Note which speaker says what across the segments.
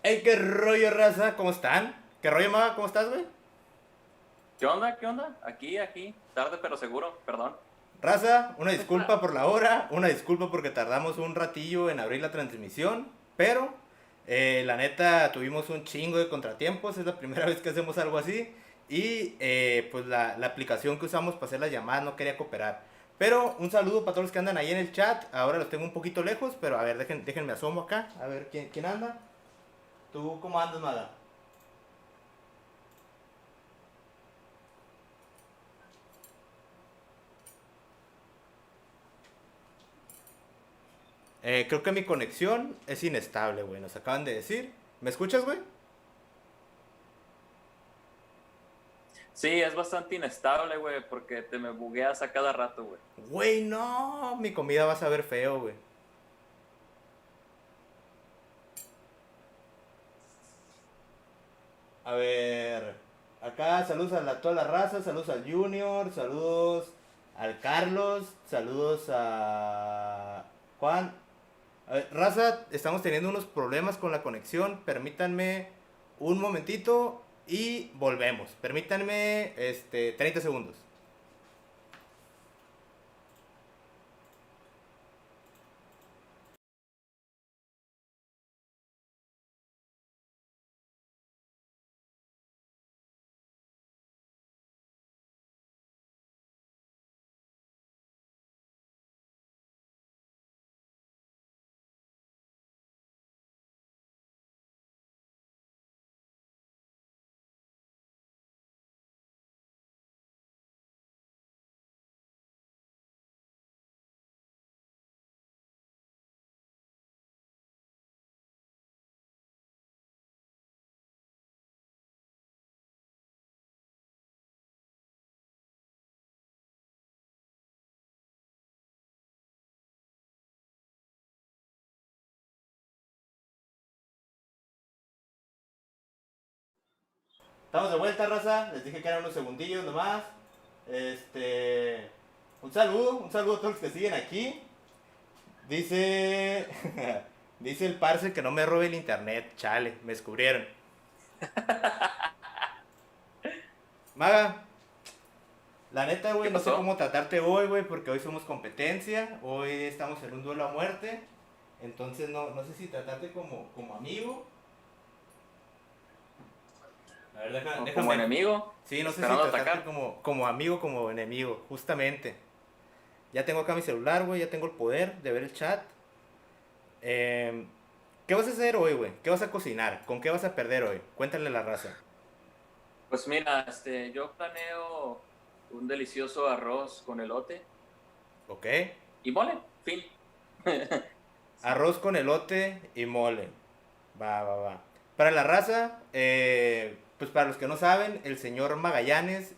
Speaker 1: Hey, qué rollo, raza, ¿cómo están? ¿Qué rollo, Maga? ¿Cómo estás, güey?
Speaker 2: ¿Qué onda? ¿Qué onda? Aquí, tarde pero seguro, perdón.
Speaker 1: Raza, una disculpa por la hora, una disculpa porque tardamos un ratillo en abrir la transmisión, pero la neta tuvimos un chingo de contratiempos, es la primera vez que hacemos algo así y pues la aplicación que usamos para hacer las llamadas no quería cooperar. Pero un saludo para todos los que andan ahí en el chat, ahora los tengo un poquito lejos, pero a ver, déjenme asomo acá, a ver quién anda. ¿Tú cómo andas, Maga? Creo que mi conexión es inestable, güey. Nos acaban de decir. ¿Me escuchas, güey?
Speaker 2: Sí, es bastante inestable, güey, porque te me bugueas a cada rato, güey.
Speaker 1: Güey, no. Mi comida va a saber feo, güey. A ver. Acá saludos toda la raza. Saludos al Junior. Saludos al Carlos. Saludos a Juan. A ver, raza, estamos teniendo unos problemas con la conexión. Permítanme un momentito y volvemos. Permítanme 30 segundos. Estamos de vuelta, raza. Les dije que eran unos segundillos nomás. Este. Un saludo a todos los que siguen aquí. Dice. Dice el parce que no me robe el internet. Chale, me descubrieron. Maga, la neta,
Speaker 2: ¿Qué
Speaker 1: güey, no sé
Speaker 2: pasó?
Speaker 1: cómo tratarte hoy, güey, porque hoy somos competencia. Hoy estamos en un duelo a muerte. Entonces, no sé si tratarte como amigo. A ver,
Speaker 2: ¿O como
Speaker 1: déjame.
Speaker 2: enemigo?
Speaker 1: Sí, no sé si
Speaker 2: ¿Esperando
Speaker 1: tratarte
Speaker 2: atacar?
Speaker 1: como amigo, como enemigo, justamente. Ya tengo acá mi celular, güey, ya tengo el poder de ver el chat. Eh, ¿Qué vas a hacer hoy, güey? ¿Qué vas a cocinar? ¿Con qué vas a perder hoy? Cuéntale a la raza.
Speaker 2: Pues mira, yo planeo un delicioso arroz con elote
Speaker 1: ¿Ok?
Speaker 2: y mole, fin.
Speaker 1: Arroz con elote y mole. Va. Para la raza, pues para los que no saben, el señor Magallanes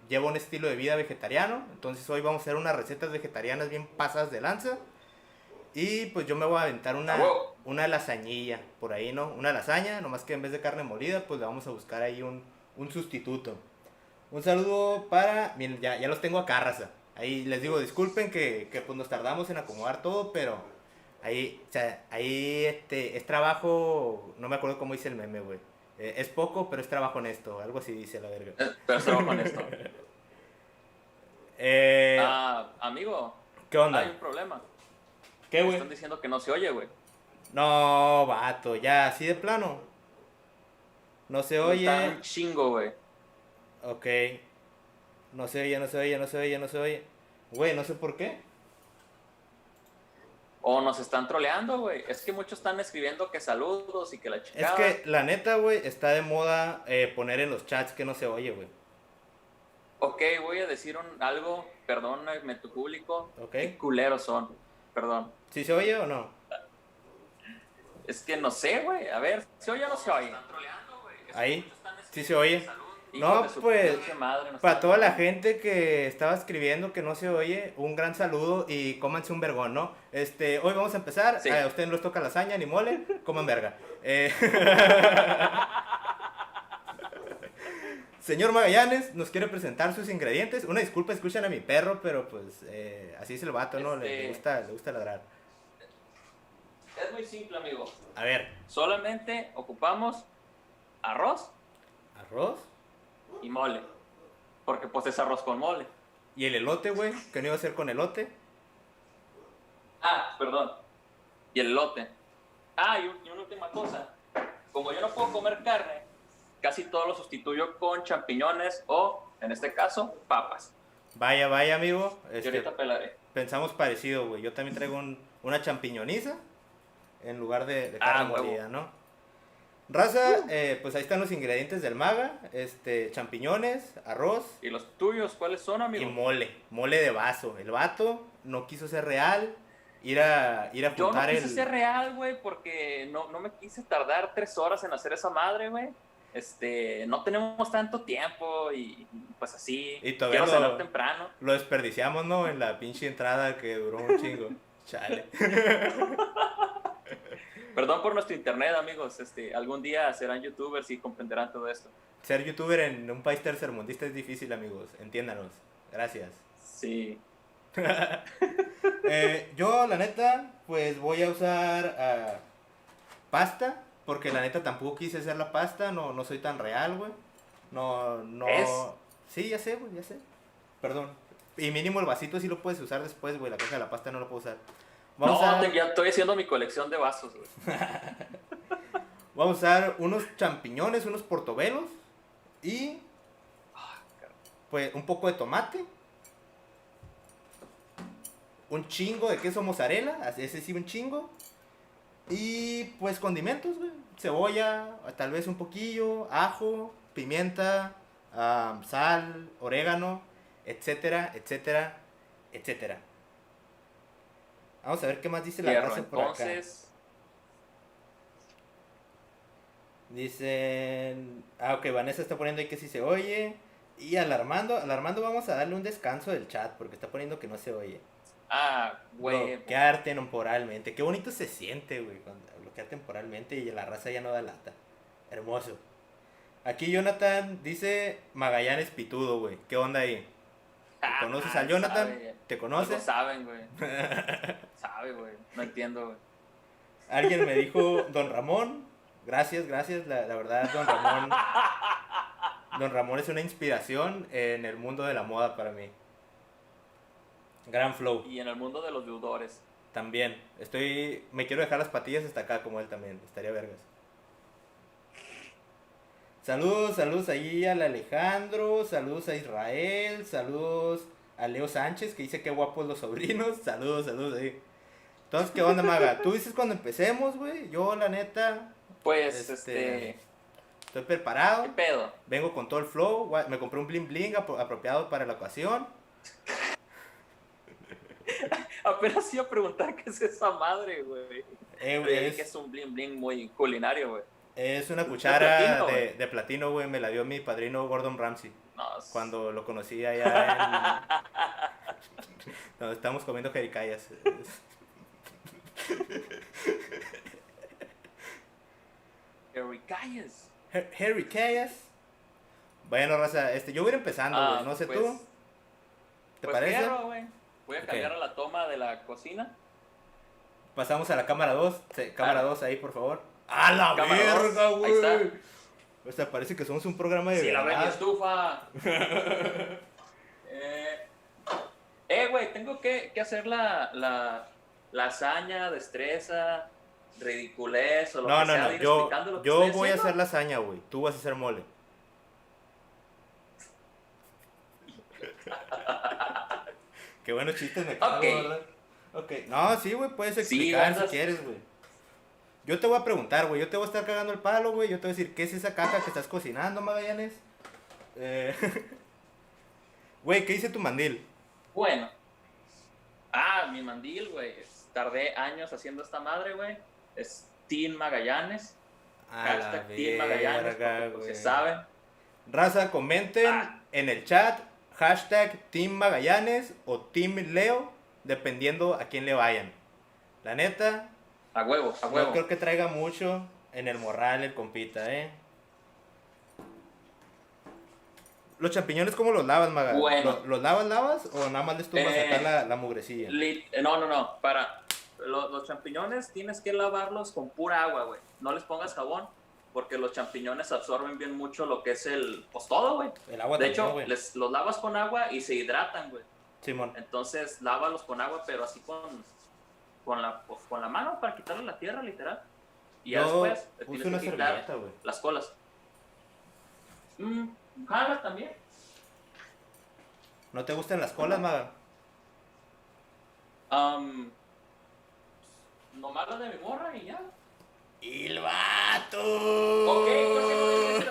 Speaker 1: lleva un estilo de vida vegetariano. Entonces hoy vamos a hacer unas recetas vegetarianas bien pasadas de lanza. Y pues yo me voy a aventar
Speaker 2: ¡A huevo!
Speaker 1: una lasañilla por ahí, ¿no? Una lasaña, nomás que en vez de carne molida, pues le vamos a buscar ahí un sustituto. Un saludo para. Miren, ya los tengo acá, raza. Ahí les digo, disculpen que pues nos tardamos en acomodar todo, pero ahí, o sea, ahí es trabajo. No me acuerdo cómo dice el meme, güey. Es poco, pero es trabajo honesto. Algo así dice la verga.
Speaker 2: Pero es trabajo honesto.
Speaker 1: Eh,
Speaker 2: Amigo,
Speaker 1: ¿Qué
Speaker 2: hay
Speaker 1: onda?
Speaker 2: un problema.
Speaker 1: ¿Qué,
Speaker 2: Me
Speaker 1: güey?
Speaker 2: están diciendo que no se oye, güey.
Speaker 1: No, vato, ya, así de plano. No se
Speaker 2: Me están
Speaker 1: oye.
Speaker 2: un chingo, güey.
Speaker 1: Ok. No se oye. Güey, no sé por qué.
Speaker 2: O nos están troleando, güey. Es que muchos están escribiendo que saludos y que la
Speaker 1: Es que
Speaker 2: chingada.
Speaker 1: la neta, güey, está de moda poner en los chats que no se oye, güey.
Speaker 2: Ok, voy a decir algo, perdóname tu público,
Speaker 1: ¿Ok?
Speaker 2: qué culeros son, perdón.
Speaker 1: ¿Sí se oye o no?
Speaker 2: Es que no sé, güey, a ver, ¿se oye o no se oye?
Speaker 1: Ahí. ¿Sí se oye?
Speaker 2: Hijos de
Speaker 1: No,
Speaker 2: su
Speaker 1: pues,
Speaker 2: pinche madre, nos
Speaker 1: para
Speaker 2: están
Speaker 1: toda la
Speaker 2: troleando.
Speaker 1: gente que estaba escribiendo que no se oye, un gran saludo y cómanse un vergón, ¿no? Hoy vamos a empezar. A
Speaker 2: Sí.
Speaker 1: ustedes no les toca lasaña ni mole, coman verga. Señor Magallanes nos quiere presentar sus ingredientes. Una disculpa, escuchan a mi perro, pero pues así es el vato, ¿no? Le
Speaker 2: Este,
Speaker 1: gusta ladrar.
Speaker 2: Es muy simple, amigo.
Speaker 1: A ver,
Speaker 2: Solamente ocupamos arroz
Speaker 1: arroz
Speaker 2: y mole. Porque pues es arroz con mole.
Speaker 1: y el elote, güey. ¿Qué no iba a hacer con elote?
Speaker 2: Ah, perdón. Y el elote. Ah, y una última cosa. Como yo no puedo comer carne, casi todo lo sustituyo con champiñones o, en este caso, papas.
Speaker 1: Vaya, vaya, amigo.
Speaker 2: Y ahorita pelaré.
Speaker 1: Pensamos parecido, güey. Yo también traigo una champiñoniza en lugar de carne
Speaker 2: huevo.
Speaker 1: molida, ¿no? Raza, pues ahí están los ingredientes del maga. Champiñones, arroz
Speaker 2: ¿Y los tuyos cuáles son,
Speaker 1: y
Speaker 2: amigo?
Speaker 1: mole de vaso. El vato no quiso ser real. Ir a
Speaker 2: Yo no
Speaker 1: juntar
Speaker 2: quise ser real, güey, porque no me quise tardar 3 horas en hacer esa madre, güey. No tenemos tanto tiempo y pues así.
Speaker 1: Y todavía
Speaker 2: Quiero cenar temprano.
Speaker 1: lo desperdiciamos, ¿no? En la pinche entrada que duró un chingo. Chale.
Speaker 2: Perdón por nuestro internet, amigos. Algún día serán youtubers y comprenderán todo esto.
Speaker 1: Ser youtuber en un país tercermundista es difícil, amigos. Entiéndanos. Gracias.
Speaker 2: Sí.
Speaker 1: Yo, la neta, pues voy a usar pasta. Porque la neta tampoco quise hacer la pasta. No soy tan real, güey. No.
Speaker 2: ¿Es?
Speaker 1: Sí, ya sé, güey, ya sé. Perdón. Y mínimo el vasito sí lo puedes usar después, güey. La caja de la pasta no lo puedo usar.
Speaker 2: Ya estoy haciendo mi colección de vasos, güey.
Speaker 1: Vamos a usar unos champiñones, unos portobelos. Y pues un poco de tomate. Un chingo de queso mozzarella. Ese sí, un chingo. Y pues condimentos, güey. Cebolla, tal vez un poquillo, ajo, pimienta, sal, orégano, etcétera, etcétera, etcétera. Vamos a ver qué más dice la raza por acá.
Speaker 2: Entonces,
Speaker 1: Dicen... ok, Vanessa está poniendo ahí que sí se oye. Y al Armando vamos a darle un descanso del chat porque está poniendo que no se oye.
Speaker 2: güey.
Speaker 1: Bloquear temporalmente. Qué bonito se siente, güey, bloquear temporalmente y la raza ya no da lata. Hermoso. Aquí Jonathan dice Magallanes pitudo, güey. ¿Qué onda ahí? ¿Conoces a Jonathan?
Speaker 2: Sabe.
Speaker 1: ¿Te conoces?
Speaker 2: Algo saben, güey. Sabe, güey. No entiendo, güey.
Speaker 1: Alguien me dijo Don Ramón. Gracias. La verdad, Don Ramón es una inspiración en el mundo de la moda para mí. Gran flow.
Speaker 2: Y en el mundo de los deudores.
Speaker 1: También. Me quiero dejar las patillas hasta acá como él también. Estaría vergas. Saludos ahí al Alejandro. Saludos a Israel. Saludos a Leo Sánchez que dice que guapos los sobrinos. Saludos ahí. Entonces, ¿qué onda, Maga? Tú dices cuando empecemos, güey. Yo, la neta.
Speaker 2: Pues,
Speaker 1: Estoy preparado.
Speaker 2: ¿qué pedo?
Speaker 1: Vengo con todo el flow. Me compré un bling bling apropiado para la ocasión.
Speaker 2: Apenas iba a preguntar qué es esa madre, güey. Que es un bling bling muy culinario, güey.
Speaker 1: Es una cuchara
Speaker 2: platino,
Speaker 1: de platino, güey. Me la dio mi padrino Gordon Ramsay.
Speaker 2: No,
Speaker 1: Cuando lo conocí allá en... no, estamos comiendo jericayas.
Speaker 2: Jericayas.
Speaker 1: Jericayas. Bueno, raza, yo voy a ir empezando, güey. No sé
Speaker 2: pues,
Speaker 1: tú. ¿Te
Speaker 2: pues
Speaker 1: parece?
Speaker 2: Fierro, güey. Voy a cambiar a la toma de la cocina.
Speaker 1: Pasamos a la cámara 2. Cámara 2 ahí, por favor. ¡A la
Speaker 2: Cámara
Speaker 1: verga,
Speaker 2: dos,
Speaker 1: güey!
Speaker 2: ahí está.
Speaker 1: O sea, parece que somos un programa de
Speaker 2: Sí, la
Speaker 1: verdad.
Speaker 2: ven estufa. Güey, tengo que hacer la hazaña, destreza, ridiculez o lo que sea.
Speaker 1: No.
Speaker 2: de ir explicando lo que
Speaker 1: Yo
Speaker 2: estoy
Speaker 1: voy a
Speaker 2: haciendo.
Speaker 1: hacer lasaña, güey. Tú vas a hacer mole. Qué buenos chistes me cago,
Speaker 2: Ok.
Speaker 1: ¿verdad? Ok. No, sí, güey, puedes explicar si
Speaker 2: andas-
Speaker 1: quieres, güey. Yo te voy a preguntar, güey. Yo te voy a estar cagando el palo, güey. Yo te voy a decir, ¿qué es esa caja que estás cocinando, Magallanes? Güey, ¿qué dice tu mandil?
Speaker 2: Bueno. Mi mandil, güey. Tardé años haciendo esta madre, güey. Es Team Magallanes.
Speaker 1: A la
Speaker 2: Hashtag Team Magallanes,
Speaker 1: verga,
Speaker 2: porque, pues,
Speaker 1: güey.
Speaker 2: se saben.
Speaker 1: Raza, comenten en el chat hashtag Team Magallanes o Team Leo, dependiendo a quién le vayan. La neta,
Speaker 2: A huevo, a huevo.
Speaker 1: no creo que traiga mucho en el morral el compita, ¿Los champiñones cómo los lavas, Maga?
Speaker 2: Bueno.
Speaker 1: ¿Los lavas o nada más les tumbas sacar la mugrecilla?
Speaker 2: No. los champiñones tienes que lavarlos con pura agua, güey. No les pongas jabón, porque los champiñones absorben bien mucho lo que es pues todo, güey.
Speaker 1: El agua
Speaker 2: De
Speaker 1: también,
Speaker 2: hecho,
Speaker 1: güey.
Speaker 2: los lavas con agua y se hidratan, güey.
Speaker 1: Simón.
Speaker 2: Entonces, lávalos con agua, pero así con la mano para quitarle la tierra, literal. Y ya
Speaker 1: Yo
Speaker 2: después te
Speaker 1: uso
Speaker 2: tienes
Speaker 1: una
Speaker 2: que quitar
Speaker 1: servilleta, güey.
Speaker 2: las colas. Jala también.
Speaker 1: ¿No te gustan las colas, maga?
Speaker 2: Nomás la de mi morra y ya.
Speaker 1: ¡El vato!
Speaker 2: Ok, yo sé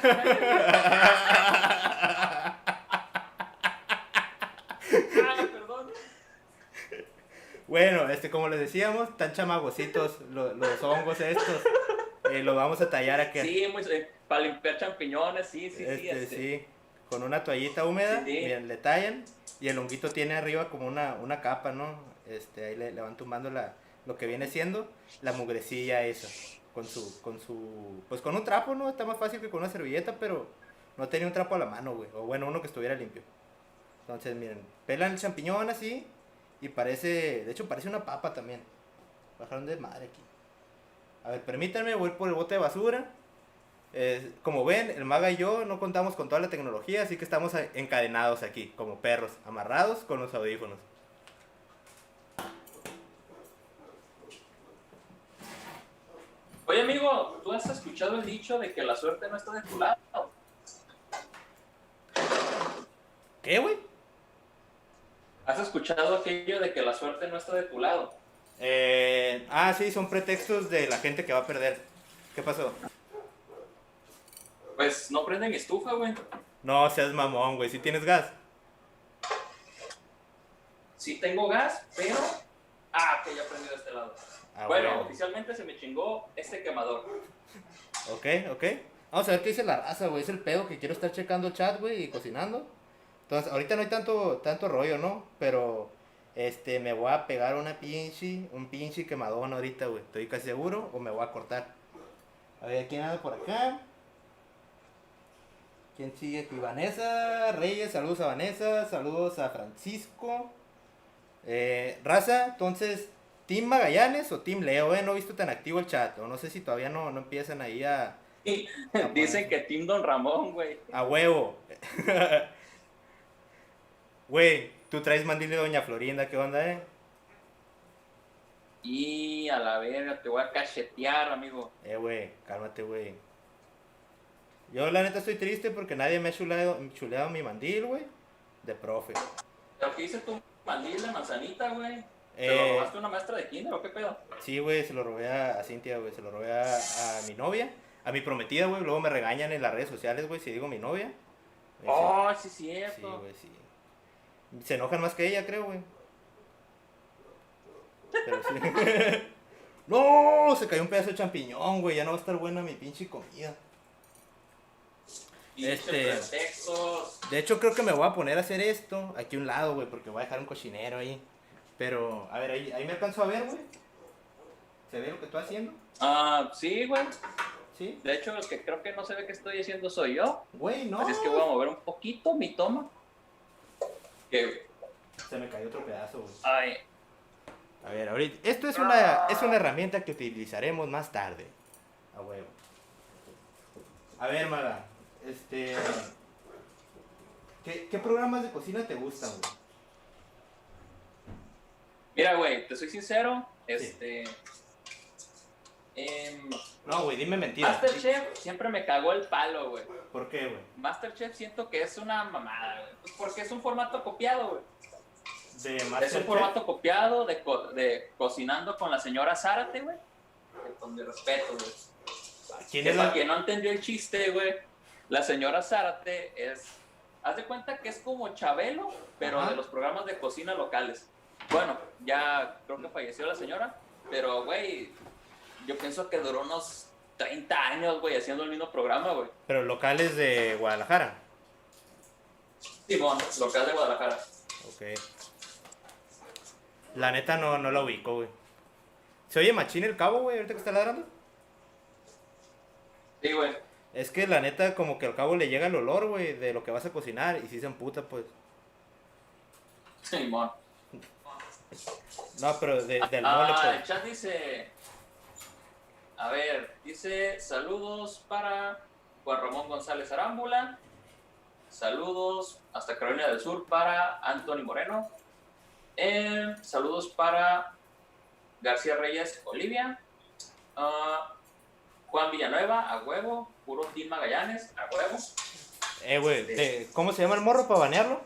Speaker 2: perdón.
Speaker 1: Bueno, como les decíamos, están chamagositos los hongos estos. Lo vamos a tallar aquí.
Speaker 2: Sí, para limpiar champiñones, sí.
Speaker 1: Sí. Con una toallita húmeda,
Speaker 2: Sí.
Speaker 1: Miren, le tallan. Y el honguito tiene arriba como una capa, ¿no? Ahí le van tumbando lo que viene siendo la mugrecilla esa. Pues con un trapo, ¿no? Está más fácil que con una servilleta, pero no tenía un trapo a la mano, güey. O bueno, uno que estuviera limpio. Entonces, miren, pelan el champiñón así. Y de hecho parece una papa también. Bajaron de madre aquí. A ver, permítanme, voy por el bote de basura. Como ven, el maga y yo no contamos con toda la tecnología, así que estamos encadenados aquí, como perros, amarrados con los audífonos.
Speaker 2: Oye, amigo, ¿tú has escuchado el dicho de que la suerte no está de tu lado?
Speaker 1: ¿Qué, güey?
Speaker 2: ¿Has escuchado aquello de que la suerte no está de tu lado?
Speaker 1: Sí, son pretextos de la gente que va a perder. ¿Qué pasó?
Speaker 2: Pues no prenden estufa, güey.
Speaker 1: No seas mamón, güey, si tienes gas.
Speaker 2: Sí tengo gas, pero... que ya prendí de este lado. Bueno, oficialmente se me chingó este quemador.
Speaker 1: Ok. Vamos a ver qué dice la raza, güey. Es el pedo que quiero estar checando el chat, güey, y cocinando. Entonces, ahorita no hay tanto rollo, ¿no? Pero, me voy a pegar un pinche quemadón ahorita, güey. Estoy casi seguro, o me voy a cortar. A ver, ¿quién anda por acá? ¿Quién sigue aquí? Vanessa Reyes, saludos a Vanessa, saludos a Francisco. Raza, entonces, ¿Team Magallanes o Team Leo? No he visto tan activo el chat, o no sé si todavía no empiezan ahí a
Speaker 2: Dicen que Team Don Ramón, güey.
Speaker 1: A huevo. Güey, tú traes mandil de Doña Florinda, ¿qué onda,
Speaker 2: Y a la verga, te voy a cachetear, amigo.
Speaker 1: Güey, cálmate, güey. Yo la neta estoy triste porque nadie me ha chuleado mi mandil, güey. De profe.
Speaker 2: ¿Pero qué hice tu mandil de manzanita, güey? ¿Te lo robaste a una maestra de kinder o qué pedo?
Speaker 1: Sí, güey, se lo robé a Cintia, güey. Se lo robé a mi novia. A mi prometida, güey. Luego me regañan en las redes sociales, güey, si digo mi novia.
Speaker 2: Sí, cierto.
Speaker 1: Sí, güey, sí. Se enojan más que ella, creo, güey. Pero sí. ¡No! Se cayó un pedazo de champiñón, güey. Ya no va a estar buena mi pinche comida.
Speaker 2: Pretextos.
Speaker 1: De hecho, creo que me voy a poner a hacer esto aquí a un lado, güey, porque voy a dejar un cochinero ahí. Pero, a ver, ahí me alcanzo a ver, güey. ¿Se ve lo que estoy haciendo?
Speaker 2: Sí, güey.
Speaker 1: ¿Sí?
Speaker 2: De hecho, el que creo que no se ve que estoy haciendo soy yo.
Speaker 1: Güey, no.
Speaker 2: Así es que voy a mover un poquito mi toma. Que...
Speaker 1: Se me cayó otro pedazo, güey.
Speaker 2: Ay.
Speaker 1: A ver, ahorita. Esto es una herramienta que utilizaremos más tarde. A huevo. A ver, Maga. ¿Qué programas de cocina te gustan, güey?
Speaker 2: Mira, güey, te soy sincero.
Speaker 1: No, güey, dime mentiras.
Speaker 2: Masterchef siempre me cagó el palo, güey.
Speaker 1: ¿Por qué, güey?
Speaker 2: Masterchef siento que es una mamada, güey. Pues porque es un formato copiado, güey. Es un formato copiado de Cocinando con la señora Zárate, güey. Con mi respeto, güey.
Speaker 1: ¿Quién es
Speaker 2: Para quien no entendió el chiste, güey, la señora Zárate haz de cuenta que es como Chabelo, pero de los programas de cocina locales. Bueno, ya creo que falleció la señora, pero, güey, yo pienso que duró unos 30 años, güey, haciendo el mismo programa, güey.
Speaker 1: Pero locales de Guadalajara.
Speaker 2: Simón, local de Guadalajara.
Speaker 1: Ok. La neta no la ubico, güey. ¿Se oye machín el cabo, güey, ahorita que está ladrando?
Speaker 2: Sí, güey.
Speaker 1: Es que la neta como que al cabo le llega el olor, güey, de lo que vas a cocinar y si se emputa, pues.
Speaker 2: Simón.
Speaker 1: No, pero del mole,
Speaker 2: El
Speaker 1: pues.
Speaker 2: chat dice, a ver, dice saludos para Juan Ramón González Arámbula, saludos hasta Carolina del Sur para Anthony Moreno, saludos para García Reyes Olivia, Juan Villanueva, a huevo, puro Team Magallanes, a huevo.
Speaker 1: Güey, ¿cómo se llama el morro para banearlo?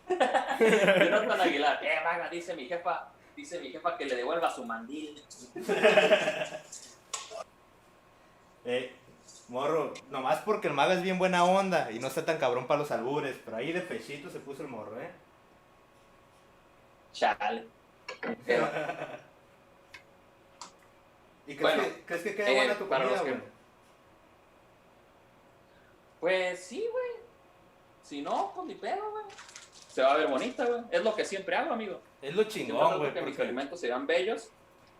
Speaker 2: Jonathan Aguilar, Maga, dice mi jefa que le devuelva su mandil.
Speaker 1: Morro, nomás porque el maga es bien buena onda y no está tan cabrón para los albures, pero ahí de pechito se puso el morro,
Speaker 2: Chale.
Speaker 1: ¿Y
Speaker 2: Bueno,
Speaker 1: crees que quede buena tu
Speaker 2: para
Speaker 1: comida,
Speaker 2: los que-
Speaker 1: güey?
Speaker 2: Pues sí, güey. Si no, pues ni pedo, güey. Se va a ver bonita, güey. Es lo que siempre hago, amigo.
Speaker 1: Es lo
Speaker 2: Siempre
Speaker 1: chingón,
Speaker 2: trato
Speaker 1: güey,
Speaker 2: que mis
Speaker 1: porque
Speaker 2: alimentos se vean bellos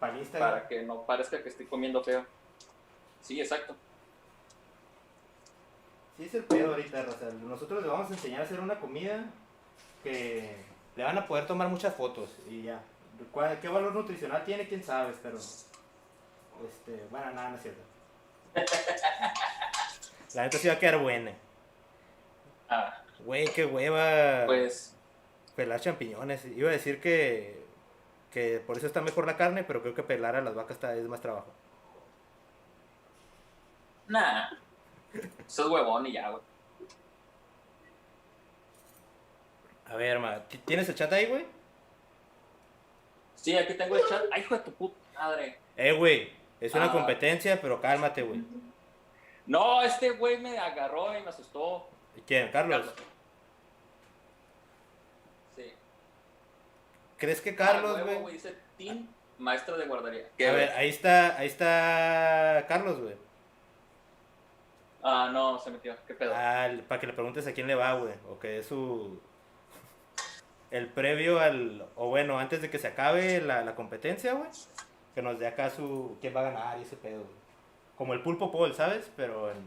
Speaker 1: para Instagram.
Speaker 2: para que no parezca que estoy comiendo feo. Sí, exacto.
Speaker 1: Sí, es el pedo ahorita, Raza. Nosotros le vamos a enseñar a hacer una comida que le van a poder tomar muchas fotos y ya. ¿Qué valor nutricional tiene? Quién sabe, pero. Bueno, nada, no es cierto. La neta sí va a quedar buena.
Speaker 2: Ah,
Speaker 1: Güey, qué hueva.
Speaker 2: pues,
Speaker 1: Pelar champiñones. Iba a decir que por eso está mejor la carne, pero creo que pelar a las vacas es más trabajo.
Speaker 2: nah. Eso es huevón y ya, güey.
Speaker 1: A ver, ¿tienes el chat ahí, güey?
Speaker 2: Sí, aquí tengo el chat. Ay, hijo de tu puta madre.
Speaker 1: Güey, es una
Speaker 2: Ah.
Speaker 1: competencia, pero cálmate, güey.
Speaker 2: No, este güey me agarró y me asustó.
Speaker 1: ¿Quién? ¿Carlos?
Speaker 2: Sí.
Speaker 1: ¿Crees que
Speaker 2: Ah,
Speaker 1: Carlos,
Speaker 2: huevo,
Speaker 1: güey?
Speaker 2: Dice Team Maestro de Guardería.
Speaker 1: A ver, ahí está Carlos, güey.
Speaker 2: Ah, no, se metió. ¿Qué pedo?
Speaker 1: Para que le preguntes a quién le va, güey. O que es su. El previo o bueno, antes de que se acabe la competencia, güey. Que nos dé acá quién va a ganar y ese pedo, güey. Como el Pulpo Paul, ¿sabes? Pero en.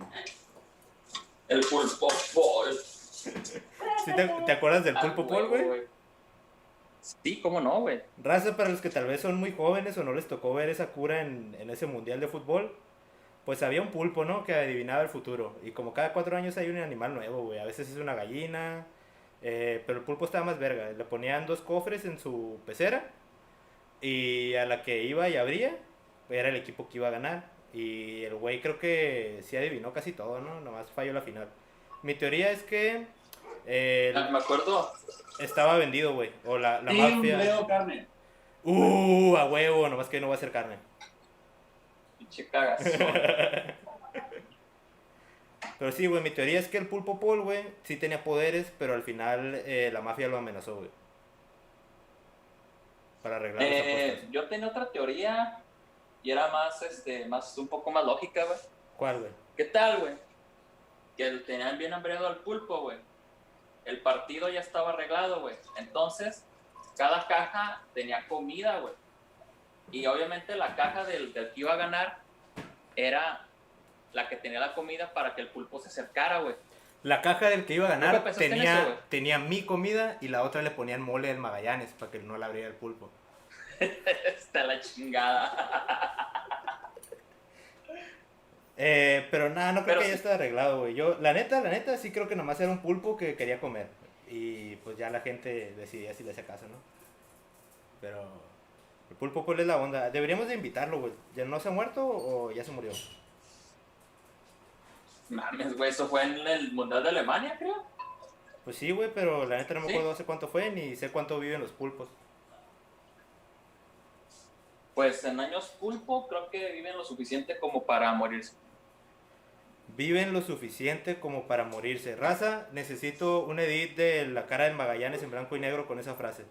Speaker 2: El Pulpo Paul.
Speaker 1: ¿Sí te acuerdas del Pulpo Paul, güey?
Speaker 2: Sí, cómo no, güey.
Speaker 1: Raza, para los que tal vez son muy jóvenes o no les tocó ver esa cura en ese mundial de fútbol, pues había un pulpo, ¿no? Que adivinaba el futuro. Y como cada 4 años hay un animal nuevo, güey. A veces es una gallina, pero el pulpo estaba más verga. Le ponían 2 cofres en su pecera y a la que iba y abría, era el equipo que iba a ganar. Y el güey creo que sí adivinó casi todo, ¿no? Nomás falló la final. Mi teoría es que
Speaker 2: Me acuerdo.
Speaker 1: estaba vendido, güey. O la
Speaker 2: Team
Speaker 1: mafia.
Speaker 2: Leo Carne.
Speaker 1: A huevo, nomás que no va a ser carne.
Speaker 2: Pinche cagazón.
Speaker 1: Pero sí, güey, mi teoría es que el Pulpo Paul, güey, sí tenía poderes, pero al final la mafia lo amenazó, güey. Para arreglar las apuestas.
Speaker 2: Yo tenía otra teoría y era un poco más lógica, güey.
Speaker 1: ¿Cuál, güey?
Speaker 2: ¿Qué tal, güey? Que tenían bien hambriado al pulpo, güey. El partido ya estaba arreglado, güey. Entonces, cada caja tenía comida, güey. Y obviamente la caja del que iba a ganar era la que tenía la comida para que el pulpo se acercara, güey.
Speaker 1: La caja del que iba a ganar
Speaker 2: ¿Nunca pensaste en eso,
Speaker 1: tenía mi comida y la otra le ponían mole del Magallanes para que no la abriera el pulpo.
Speaker 2: Está la chingada.
Speaker 1: Pero nada, no creo
Speaker 2: Pero
Speaker 1: que
Speaker 2: sí.
Speaker 1: ya está arreglado, güey. Yo, la neta, sí creo que nomás era un pulpo que quería comer. Y pues ya la gente decidía si le hacía caso, ¿no? Pero el pulpo, ¿cuál es la onda? Deberíamos de invitarlo, güey. ¿Ya no se ha muerto o ya se murió?
Speaker 2: Mames, güey, eso fue en el Mundial de Alemania, creo.
Speaker 1: Pues sí, güey, pero la neta no me
Speaker 2: ¿Sí?
Speaker 1: acuerdo hace cuánto fue ni sé cuánto viven los pulpos.
Speaker 2: Pues en años pulpo creo que viven lo suficiente como para morirse.
Speaker 1: Viven lo suficiente como para morirse. Raza, necesito un edit de la cara del Magallanes en blanco y negro con esa frase.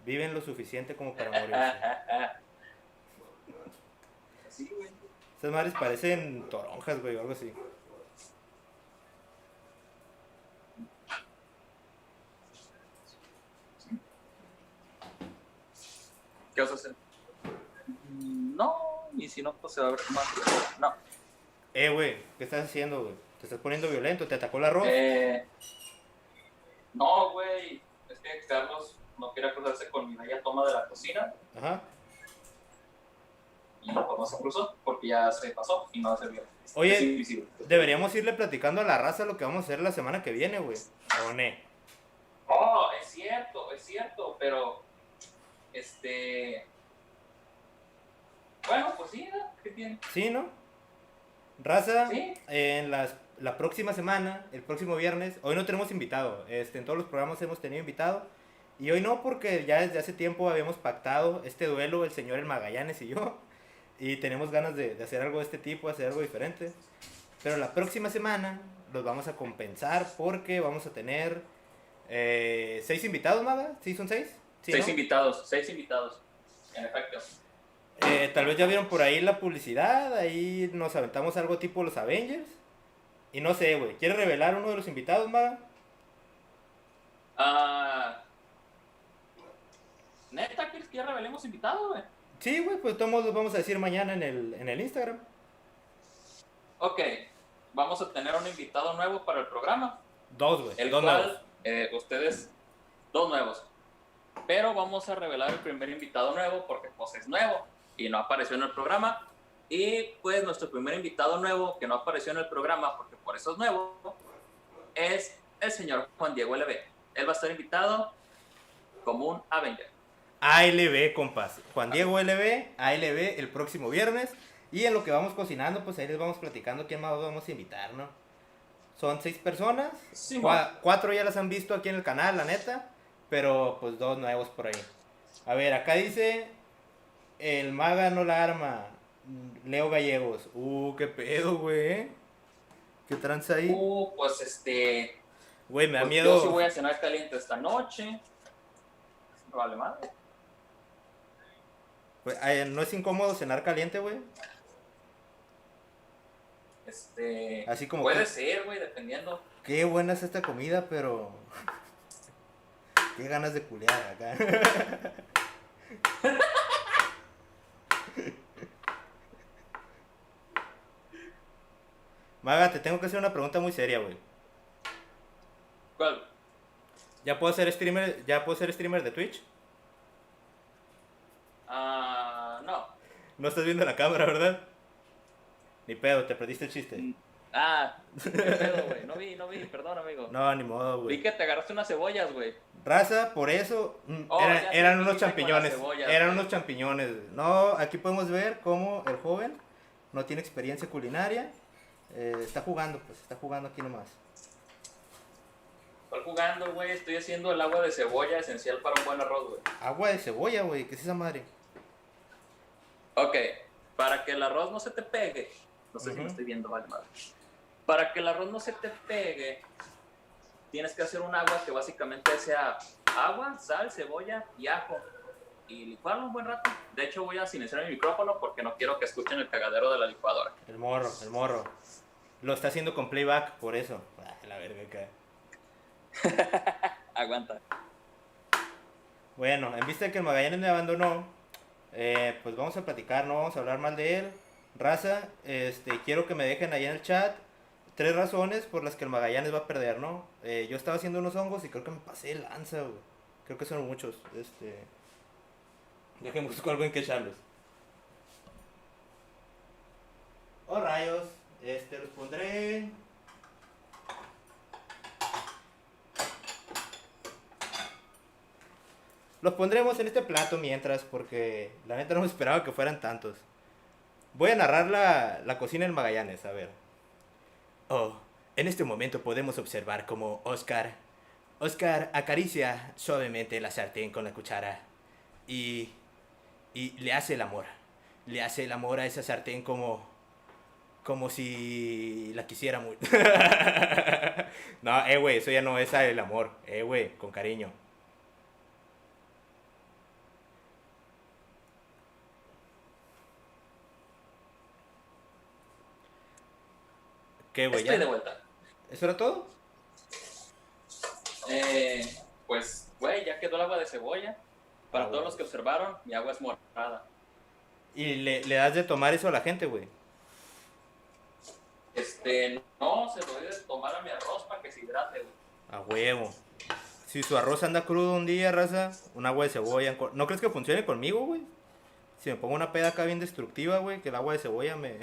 Speaker 1: Viven lo suficiente como para morirse.
Speaker 2: Sí, güey.
Speaker 1: Estas madres parecen toronjas, güey, o algo así.
Speaker 2: ¿Qué vas a hacer? No, y si no, pues se va a ver más. No.
Speaker 1: Güey, ¿qué estás haciendo, güey? ¿Te estás poniendo violento? ¿Te atacó el arroz?
Speaker 2: No, güey. Es que Carlos no quería cruzarse con mi bella toma de la cocina.
Speaker 1: Ajá.
Speaker 2: Y pues no se cruzó porque ya se pasó y no sirvió.
Speaker 1: Oye,
Speaker 2: es invisible.
Speaker 1: deberíamos irle platicando a la raza lo que vamos a hacer la semana que viene, güey. ¿O no?
Speaker 2: Oh, es cierto, pero bueno, pues sí, ¿no? ¿Qué tiene?
Speaker 1: Sí, ¿no? Raza,
Speaker 2: Sí.
Speaker 1: en la próxima semana, el próximo viernes, hoy no tenemos invitado. En todos los programas hemos tenido invitado. Y hoy no, porque ya desde hace tiempo habíamos pactado este duelo, el señor El Magallanes y yo. Y tenemos ganas de hacer algo de este tipo, hacer algo diferente. Pero la próxima semana los vamos a compensar porque vamos a tener 6 invitados, Maga. ¿Sí son 6? ¿Sí,
Speaker 2: 6
Speaker 1: no?
Speaker 2: invitados, 6 invitados. En efecto.
Speaker 1: Tal vez ya vieron por ahí la publicidad, ahí nos aventamos algo tipo los Avengers. Y no sé, güey, ¿quieres revelar uno de los invitados, Maga?
Speaker 2: ¿Neta quieres que ya revelemos invitados, güey?
Speaker 1: Sí, güey, pues todos los vamos a decir mañana en el Instagram.
Speaker 2: Ok, vamos a tener un invitado nuevo para el programa.
Speaker 1: 2, güey,
Speaker 2: El
Speaker 1: 2
Speaker 2: cual,
Speaker 1: nuevos.
Speaker 2: ustedes, 2 nuevos. Pero vamos a revelar el primer invitado nuevo porque pues es nuevo y no apareció en el programa. Y pues nuestro primer invitado nuevo que no apareció en el programa porque por eso es nuevo es el señor Juan Diego LB. Él va a estar invitado como un Avenger.
Speaker 1: ALB, compas. Juan Diego LB, ALB el próximo viernes. Y en lo que vamos cocinando, pues ahí les vamos platicando quién más vamos a invitar, ¿no? Son 6 personas.
Speaker 2: Sí,
Speaker 1: 4 ya las han visto aquí en el canal, la neta. Pero pues 2 nuevos por ahí. A ver, acá dice el Maga no la arma. Leo Gallegos. Qué pedo, güey. ¿Qué tranza ahí?
Speaker 2: Pues
Speaker 1: Güey, me da
Speaker 2: pues
Speaker 1: miedo.
Speaker 2: yo sí voy a cenar caliente esta noche. No vale madre.
Speaker 1: Pues, ¿no es incómodo cenar caliente, güey? Así como
Speaker 2: puede
Speaker 1: que-
Speaker 2: ser, güey, dependiendo.
Speaker 1: Qué buena es esta comida, pero... Qué ganas de culear acá. Maga, te tengo que hacer una pregunta muy seria, güey.
Speaker 2: ¿Cuál?
Speaker 1: ¿Ya puedo ser streamer de Twitch?
Speaker 2: No.
Speaker 1: No estás viendo la cámara, ¿verdad? Ni pedo, te perdiste el chiste.
Speaker 2: Qué pedo, güey. No vi, perdón, amigo.
Speaker 1: No, ni modo,
Speaker 2: Vi
Speaker 1: güey.
Speaker 2: que te agarraste unas cebollas, güey.
Speaker 1: Raza, por eso
Speaker 2: Ya sé
Speaker 1: eran
Speaker 2: qué
Speaker 1: unos
Speaker 2: hiciste con
Speaker 1: champiñones.
Speaker 2: las cebollas,
Speaker 1: Eran
Speaker 2: güey.
Speaker 1: unos champiñones. No, aquí podemos ver cómo el joven no tiene experiencia culinaria. Está jugando aquí nomás.
Speaker 2: Estoy jugando, güey. Estoy haciendo el agua de cebolla esencial para un buen arroz, güey.
Speaker 1: Agua de cebolla, güey. ¿Qué es esa madre?
Speaker 2: Ok, para que el arroz no se te pegue. No sé si me estoy viendo, vale, madre. Para que el arroz no se te pegue, tienes que hacer un agua que básicamente sea agua, sal, cebolla y ajo. Y licuarlo un buen rato. De hecho, voy a silenciar mi micrófono porque no quiero que escuchen el cagadero de la licuadora.
Speaker 1: El morro. Lo está haciendo con playback, por eso. La verga acá.
Speaker 2: Aguanta.
Speaker 1: Bueno, en vista de que el Magallanes me abandonó, pues vamos a platicar, no vamos a hablar mal de él. Raza, quiero que me dejen ahí en el chat 3 razones por las que el Magallanes va a perder, ¿no? Yo estaba haciendo unos hongos y creo que me pasé de lanza, güey. Creo que son muchos. Déjenme buscar algo en que echarlos. Oh, rayos. Los pondré. Los pondremos en este plato mientras, porque la neta no me esperaba que fueran tantos. Voy a narrar la cocina del Magallanes, a ver. Oh, en este momento podemos observar cómo Oscar acaricia suavemente la sartén con la cuchara y le hace el amor. Le hace el amor a esa sartén como si la quisiera muy... No, güey, eso ya no es el amor. Güey, con cariño. ¿Qué, güey?
Speaker 2: Estoy de vuelta.
Speaker 1: ¿Eso era todo?
Speaker 2: Pues, güey, ya quedó el agua de cebolla. Para todos
Speaker 1: bueno.
Speaker 2: los que observaron, mi agua es morada.
Speaker 1: Y le das de tomar eso a la gente, güey.
Speaker 2: No, se lo doy de tomar a mi arroz para que se hidrate, güey.
Speaker 1: A huevo. Si su arroz anda crudo un día, raza, un agua de cebolla. ¿No crees que funcione conmigo, güey? Si me pongo una peda acá bien destructiva, güey, que el agua de cebolla me,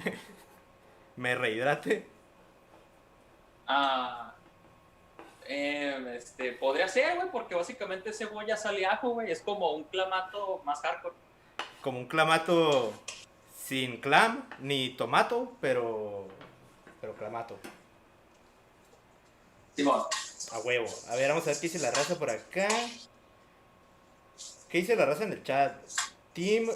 Speaker 1: me rehidrate.
Speaker 2: Ah, podría ser, güey, porque básicamente cebolla sale ajo, güey. Es como un clamato más hardcore.
Speaker 1: Como un clamato sin clam ni tomato, pero clamato.
Speaker 2: Simón.
Speaker 1: A huevo. A ver, vamos a ver qué dice la raza por acá. ¿Qué dice la raza en el chat? Team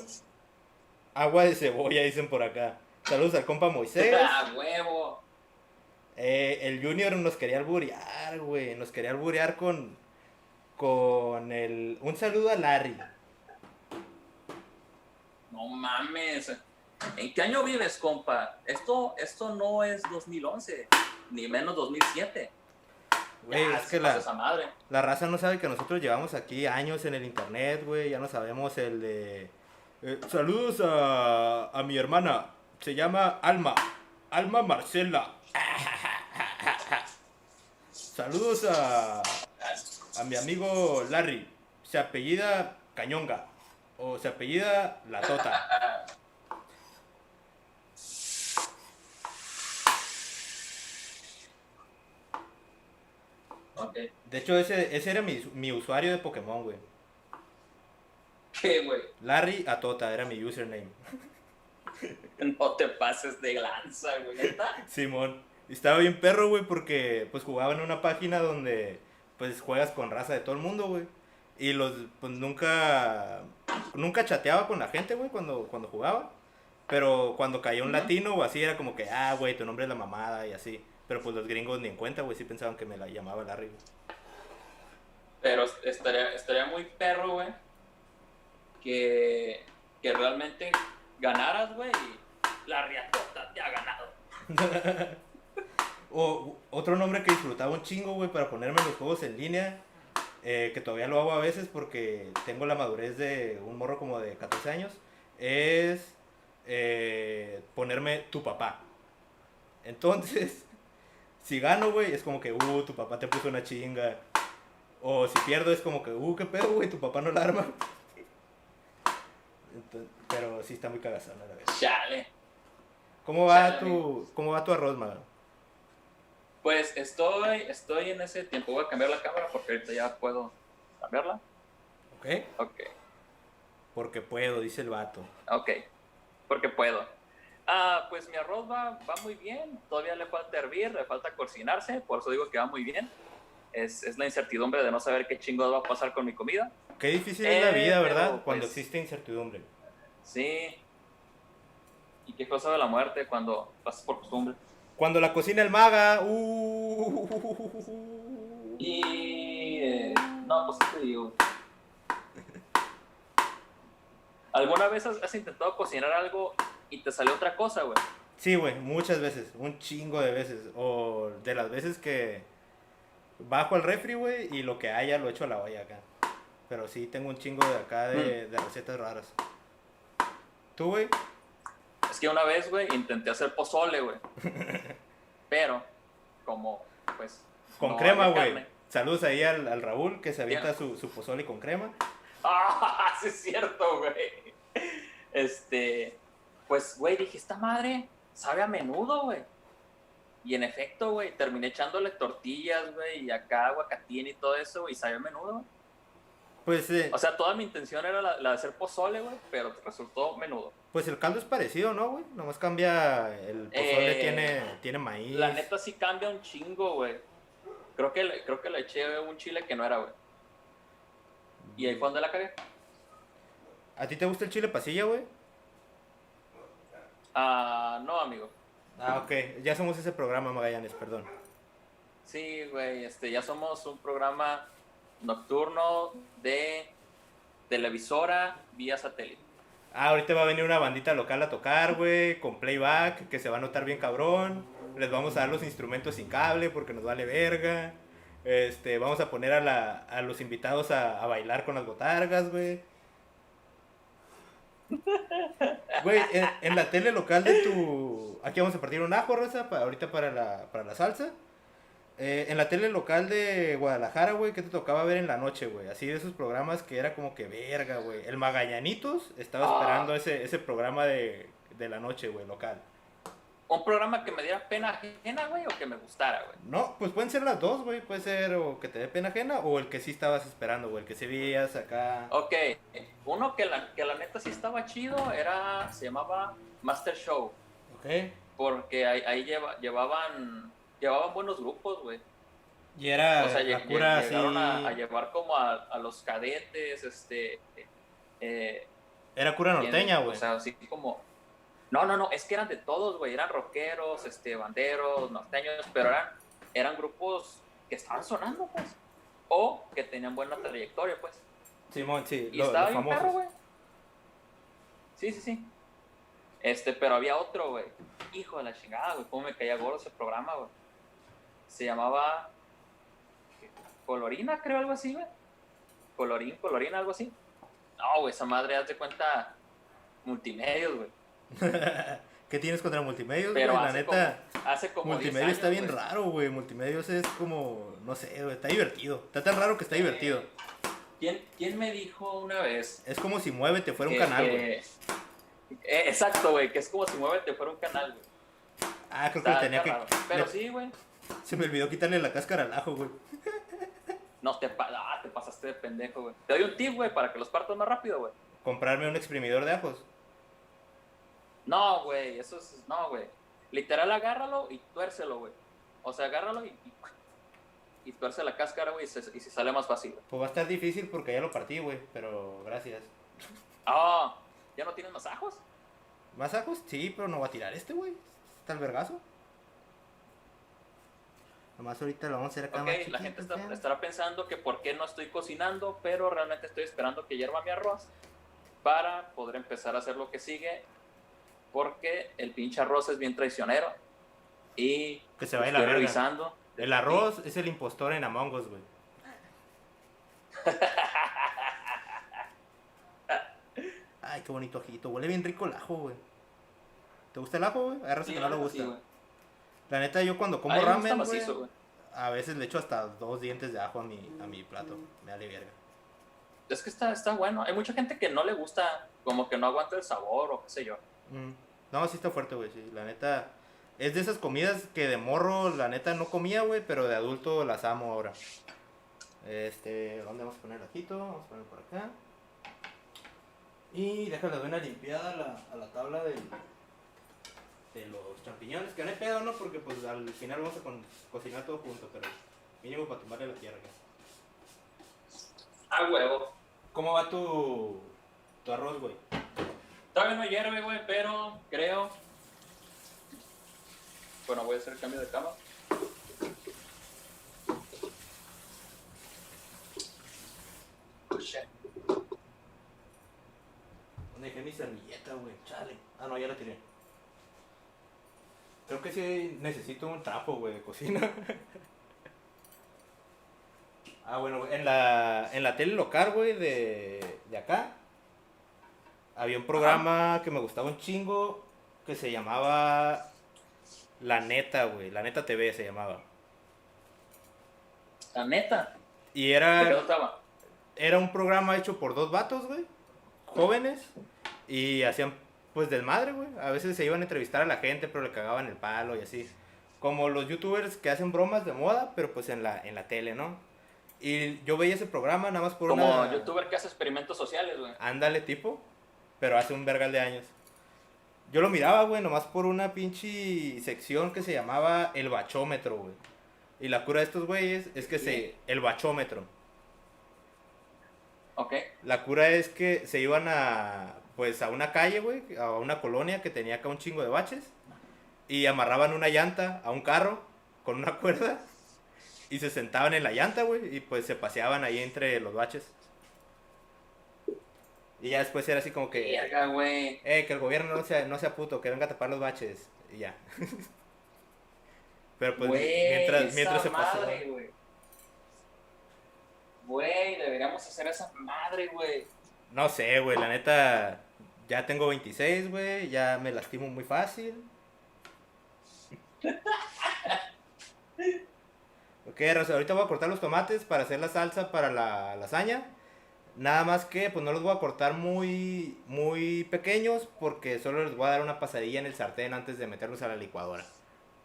Speaker 1: agua de cebolla, dicen por acá. Saludos al compa Moisés.
Speaker 2: ¡Ah, huevo!
Speaker 1: El Junior nos quería alburear, güey. Nos quería alburear con el... Un saludo a Larry.
Speaker 2: No mames. ¿En qué año vives, compa? Esto no es 2011, ni menos 2007.
Speaker 1: Güey,
Speaker 2: Ya,
Speaker 1: es que
Speaker 2: pasa esa madre.
Speaker 1: la raza no sabe que nosotros llevamos aquí años en el internet, güey. Ya no sabemos el de... saludos a mi hermana. Se llama Alma. Alma Marcela. Saludos a mi amigo Larry. Se apellida Cañonga. O se apellida La Tota.
Speaker 2: Ok.
Speaker 1: De hecho, ese era mi usuario de Pokémon, güey.
Speaker 2: ¿Qué, güey?
Speaker 1: Larry Atota era mi username.
Speaker 2: No te pases de lanza, güey. ¿Neta?
Speaker 1: Simón. Estaba bien perro, güey, porque pues jugaba en una página donde pues juegas con raza de todo el mundo, güey. Y pues nunca chateaba con la gente, güey, cuando jugaba. Pero cuando caía un latino o así era como que, güey, tu nombre es la mamada y así. Pero pues los gringos ni en cuenta, güey, sí pensaban que me la llamaba Larry, güey.
Speaker 2: Pero estaría muy perro, güey, que realmente ganaras, güey, y la riatota te ha ganado.
Speaker 1: O otro nombre que disfrutaba un chingo, güey, para ponerme en los juegos en línea, que todavía lo hago a veces porque tengo la madurez de un morro como de 14 años, es ponerme tu papá. Entonces, si gano, güey, es como que, tu papá te puso una chinga. O si pierdo, es como que, qué pedo, güey, tu papá no la arma. Pero sí está muy cagazona, la verdad.
Speaker 2: Chale.
Speaker 1: ¿Cómo va tu arroz, maga?
Speaker 2: Pues estoy en ese tiempo. Voy a cambiar la cámara porque ahorita ya puedo cambiarla.
Speaker 1: ¿Ok?
Speaker 2: Ok,
Speaker 1: Porque puedo, dice el vato.
Speaker 2: ok, porque puedo. Pues mi arroz va muy bien. Todavía le falta hervir, le falta cocinarse. Por eso digo que va muy bien. Es la incertidumbre de no saber qué chingados va a pasar con mi comida.
Speaker 1: Qué difícil es la vida, ¿verdad?
Speaker 2: Pero,
Speaker 1: Cuando
Speaker 2: pues,
Speaker 1: existe incertidumbre.
Speaker 2: Sí. ¿Y qué cosa de la muerte cuando pasas por costumbre?
Speaker 1: Cuando la cocina el maga.
Speaker 2: Y no, pues ¿qué te digo? ¿Alguna vez has intentado cocinar algo y te salió otra cosa, güey?
Speaker 1: Sí, güey, muchas veces. Un chingo de veces. O de las veces que bajo al refri, güey, y lo que haya lo echo a la olla acá. Pero sí, tengo un chingo de acá de recetas raras. ¿Tú, güey?
Speaker 2: Es que una vez, güey, intenté hacer pozole, güey. Pero, como, pues...
Speaker 1: Con
Speaker 2: no
Speaker 1: crema,
Speaker 2: había
Speaker 1: güey.
Speaker 2: carne.
Speaker 1: Saludos ahí al Raúl que se avienta su pozole con crema.
Speaker 2: ¡Ah! Sí es cierto, güey. Pues, güey, dije, esta madre sabe a menudo, güey. Y en efecto, güey, terminé echándole tortillas, güey, y acá aguacatín y todo eso, güey, y sabe a menudo, güey.
Speaker 1: Pues,
Speaker 2: O sea, toda mi intención era la de hacer pozole, güey, pero resultó menudo.
Speaker 1: pues el caldo es parecido, ¿no, güey? Nomás cambia, el pozole tiene maíz.
Speaker 2: La neta sí cambia un chingo, güey. Creo que le eché un chile que no era, güey. Y ahí fue donde la cagué.
Speaker 1: ¿A ti te gusta el chile pasilla, güey?
Speaker 2: No, amigo.
Speaker 1: Ok, ya somos ese programa, Magallanes, perdón.
Speaker 2: Sí, güey, ya somos un programa nocturno de televisora vía satélite.
Speaker 1: Ahorita va a venir una bandita local a tocar, güey, con playback, que se va a notar bien cabrón. Les vamos a dar los instrumentos sin cable porque nos vale verga. Vamos a poner a los invitados a bailar con las botargas, güey. Güey, en la tele local de tu... Aquí vamos a partir un ajo, Rosa, ahorita para la salsa. En la tele local de Guadalajara, güey, ¿qué te tocaba ver en la noche, güey? Así de esos programas que era como que verga, güey. El Magallaниtos estaba esperando
Speaker 2: Ah,
Speaker 1: ese programa de la noche, güey, local.
Speaker 2: un programa que me diera pena ajena, güey, o que me gustara, güey.
Speaker 1: No, pues pueden ser las dos, güey. Puede ser o que te dé pena ajena o el que sí estabas esperando, güey. El que sí veías acá.
Speaker 2: Ok, uno que la neta sí estaba chido se llamaba Master Show,
Speaker 1: Ok.
Speaker 2: porque ahí llevaban buenos grupos, güey.
Speaker 1: Y
Speaker 2: O sea,
Speaker 1: era la cura
Speaker 2: llegaron a
Speaker 1: así.
Speaker 2: llevar como a los cadetes, eh,
Speaker 1: Era cura norteña,
Speaker 2: o
Speaker 1: güey.
Speaker 2: sea, así como... No, no, no, es que eran de todos, güey, eran rockeros, banderos, norteños, pero eran grupos que estaban sonando, pues, o que tenían buena trayectoria, pues.
Speaker 1: Simón, sí,
Speaker 2: Y
Speaker 1: los
Speaker 2: estaba bien
Speaker 1: famosos.
Speaker 2: perro, güey. Sí, sí, sí. Pero había otro, güey. Hijo de la chingada, güey, cómo me caía gordo ese programa, güey. Se llamaba Colorina, creo, algo así, güey. Colorina, algo así. No, güey, esa madre, haz de cuenta, multimedios, güey.
Speaker 1: ¿Qué tienes contra Multimedios, güey?
Speaker 2: Pero
Speaker 1: La neta,
Speaker 2: hace como 10
Speaker 1: Multimedios está
Speaker 2: años,
Speaker 1: bien
Speaker 2: güey.
Speaker 1: raro, güey. Multimedios es como, no sé, güey, está divertido. Está tan raro que está divertido.
Speaker 2: ¿Quién me dijo una vez
Speaker 1: Es como si Muévete fuera un
Speaker 2: que,
Speaker 1: canal, güey.
Speaker 2: exacto, güey, que es como si Muévete fuera un canal, güey?
Speaker 1: Ah, creo que le tenía
Speaker 2: Está
Speaker 1: que...
Speaker 2: raro. Pero sí, güey.
Speaker 1: Se me olvidó quitarle la cáscara al ajo, güey.
Speaker 2: No, te pasaste de pendejo, güey. Te doy un tip, güey, para que los partas más rápido, güey.
Speaker 1: Comprarme un exprimidor de ajos.
Speaker 2: No, güey, eso es. No, güey. Literal, agárralo y tuércelo, güey. O sea, agárralo y tuerce la cáscara, güey, y se sale más fácil, güey.
Speaker 1: Pues va a estar difícil porque ya lo partí, güey. Pero gracias.
Speaker 2: Ah, ¿ya no tienes más ajos?
Speaker 1: ¿Más ajos? Sí, pero no va a tirar este, güey. Está el vergazo. Nomás ahorita lo vamos a hacer acá
Speaker 2: Ok,
Speaker 1: más
Speaker 2: la
Speaker 1: chiquito,
Speaker 2: gente
Speaker 1: acá.
Speaker 2: estará pensando que por qué no estoy cocinando, pero realmente estoy esperando que hierva mi arroz para poder empezar a hacer lo que sigue, porque el pinche arroz es bien traicionero y
Speaker 1: Que se vaya la
Speaker 2: estoy
Speaker 1: verga.
Speaker 2: revisando.
Speaker 1: El arroz es el impostor en Among Us, güey. Ay, qué bonito ajito. Huele bien rico el ajo, güey. ¿Te gusta el ajo, güey? Hay raza
Speaker 2: Sí,
Speaker 1: que no
Speaker 2: la
Speaker 1: le
Speaker 2: neta
Speaker 1: gusta.
Speaker 2: sí, güey.
Speaker 1: La neta, yo cuando
Speaker 2: A
Speaker 1: como
Speaker 2: mí me gusta
Speaker 1: ramen, güey,
Speaker 2: macizo, güey.
Speaker 1: a veces le echo hasta 2 dientes de ajo a mi plato. Me vale verga.
Speaker 2: Es que está bueno. Hay mucha gente que no le gusta, como que no aguanta el sabor o qué sé yo.
Speaker 1: Mm. No, sí está fuerte, güey, sí. La neta, es de esas comidas que de morro, la neta, no comía, güey, pero de adulto las amo ahora. ¿Dónde vamos a poner el ajito? Vamos a poner por acá. Y déjale dar una limpiada a la tabla de los champiñones, que no hay pedo, ¿no? Porque pues al final vamos a cocinar todo junto, pero mínimo para tomarle la tierra.
Speaker 2: Ah, huevo.
Speaker 1: ¿Cómo va tu arroz, güey?
Speaker 2: Todavía no hierve, güey, pero creo... Bueno, voy a hacer el cambio de cama.
Speaker 1: ¿Dónde dejé mi servilleta, güey? Chale. Ah, no, ya la tiré. Creo que sí necesito un trapo, güey, de cocina. Ah, bueno, güey, en la tele local, güey, de acá, había un programa que me gustaba un chingo que se llamaba La Neta, güey. La Neta TV se llamaba.
Speaker 2: La neta.
Speaker 1: Y
Speaker 2: ¿De qué trataba?
Speaker 1: era un programa hecho por dos vatos, güey, jóvenes, y hacían, pues, desmadre, güey. A veces se iban a entrevistar a la gente, pero le cagaban el palo y así. Como los youtubers que hacen bromas de moda, pero pues en la tele, ¿no? Y yo veía ese programa nada más por
Speaker 2: Como
Speaker 1: una...
Speaker 2: youtuber que hace experimentos sociales, güey.
Speaker 1: Ándale, tipo, pero hace un vergal de años. Yo lo miraba, güey, nomás por una pinche sección que se llamaba el bachómetro, güey. Y la cura de estos güeyes es que el bachómetro.
Speaker 2: Ok.
Speaker 1: La cura es que se iban pues a una calle, güey, a una colonia que tenía acá un chingo de baches. Y amarraban una llanta a un carro con una cuerda. Y se sentaban en la llanta, güey, y pues se paseaban ahí entre los baches. Y ya después era así como que...
Speaker 2: Verga, güey.
Speaker 1: Que el gobierno no sea puto, que venga a tapar los baches. Y ya. Pero pues
Speaker 2: Güey,
Speaker 1: mientras
Speaker 2: esa
Speaker 1: se pasó.
Speaker 2: madre, güey. Güey, deberíamos hacer esa madre, güey.
Speaker 1: No sé, güey, la neta. Ya tengo 26, güey. Ya me lastimo muy fácil. Ok, raza, ahorita voy a cortar los tomates para hacer la salsa para la lasaña. Nada más que pues no los voy a cortar muy pequeños porque solo les voy a dar una pasadilla en el sartén antes de meterlos a la licuadora.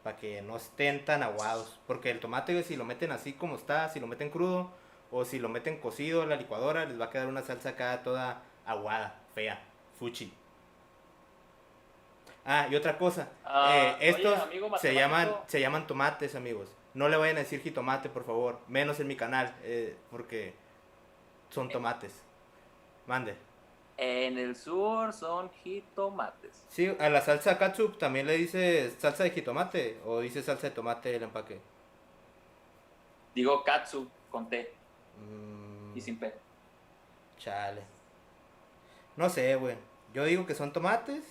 Speaker 1: Para que no estén tan aguados. Porque el tomate si lo meten así como está, si lo meten crudo o si lo meten cocido a la licuadora, les va a quedar una salsa acá toda aguada, fea, fuchi. Ah, y otra cosa.
Speaker 2: Oye,
Speaker 1: Estos
Speaker 2: amigo matemático,
Speaker 1: se llaman tomates, amigos. No le vayan a decir jitomate, por favor. Menos en mi canal, porque son tomates. Mande.
Speaker 2: en el sur son jitomates.
Speaker 1: Sí, a la salsa ketchup también le dice salsa de jitomate o dice salsa de tomate el empaque.
Speaker 2: Digo katsu con T
Speaker 1: Mm,
Speaker 2: y sin P.
Speaker 1: chale. No sé, güey. Yo digo que son tomates.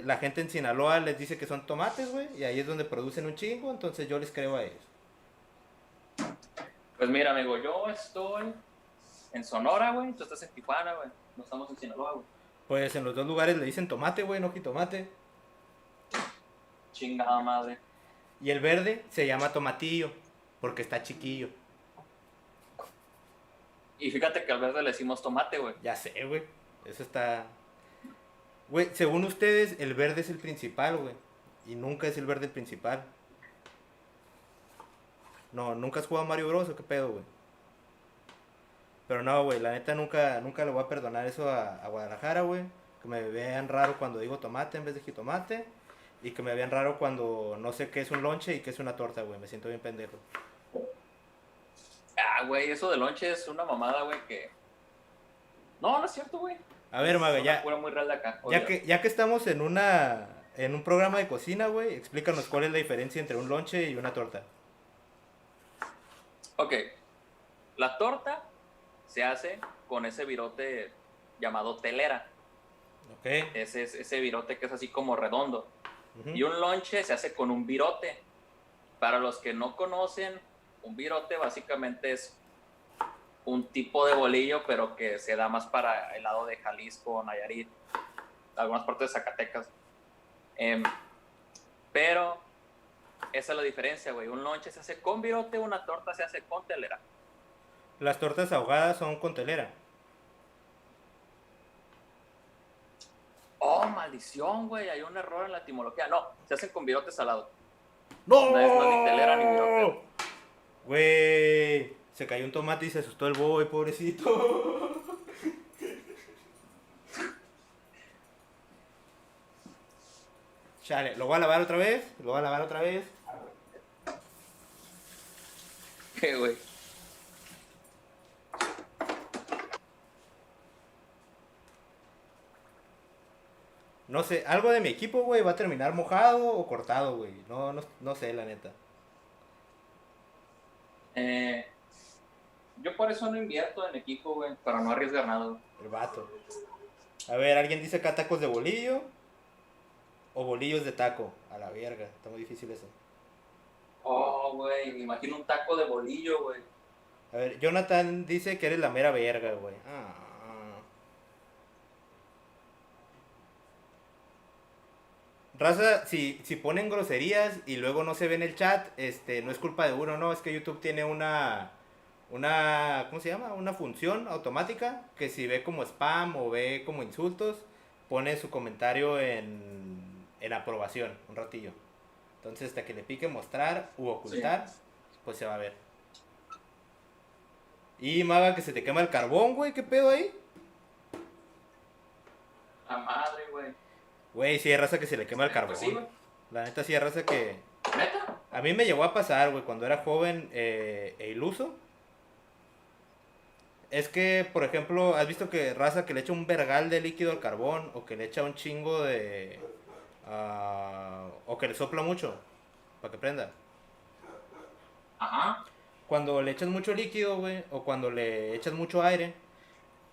Speaker 1: La gente en Sinaloa les dice que son tomates, güey. Y ahí es donde producen un chingo. Entonces yo les creo a ellos.
Speaker 2: Pues mira, amigo, yo estoy en Sonora, güey. Tú estás en Tijuana, güey. No estamos en Sinaloa, güey.
Speaker 1: Pues en los dos lugares le dicen tomate, güey, no jitomate.
Speaker 2: Chingada madre.
Speaker 1: Y el verde se llama tomatillo. Porque está chiquillo.
Speaker 2: Y fíjate que al verde le decimos tomate, güey.
Speaker 1: Ya sé, güey. Eso está. Güey, según ustedes, el verde es el principal, güey. Y nunca es el verde el principal. No, nunca has jugado Mario Bros. ¿O qué pedo, güey? Pero no, güey, la neta nunca le voy a perdonar eso a Guadalajara, güey. Que me vean raro cuando digo tomate en vez de jitomate. Y que me vean raro cuando no sé qué es un lonche y qué es una torta, güey. Me siento bien pendejo.
Speaker 2: Ah, güey, eso de lonche es una mamada, güey, que... No, no es cierto, güey.
Speaker 1: A ver, Maga,
Speaker 2: Es una cura muy real de acá.
Speaker 1: ya que estamos en un programa de cocina, güey, explícanos cuál es la diferencia entre un lonche y una torta.
Speaker 2: Ok, la torta se hace con ese virote llamado telera.
Speaker 1: Ok.
Speaker 2: Ese virote que es así como redondo.
Speaker 1: Ujú.
Speaker 2: Y un lonche se hace con un virote. Para los que no conocen, un virote básicamente es un tipo de bolillo, pero que se da más para el lado de Jalisco, Nayarit, algunas partes de Zacatecas. Pero esa es la diferencia, güey. Un lonche se hace con virote, una torta se hace con telera.
Speaker 1: Las tortas ahogadas son con telera.
Speaker 2: Oh, maldición, güey. Hay un error en la etimología. No, se hacen con virote salado.
Speaker 1: ¡No!
Speaker 2: No es ni telera ni virote.
Speaker 1: Güey, se cayó un tomate y se asustó el boy, pobrecito. Chale, lo voy a lavar otra vez. Lo voy a lavar otra vez.
Speaker 2: ¿Qué, güey?
Speaker 1: No sé, algo de mi equipo, güey, va a terminar mojado o cortado, güey. No sé, la neta.
Speaker 2: Yo por eso no invierto en equipo, güey, para no arriesgar nada, güey.
Speaker 1: El vato. A ver, ¿alguien dice acá tacos de bolillo? O bolillos de taco. A la verga, está muy difícil eso.
Speaker 2: Oh, güey, me imagino un taco de bolillo, güey.
Speaker 1: A ver, Jonathan dice que eres la mera verga, güey. Raza, si ponen groserías y luego no se ve en el chat, no es culpa de uno, no, es que YouTube tiene ¿cómo se llama? Una función automática que si ve como spam o ve como insultos, pone su comentario en aprobación, un ratillo. Entonces hasta que le pique mostrar u ocultar, sí, pues se va a ver. Y Maga, que se te quema el carbón, güey, ¿qué pedo ahí?
Speaker 2: La madre, güey.
Speaker 1: Güey, sí hay raza que se le quema el carbón.
Speaker 2: Pues sí, güey.
Speaker 1: La neta sí hay raza que...
Speaker 2: ¿Neta?
Speaker 1: A mí me llegó a pasar, güey, cuando era joven e iluso. Es que, por ejemplo, ¿has visto que raza que le echa un vergal de líquido al carbón? O que le echa un chingo de... o que le sopla mucho para que prenda.
Speaker 2: Ajá.
Speaker 1: Cuando le echas mucho líquido, güey, o cuando le echas mucho aire,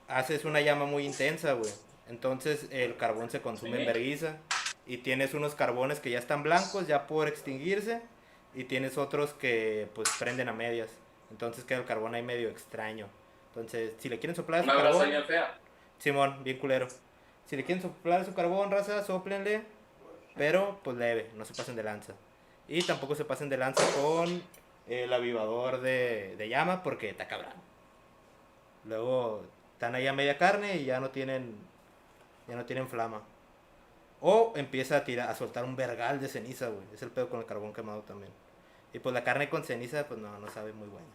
Speaker 1: haces una llama muy intensa, güey. Entonces el carbón se consume en vergüenza. Y tienes unos carbones que ya están blancos, ya por extinguirse. Y tienes otros que pues prenden a medias. Entonces queda el carbón ahí medio extraño. Entonces, si le quieren soplar su carbón...
Speaker 2: bien fea.
Speaker 1: Simón, bien culero. Si le quieren soplar su carbón, raza, sóplenle. Pero, pues leve, no se pasen de lanza. Y tampoco se pasen de lanza con el avivador de llama porque está cabrón. Luego están ahí a media carne y ya no tienen flama. O empieza a tirar, a soltar un vergal de ceniza, güey. Es el pedo con el carbón quemado también. Y pues la carne con ceniza, pues no, no sabe muy buena.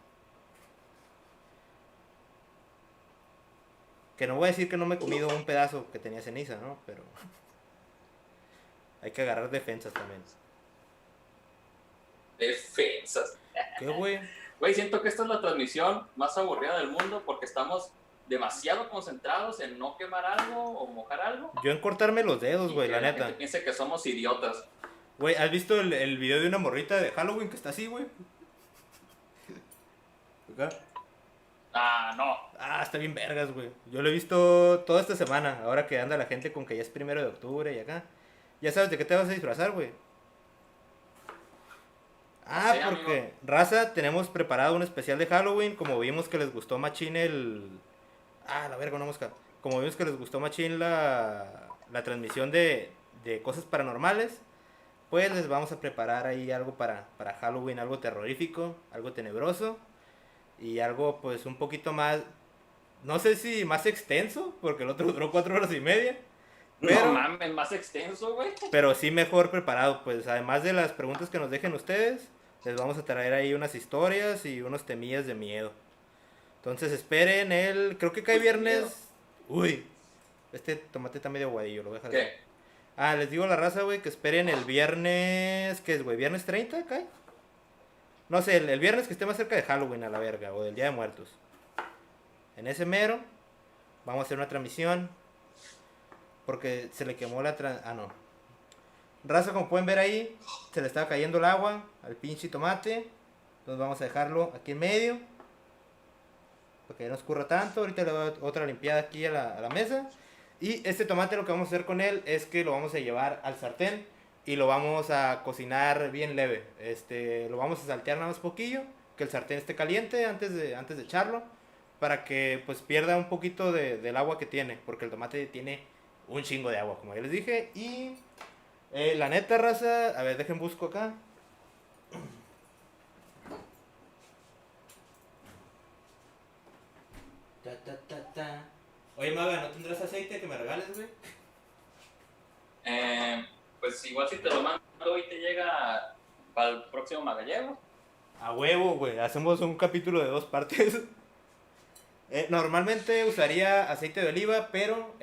Speaker 1: Que no voy a decir que no me he comido un pedazo que tenía ceniza, ¿no? Pero hay que agarrar defensas también.
Speaker 2: Defensas.
Speaker 1: ¿Qué, güey?
Speaker 2: Güey, siento que esta es la transmisión más aburrida del mundo porque estamos demasiado concentrados en no quemar algo o mojar algo.
Speaker 1: Yo en cortarme los dedos, güey, la neta.
Speaker 2: Gente piensa que somos idiotas.
Speaker 1: Güey, ¿has visto el video de una morrita de Halloween que está así, güey? ¿Acá?
Speaker 2: Ah, no.
Speaker 1: Ah, está bien vergas, güey. Yo lo he visto toda esta semana, ahora que anda la gente con que ya es 1 de octubre y acá. Ya sabes de qué te vas a disfrazar, güey. Ah,
Speaker 2: Sí,
Speaker 1: porque,
Speaker 2: amigo.
Speaker 1: raza, tenemos preparado un especial de Halloween, como vimos que les gustó machín Ah, la verga, una mosca. Como vimos que les gustó machín la transmisión de cosas paranormales, pues les vamos a preparar ahí algo para Halloween, algo terrorífico, algo tenebroso y algo pues un poquito más, no sé si más extenso, porque el otro duró 4 horas y media,
Speaker 2: No
Speaker 1: pero,
Speaker 2: mames, más extenso, güey.
Speaker 1: pero sí mejor preparado, pues además de las preguntas que nos dejen ustedes, les vamos a traer ahí unas historias y unos temillas de miedo. Entonces esperen creo que cae
Speaker 2: Uy, qué miedo.
Speaker 1: viernes. Uy, este tomate está medio aguadillo, lo voy a dejar así.
Speaker 2: ¿Qué?
Speaker 1: Ah, les digo a la raza, güey, que esperen el viernes, ¿qué es, güey? ¿Viernes 30 cae? No sé, el viernes que esté más cerca de Halloween a la verga, o del Día de Muertos. En ese mero, vamos a hacer una transmisión, porque se le quemó Ah, no. Raza, como pueden ver ahí, se le estaba cayendo el agua al pinche tomate. Entonces vamos a dejarlo aquí en medio, para que no escurra tanto. Ahorita le doy otra limpiada aquí a la mesa. Y este tomate lo que vamos a hacer con él es que lo vamos a llevar al sartén y lo vamos a cocinar bien leve. Lo vamos a saltear nada más poquillo, que el sartén esté caliente antes de echarlo, para que pues pierda un poquito del agua que tiene, porque el tomate tiene un chingo de agua, como ya les dije. Y la neta, raza, a ver, dejen busco acá. Ta, ta, ta, ta. Oye, Maga, ¿no tendrás aceite que me regales, güey?
Speaker 2: Pues igual si te lo mando y te llega para el próximo Magallego.
Speaker 1: A huevo, güey. Hacemos un capítulo de 2 partes. Normalmente usaría aceite de oliva, pero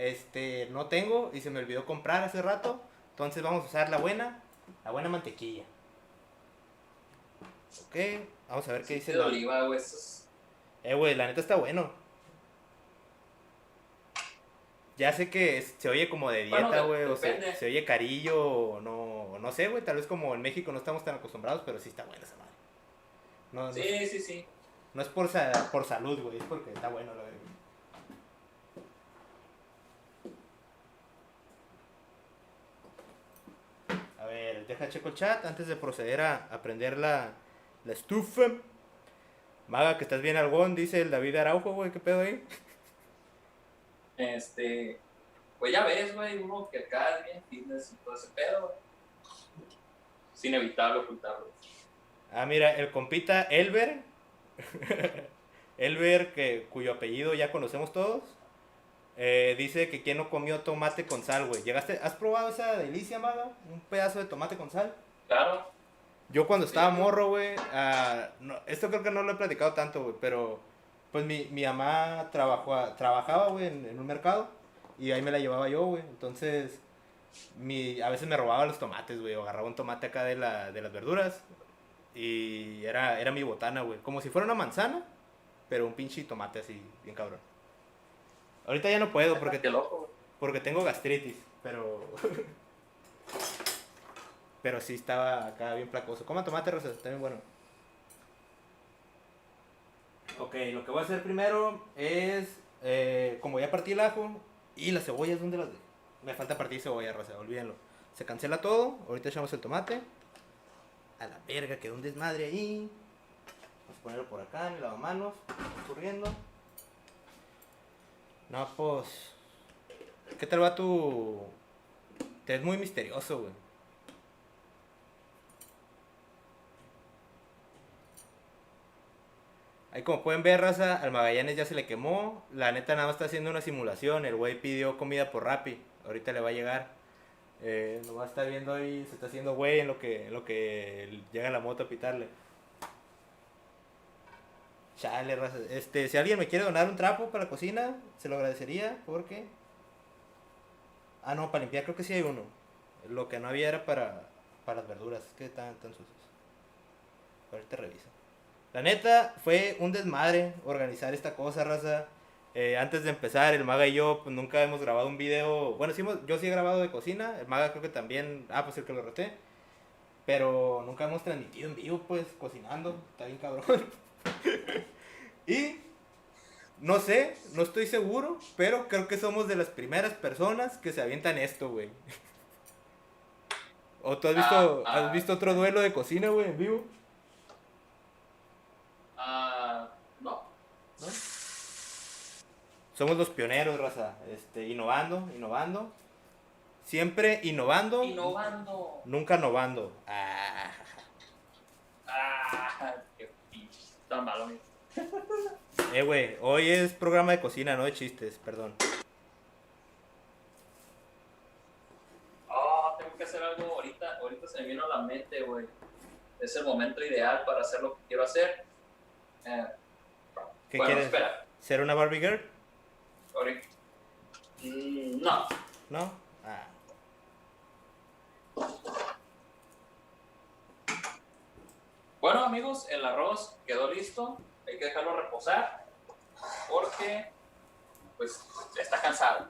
Speaker 1: no tengo y se me olvidó comprar hace rato. Entonces vamos a usar la buena mantequilla. Ok, vamos a ver qué dice
Speaker 2: Aceite de oliva, güey.
Speaker 1: Güey, la neta está bueno. Ya sé que se oye como de
Speaker 2: Bueno,
Speaker 1: dieta, güey, o
Speaker 2: depende.
Speaker 1: se oye carillo, o no sé, güey. Tal vez como en México no estamos tan acostumbrados, pero sí está buena esa madre. No, no,
Speaker 2: Sí, sí, sí.
Speaker 1: no es por salud, güey, es porque está bueno, la verdad. A ver, deja checo el chat antes de proceder a prender la estufa. Maga, que estás bien algón, dice el David Araujo, güey, ¿qué pedo ahí?
Speaker 2: Pues ya ves, güey, uno que acá es bien fitness y todo ese pedo, güey. Es inevitable ocultarlo.
Speaker 1: Ah, mira, el compita Elber, Elber, cuyo apellido ya conocemos todos, dice que quien no comió tomate con sal, güey. ¿Has probado esa delicia, Maga? Un pedazo de tomate con sal.
Speaker 2: Claro.
Speaker 1: Yo cuando
Speaker 2: Sí,
Speaker 1: estaba morro, güey, esto creo que no lo he platicado tanto, güey, pero pues mi mamá trabajaba, güey, en un mercado y ahí me la llevaba yo, güey. Entonces, a veces me robaba los tomates, güey, o agarraba un tomate acá de las verduras y era mi botana, güey. Como si fuera una manzana, pero un pinche tomate así, bien cabrón. Ahorita ya no puedo
Speaker 2: qué loco, güey.
Speaker 1: porque tengo gastritis, pero pero sí estaba acá bien placoso. Coma tomate, Rosa, está bien bueno. Ok, lo que voy a hacer primero es, como ya partí el ajo y las cebollas, ¿dónde las dejé? Me falta partir cebolla, Rosa, olvídenlo. Se cancela todo, ahorita echamos el tomate. A la verga, quedó un desmadre ahí. Vamos a ponerlo por acá en el lavamanos, corriendo. No, pues, ¿qué tal va tu...? Te ves muy misterioso, güey. Ahí como pueden ver, raza, al Magallanes ya se le quemó. La neta nada más está haciendo una simulación. El güey pidió comida por Rappi. Ahorita le va a llegar. Nomás está viendo ahí, se está haciendo güey en lo que llega la moto a pitarle. Chale, raza. Si alguien me quiere donar un trapo para la cocina, se lo agradecería porque... Ah, no, para limpiar creo que sí hay uno. Lo que no había era para las verduras, que están tan sucios. Ahorita revisa. La neta, fue un desmadre organizar esta cosa, raza. Antes de empezar, el Maga y yo pues, nunca hemos grabado un video. Bueno, yo sí he grabado de cocina. El Maga creo que también. Ah, pues el que lo roté. Pero nunca hemos transmitido en vivo, pues, cocinando. Está bien cabrón. Y no sé, no estoy seguro, pero creo que somos de las primeras personas que se avientan esto, güey. ¿O tú has visto otro duelo de cocina, güey, en vivo?
Speaker 2: No.
Speaker 1: ¿No? Somos los pioneros, raza. Innovando. Siempre innovando.
Speaker 2: Innovando.
Speaker 1: Nunca novando.
Speaker 2: Qué pinche. Tan malo, amigo.
Speaker 1: Güey, hoy es programa de cocina, no de chistes, perdón.
Speaker 2: Tengo que hacer algo ahorita. Ahorita se me vino a la mente, güey. Es el momento ideal para hacer lo que quiero hacer.
Speaker 1: ¿Qué
Speaker 2: bueno,
Speaker 1: quieres?
Speaker 2: espera.
Speaker 1: ¿Ser una Barbie Girl?
Speaker 2: Ahorita. No.
Speaker 1: ¿No?
Speaker 2: Bueno, amigos, el arroz quedó listo. Hay que dejarlo reposar porque, pues, está cansado.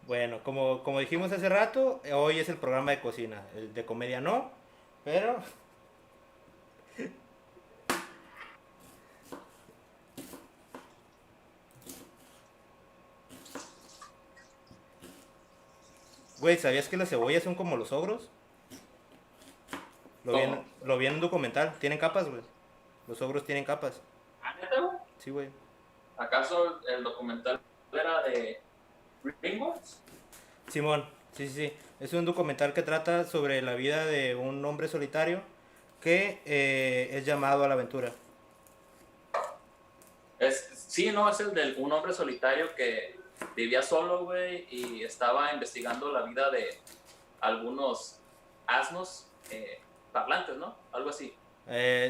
Speaker 1: Bueno, como dijimos hace rato, hoy es el programa de cocina. El de comedia no, pero... Güey, ¿sabías que las cebollas son como los ogros? Lo vi en un documental. Tienen capas, güey. Los ogros tienen capas.
Speaker 2: ¿Neta, güey?
Speaker 1: Sí, güey.
Speaker 2: ¿Acaso el documental era de DreamWorks?
Speaker 1: Simón, sí. Es un documental que trata sobre la vida de un hombre solitario que es llamado a la aventura.
Speaker 2: Sí, no, es el de un hombre solitario que vivía solo, güey, y estaba investigando la vida de algunos asnos parlantes, ¿no? Algo así.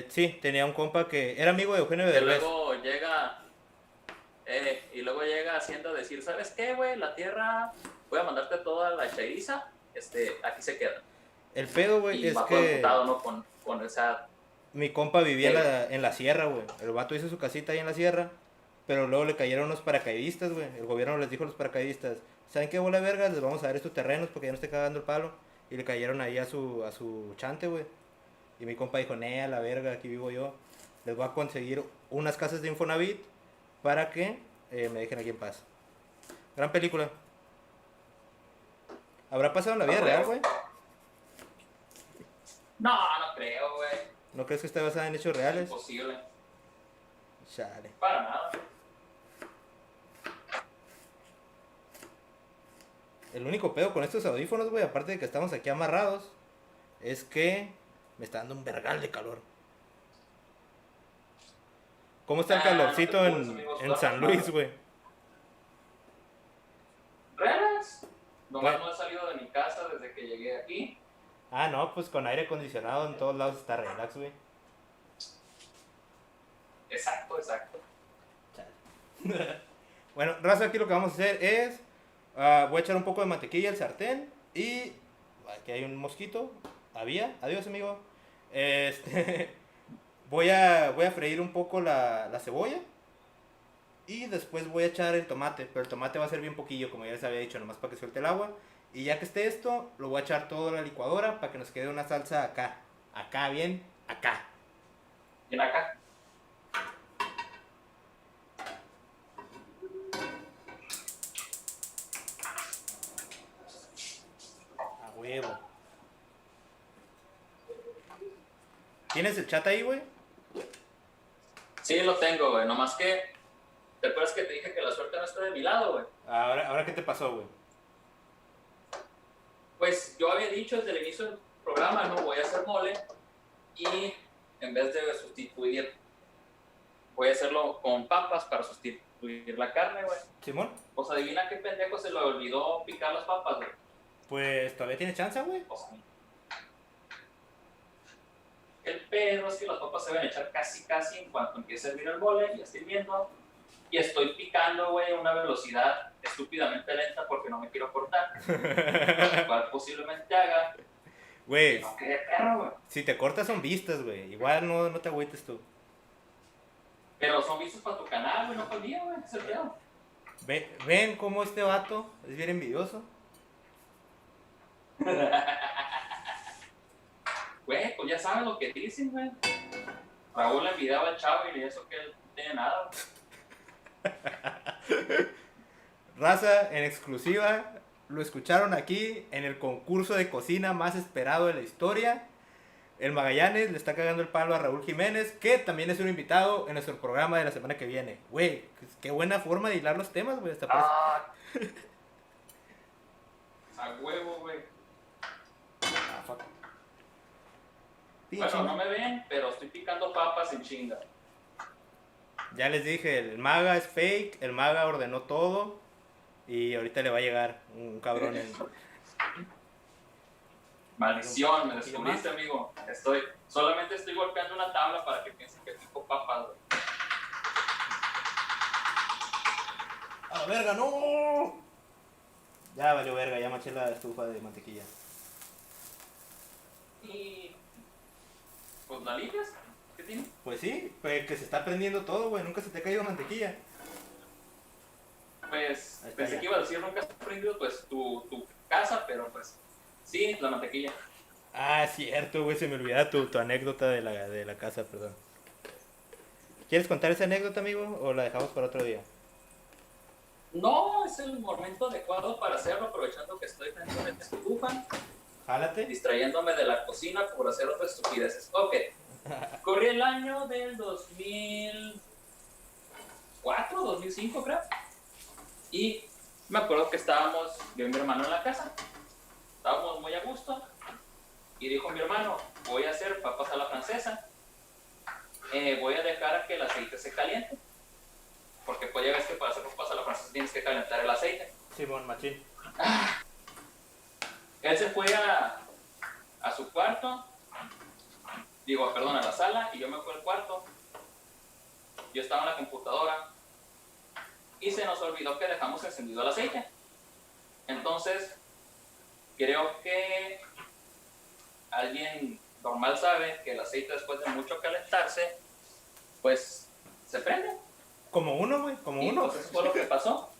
Speaker 1: Sí, tenía un compa que era amigo de Eugenio
Speaker 2: Que
Speaker 1: Derbez.
Speaker 2: luego llega Hacienda a decir, ¿sabes qué, güey? La tierra, voy a mandarte toda la chairiza, aquí se queda.
Speaker 1: El pedo, güey,
Speaker 2: Y
Speaker 1: es
Speaker 2: va todo
Speaker 1: que
Speaker 2: emputado, ¿no? Con esa...
Speaker 1: mi compa vivía en la sierra, güey. El vato hizo su casita ahí en la sierra, pero luego le cayeron unos paracaidistas, güey. El gobierno les dijo a los paracaidistas, ¿saben qué, bola de vergas? Les vamos a dar estos terrenos porque ya no esté cagando el palo. Y le cayeron ahí a su chante, güey. Y mi compa dijo, a la verga, aquí vivo yo. Les voy a conseguir unas casas de Infonavit para que me dejen aquí en paz. Gran película. ¿Habrá pasado en la vida real, güey?
Speaker 2: No creo, güey.
Speaker 1: ¿No crees que esté basada en hechos reales?
Speaker 2: Imposible.
Speaker 1: Chale.
Speaker 2: Para nada.
Speaker 1: El único pedo con estos audífonos, güey, aparte de que estamos aquí amarrados, es que me está dando un vergal de calor. ¿Cómo está el calorcito en San Luis, güey?
Speaker 2: ¿Relax? Nomás no he salido de mi casa desde que llegué aquí.
Speaker 1: Ah, no, pues con aire acondicionado en todos lados está relax, güey.
Speaker 2: Exacto.
Speaker 1: Bueno, raza, aquí lo que vamos a hacer es... voy a echar un poco de mantequilla al sartén y... Aquí hay un mosquito. Adiós, amigo. Voy a freír un poco la cebolla. Y después voy a echar el tomate. Pero el tomate va a ser bien poquillo, como ya les había dicho, nomás para que suelte el agua. Y ya que esté esto, lo voy a echar todo a la licuadora para que nos quede una salsa acá. Acá, bien, acá.
Speaker 2: Bien acá.
Speaker 1: A huevo. ¿Tienes el chat ahí, güey?
Speaker 2: Sí, lo tengo, güey. Nomás que... ¿Te acuerdas que te dije que la suerte no está de mi lado, güey?
Speaker 1: Ahora ¿qué te pasó, güey?
Speaker 2: Pues yo había dicho desde el inicio del programa, no voy a hacer mole. Y en vez de sustituir, voy a hacerlo con papas para sustituir la carne, güey.
Speaker 1: Simón,
Speaker 2: Pues adivina qué pendejo se le olvidó picar las papas, güey.
Speaker 1: pues todavía tiene chance, güey.
Speaker 2: O sea, el pedo es que las papas se van a echar casi en cuanto empiece a hervir el mole, y estoy viendo, y estoy picando, güey, a una velocidad estúpidamente lenta porque no me quiero cortar. Lo cual posiblemente haga
Speaker 1: Güey,
Speaker 2: no quede perro, güey.
Speaker 1: si te cortas son vistas, güey. Igual no te agüites tú.
Speaker 2: Pero son vistos para tu canal, güey, no para el mío, güey. Es el pedo.
Speaker 1: Ven cómo este vato es bien envidioso.
Speaker 2: Güey, pues ya saben lo que dicen, güey. Raúl le envidiaba al chavo y eso que él no tiene nada, güey.
Speaker 1: Raza, en exclusiva, lo escucharon aquí en el concurso de cocina más esperado de la historia. El Magallanes le está cagando el palo a Raúl Jiménez, que también es un invitado en nuestro programa de la semana que viene. Güey, qué buena forma de hilar los temas, güey. Hasta parece-
Speaker 2: A huevo, güey.
Speaker 1: Ah, fuck. Pinche
Speaker 2: Bueno, no
Speaker 1: ma-
Speaker 2: me ven, pero estoy picando papas en chinga.
Speaker 1: Ya les dije, el Maga es fake, el Maga ordenó todo y ahorita le va a llegar un cabrón en...
Speaker 2: Maldición, me descubriste, amigo. Solamente estoy golpeando una tabla para que piensen que pico papas, güey.
Speaker 1: ¡A la verga, no! Ya valió verga, ya manché la estufa de mantequilla.
Speaker 2: Y pues la limpias. ¿Qué tiene?
Speaker 1: Pues sí, pues que se está prendiendo todo, güey, nunca se te ha caído mantequilla.
Speaker 2: Pues
Speaker 1: Ahí está,
Speaker 2: pensé
Speaker 1: ya.
Speaker 2: que iba a decir nunca has aprendido pues tu casa, pero pues sí, la mantequilla.
Speaker 1: Ah, cierto, güey, se me olvidaba tu anécdota de la casa, perdón. ¿Quieres contar esa anécdota, amigo, o la dejamos para otro día?
Speaker 2: No, es el momento adecuado para hacerlo, aprovechando que estoy dentro de la estufa,
Speaker 1: Jálate.
Speaker 2: distrayéndome de la cocina por hacer otras estupideces. Ok, corrí el año del 2004, 2005 creo, y me acuerdo que estábamos yo y mi hermano en la casa, estábamos muy a gusto, y dijo mi hermano, voy a hacer papas a la francesa, voy a dejar a que el aceite se caliente, porque pues ya ves que para hacer papas a la francesa tienes que calentar el aceite.
Speaker 1: Simón, machín.
Speaker 2: Él se fue a su cuarto, a la sala, y yo me fui al cuarto. Yo estaba en la computadora y se nos olvidó que dejamos encendido el aceite. Entonces, creo que alguien normal sabe que el aceite después de mucho calentarse, pues se prende.
Speaker 1: Como uno, güey, como
Speaker 2: Y
Speaker 1: uno.
Speaker 2: pues eso fue lo que pasó.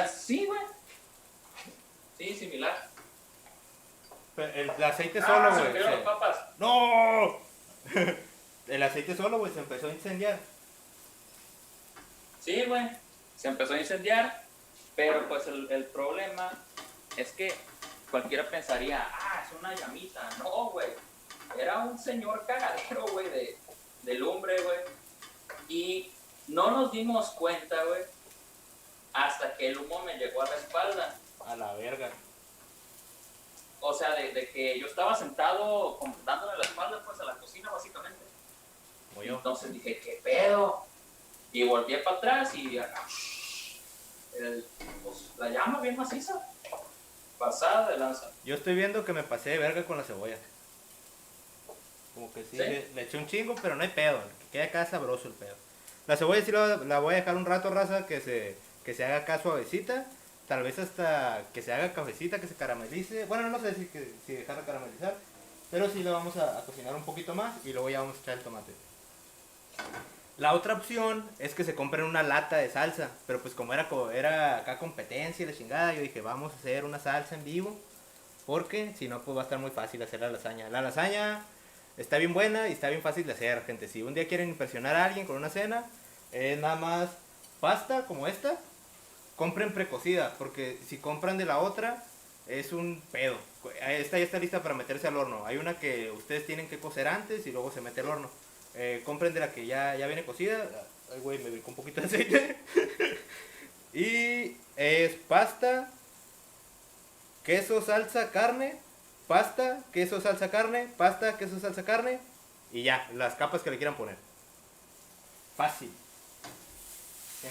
Speaker 2: Sí, güey. Sí, similar.
Speaker 1: El aceite solo,
Speaker 2: se
Speaker 1: güey.
Speaker 2: me cayeron las papas.
Speaker 1: ¡No! El aceite solo, güey, se empezó a incendiar.
Speaker 2: Sí, güey. Se empezó a incendiar, pero pues el problema es que cualquiera pensaría, es una llamita. No, güey. Era un señor cagadero, güey, de lumbre, güey. Y no nos dimos cuenta, güey, hasta que el humo me llegó a la espalda.
Speaker 1: A la verga.
Speaker 2: O sea, de que yo estaba sentado como dándole la espalda, pues, a la cocina, básicamente.
Speaker 1: Como yo.
Speaker 2: Entonces dije, ¿qué pedo? Y volví para atrás y pues, la llama bien maciza. Pasada de lanza.
Speaker 1: Yo estoy viendo que me pasé de verga con la cebolla. Como que sí,
Speaker 2: ¿Sí?
Speaker 1: le eché un chingo, pero no hay pedo. Que quede acá sabroso el pedo. La cebolla sí la voy a dejar un rato, raza, que se haga acá suavecita. Tal vez hasta que se haga cafecita, que se caramelice. Bueno, no sé si dejarla caramelizar. Pero sí la vamos a cocinar un poquito más y luego ya vamos a echar el tomate. La otra opción es que se compren una lata de salsa. Pero pues como era acá competencia y la chingada, yo dije, vamos a hacer una salsa en vivo. Porque si no, pues va a estar muy fácil hacer la lasaña. La lasaña está bien buena y está bien fácil de hacer, gente. Si un día quieren impresionar a alguien con una cena, es nada más pasta como esta. Compren precocida, porque si compran de la otra, es un pedo. Esta ya está lista para meterse al horno. Hay una que ustedes tienen que cocer antes y luego se mete al horno. Compren de la que ya viene cocida. Ay, güey, me brincó un poquito de aceite. Y es pasta, queso, salsa, carne. Pasta, queso, salsa, carne. Pasta, queso, salsa, carne. Y ya, las capas que le quieran poner. Fácil.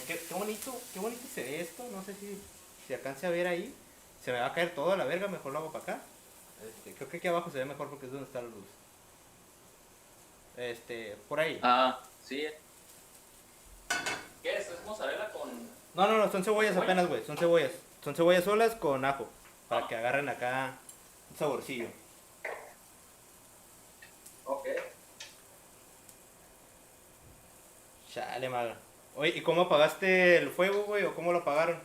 Speaker 1: Qué bonito se ve esto. No sé si alcance a ver ahí. Se me va a caer todo a la verga, mejor lo hago para acá. Creo que aquí abajo se ve mejor porque es donde está la luz. Por ahí.
Speaker 2: Ah, sí. ¿Qué es? ¿Es mozzarella con...?
Speaker 1: No, son cebollas
Speaker 2: ¿Cebolla?
Speaker 1: apenas, güey. Son cebollas. Son cebollas solas con ajo. Para
Speaker 2: Ah.
Speaker 1: que agarren acá un saborcillo.
Speaker 2: Ok.
Speaker 1: Chale, maga. Oye, ¿y cómo apagaste el fuego, güey? ¿O cómo lo apagaron?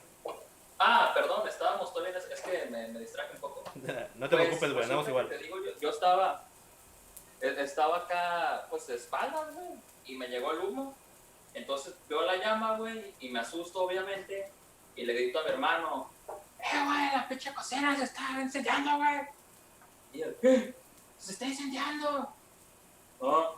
Speaker 2: Ah, perdón, estábamos todavía... Es que me distraje un poco.
Speaker 1: No te preocupes, güey,
Speaker 2: Pues,
Speaker 1: andamos igual.
Speaker 2: te digo, yo estaba acá, pues, de espaldas, güey, y me llegó el humo. Entonces veo la llama, güey, y me asusto, obviamente, y le grito a mi hermano, güey, la pinche cocina se está incendiando, güey. Y él, ¿qué? Se está incendiando. No,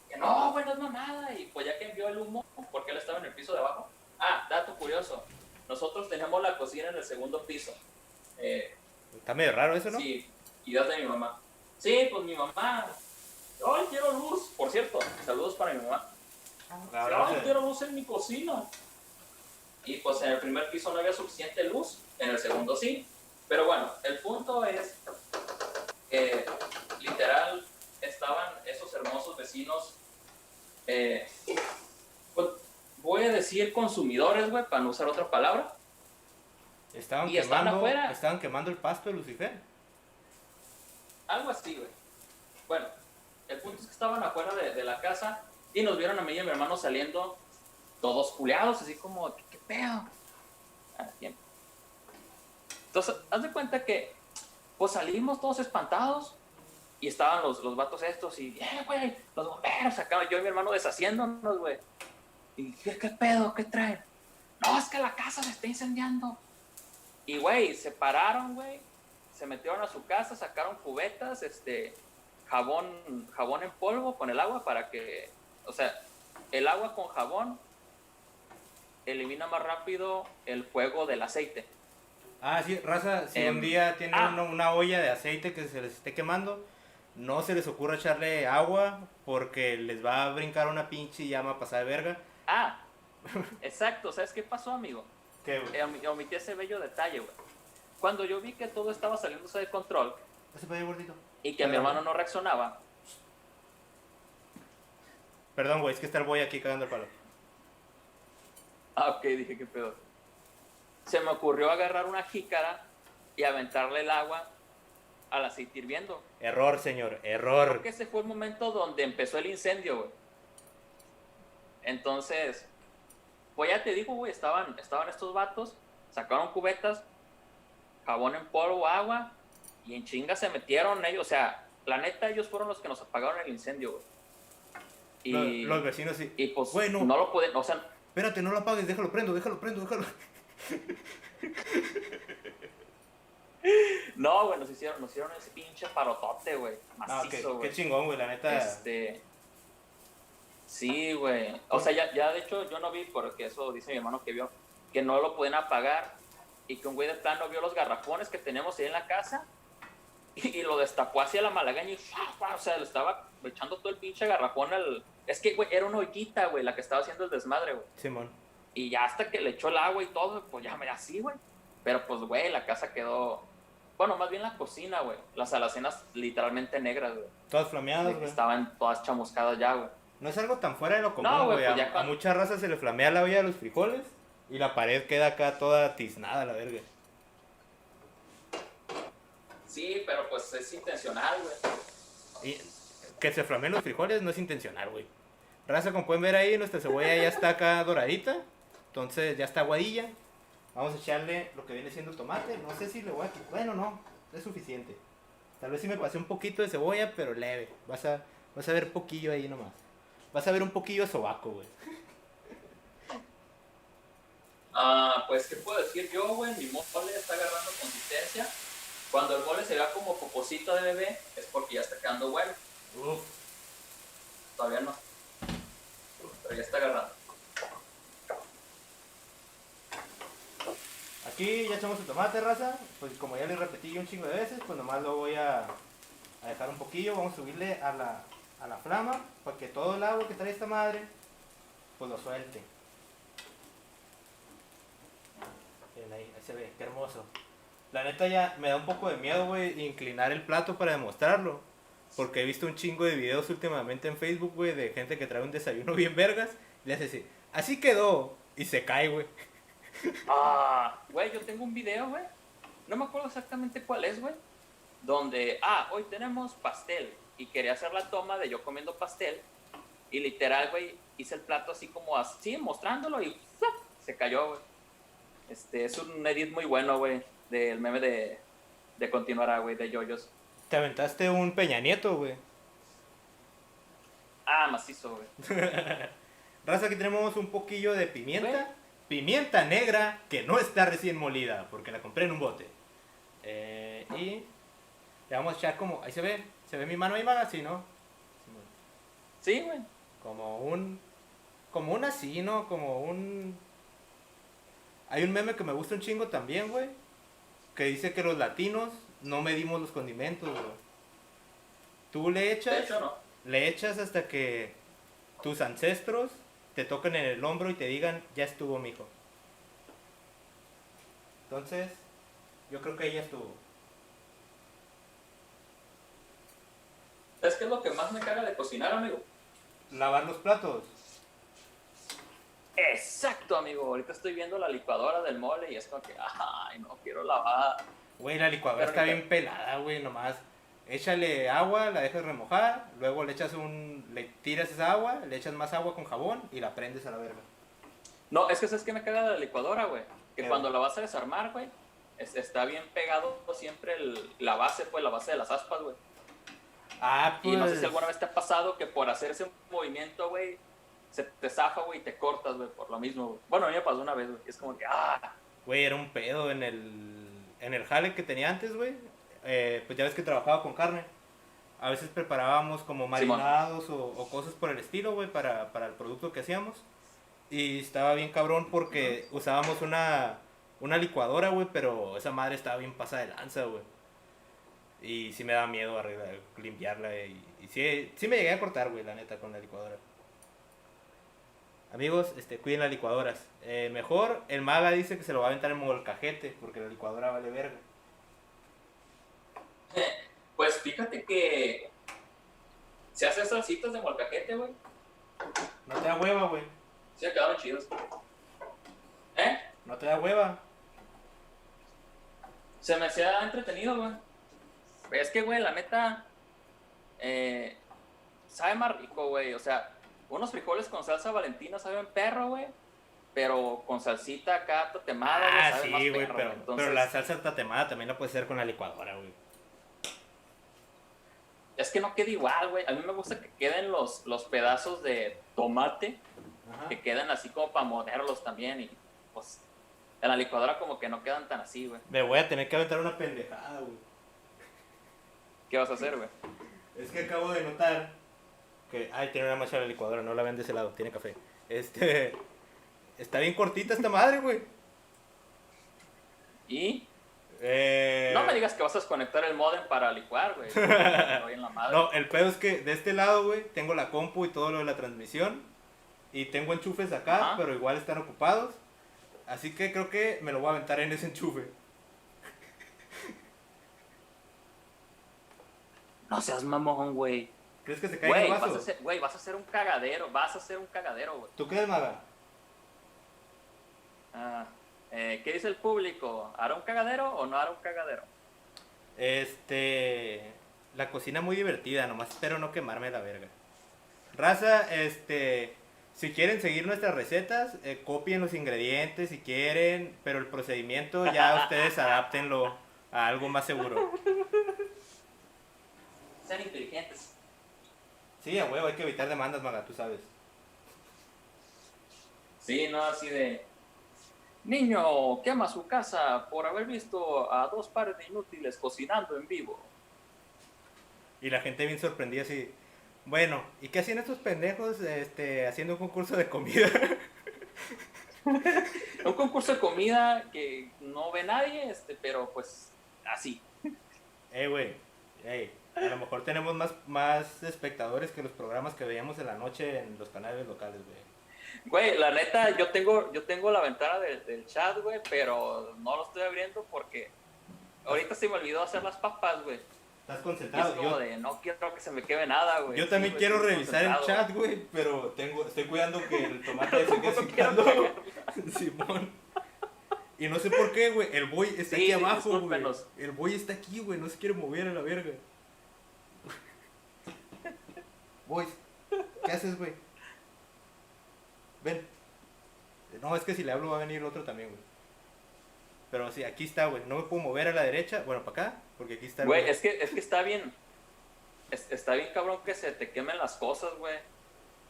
Speaker 2: que no, güey, no es mamada. Y pues ya que vio el humo, porque él estaba en el piso de abajo. Ah, dato curioso, nosotros teníamos la cocina en el segundo piso.
Speaker 1: Está medio raro eso, ¿no?
Speaker 2: Sí, y de mi mamá. Sí, pues mi mamá. Ay, quiero luz. Por cierto, saludos para mi mamá. Ay, quiero luz en mi cocina. Y pues en el primer piso no había suficiente luz, en el segundo sí. Pero bueno, el punto es que literal estaban esos hermosos vecinos, pues, voy a decir consumidores, güey, para no usar otra palabra.
Speaker 1: Estaban
Speaker 2: Y están afuera.
Speaker 1: Estaban quemando el pasto de Lucifer.
Speaker 2: Algo así, güey. Bueno, el punto es que estaban afuera de la casa y nos vieron a mí y a mi hermano saliendo todos culeados, así como, ¿qué pedo? Ah, bien. Entonces, haz de cuenta que, pues salimos todos espantados y estaban los vatos estos y, güey, los bomberos acá, yo y mi hermano deshaciéndonos, güey. Y, ¿qué pedo? ¿Qué traen? No, es que la casa se está incendiando. Y, güey, se pararon, güey, se metieron a su casa, sacaron cubetas, jabón en polvo con el agua para que, o sea, el agua con jabón elimina más rápido el fuego del aceite.
Speaker 1: Ah, sí, raza, si un día tienen una olla de aceite que se les esté quemando, no se les ocurra echarle agua porque les va a brincar una pinche llama pasada de verga.
Speaker 2: Ah, exacto, ¿sabes qué pasó, amigo?
Speaker 1: ¿Qué, güey?
Speaker 2: Omití ese bello detalle, güey. Cuando yo vi que todo estaba saliéndose de control
Speaker 1: ¿Ese para allá, gordito?
Speaker 2: y que mi hermano no reaccionaba.
Speaker 1: Perdón, güey, es que está el boy aquí cagando el palo.
Speaker 2: Ah, ok, dije, ¿qué pedo? Se me ocurrió agarrar una jícara y aventarle el agua al aceite hirviendo.
Speaker 1: Error, señor, error.
Speaker 2: Creo que ese fue el momento donde empezó el incendio, güey. Entonces, pues ya te digo, güey, estaban estos vatos, sacaron cubetas, jabón en polvo, agua, y en chinga se metieron ellos. O sea, la neta, ellos fueron los que nos apagaron el incendio, güey. Y
Speaker 1: los vecinos sí.
Speaker 2: Y pues,
Speaker 1: bueno,
Speaker 2: no lo pueden, o sea...
Speaker 1: Espérate, no lo apagues, déjalo prendo.
Speaker 2: No, güey, nos hicieron ese pinche parotote, güey. Macizo, güey.
Speaker 1: Qué chingón, güey, la neta.
Speaker 2: Sí, güey. O sea, ya de hecho yo no vi, porque eso dice mi hermano que vio, que no lo pueden apagar y que un güey de plano vio los garrafones que teníamos ahí en la casa y lo destapó hacia la malagaña y o sea, le estaba echando todo el pinche garrafón al... Es que, güey, era una ollita, güey, la que estaba haciendo el desmadre, güey.
Speaker 1: Simón.
Speaker 2: Y ya hasta que le echó el agua y todo, pues ya así, güey. Pero pues, güey, la casa quedó... Bueno, más bien la cocina, güey. Las alacenas literalmente negras, güey.
Speaker 1: Todas flameadas, güey.
Speaker 2: Estaban todas chamuscadas ya, güey.
Speaker 1: No es algo tan fuera de lo común,
Speaker 2: No,
Speaker 1: güey.
Speaker 2: pues
Speaker 1: A mucha raza se le flamea la olla de los frijoles y la pared queda acá toda tiznada, la verga.
Speaker 2: Sí, pero pues es intencional, güey.
Speaker 1: Y que se flameen los frijoles no es intencional, güey. Raza, como pueden ver ahí, nuestra cebolla ya está acá doradita. Entonces ya está aguadilla. Vamos a echarle lo que viene siendo tomate. No sé si le voy a... Bueno, no, es suficiente. Tal vez sí me pasé un poquito de cebolla, pero leve. Vas a ver poquillo ahí nomás. Vas a ver un poquillo de sobaco, güey.
Speaker 2: Pues, ¿qué puedo decir yo, güey? Mi mole está agarrando consistencia. Cuando el mole se vea como poposito de bebé, es porque ya está quedando bueno. Todavía no. Pero ya está agarrando.
Speaker 1: Aquí ya echamos el tomate, raza. Pues como ya les repetí yo un chingo de veces, pues nomás lo voy a dejar un poquillo. Vamos a subirle a a la flama para que todo el agua que trae esta madre pues lo suelte. Miren ahí se ve, qué hermoso. La neta ya me da un poco de miedo, güey, inclinar el plato para demostrarlo. Porque he visto un chingo de videos últimamente en Facebook, güey, de gente que trae un desayuno bien vergas y le hace así, así quedó, y se cae, güey.
Speaker 2: Güey, yo tengo un video, güey. No me acuerdo exactamente cuál es, güey. Donde, hoy tenemos pastel. Y quería hacer la toma de yo comiendo pastel. Y literal, güey, hice el plato así como así, mostrándolo y ¡fup! Se cayó, güey. Es un edit muy bueno, güey, del meme de Continuará, güey, de Yoyos.
Speaker 1: Te aventaste un Peña Nieto, güey.
Speaker 2: Macizo, güey.
Speaker 1: Raza, aquí tenemos un poquillo de pimienta.
Speaker 2: Güey.
Speaker 1: Pimienta negra que no está recién molida, porque la compré en un bote. Y le vamos a echar como, ahí se ve mi mano ahí, maga, sí, ¿no?
Speaker 2: Sí, güey.
Speaker 1: Como un así, ¿no? Hay un meme que me gusta un chingo también, güey, que dice que los latinos no medimos los condimentos, güey. Tú
Speaker 2: De hecho, no.
Speaker 1: le echas hasta que tus ancestros te toquen en el hombro y te digan, ya estuvo, mijo. Entonces, yo creo que ya estuvo.
Speaker 2: ¿Sabes qué es lo que más me caga de cocinar, amigo?
Speaker 1: Lavar los platos.
Speaker 2: Exacto, amigo. Ahorita estoy viendo la licuadora del mole y es como que, ay, no quiero lavar.
Speaker 1: Güey, la licuadora está bien pelada, güey, nomás. Échale agua, la dejas remojar, luego le tiras esa agua, le echas más agua con jabón y la prendes a la verga.
Speaker 2: No, es que ¿sabes qué me caga de la licuadora, güey? Que
Speaker 1: ¿Qué,
Speaker 2: cuando
Speaker 1: güey?
Speaker 2: la vas a desarmar, güey, está bien pegado siempre la base, pues, la base de las aspas, güey.
Speaker 1: Pues.
Speaker 2: Y no sé si alguna vez te ha pasado que por hacer ese movimiento, güey, se te zafa, güey, y te cortas, güey, por lo mismo, güey. Bueno, a mí me pasó una vez, güey. Es como que,
Speaker 1: Güey, era un pedo en el jale que tenía antes, güey. Pues ya ves que trabajaba con carne. A veces preparábamos como marinados o cosas por el estilo, güey, para el producto que hacíamos. Y estaba bien cabrón porque usábamos una licuadora, güey, pero esa madre estaba bien pasada de lanza, güey. Y sí me da miedo limpiarla. Y sí me llegué a cortar, güey, la neta, con la licuadora. Amigos, cuiden las licuadoras. Mejor, el maga dice que se lo va a aventar en molcajete, porque la licuadora vale verga.
Speaker 2: Pues fíjate que se hace salsitas de molcajete, güey.
Speaker 1: No te da hueva, güey.
Speaker 2: Sí, quedaron chidos.
Speaker 1: No te da hueva.
Speaker 2: Se me hacía entretenido, güey. Es que, güey, la neta, sabe más rico, güey. O sea, unos frijoles con salsa valentina saben perro, güey. Pero con salsita acá tatemada, güey, sabe más
Speaker 1: sí, güey,
Speaker 2: perro,
Speaker 1: pero,
Speaker 2: Entonces,
Speaker 1: pero la salsa tatemada también la puedes hacer con la licuadora, güey.
Speaker 2: es que no queda igual, güey. A mí me gusta que queden los pedazos de tomate,
Speaker 1: Ajá.
Speaker 2: que queden así como para morderlos también. Y pues en la licuadora como que no quedan tan así, güey.
Speaker 1: Me voy a tener que aventar una pendejada, güey.
Speaker 2: ¿Qué vas a hacer, güey?
Speaker 1: Es que acabo de notar que... Ay, tiene una mancha la licuadora, no la ven de ese lado, tiene café. Está bien cortita esta madre, güey.
Speaker 2: Y no me digas que vas a desconectar el modem para licuar, güey. Me voy en la madre.
Speaker 1: No, el pedo es que de este lado, güey, tengo la compu y todo lo de la transmisión. Y tengo enchufes acá,
Speaker 2: Ajá.
Speaker 1: pero igual están ocupados. Así que creo que me lo voy a aventar en ese enchufe.
Speaker 2: No seas mamón, güey.
Speaker 1: ¿Crees que se caiga el vaso?
Speaker 2: Vas a hacer un cagadero. Vas a hacer un cagadero, güey.
Speaker 1: ¿Tú crees, maga?
Speaker 2: ¿Qué dice el público? ¿Hará un cagadero o no hará un cagadero?
Speaker 1: La cocina muy divertida, nomás espero no quemarme la verga. Raza, si quieren seguir nuestras recetas, copien los ingredientes si quieren, pero el procedimiento ya ustedes adáptenlo a algo más seguro.
Speaker 2: Sean inteligentes.
Speaker 1: Sí, a huevo, hay que evitar demandas, maga, tú sabes.
Speaker 2: Sí, no, así de... Niño quema su casa por haber visto a 2 pares de inútiles cocinando en vivo.
Speaker 1: Y la gente bien sorprendida así, bueno, ¿y qué hacían estos pendejos haciendo un concurso de comida?
Speaker 2: Un concurso de comida que no ve nadie, pero pues así.
Speaker 1: Güey, Ey, a lo mejor tenemos más espectadores que los programas que veíamos en la noche en los canales locales, güey.
Speaker 2: Güey, la neta, yo tengo la ventana del chat, güey, pero no lo estoy abriendo porque ahorita se me olvidó hacer las papas, güey.
Speaker 1: Estás
Speaker 2: Y es
Speaker 1: concentrado.
Speaker 2: como de, no quiero que se me queme nada, güey.
Speaker 1: Yo
Speaker 2: Sí,
Speaker 1: también
Speaker 2: güey,
Speaker 1: quiero
Speaker 2: estoy
Speaker 1: revisar el
Speaker 2: concentrado.
Speaker 1: chat, güey, pero estoy cuidando que el tomate se quede
Speaker 2: Tampoco
Speaker 1: sin
Speaker 2: quiero
Speaker 1: caldo.
Speaker 2: cagarla.
Speaker 1: Simón. Y no sé por qué, güey. El boy está
Speaker 2: Sí,
Speaker 1: aquí abajo, güey.
Speaker 2: discúlpenos.
Speaker 1: El boy está aquí, güey. No se quiere mover a la verga. Boys, ¿qué haces, güey? Ven. No, es que si le hablo va a venir el otro también, güey. Pero sí, aquí está, güey. No me puedo mover a la derecha. Bueno, para acá, porque aquí está el
Speaker 2: Güey, es que está bien. Está bien, cabrón, que se te quemen las cosas, güey.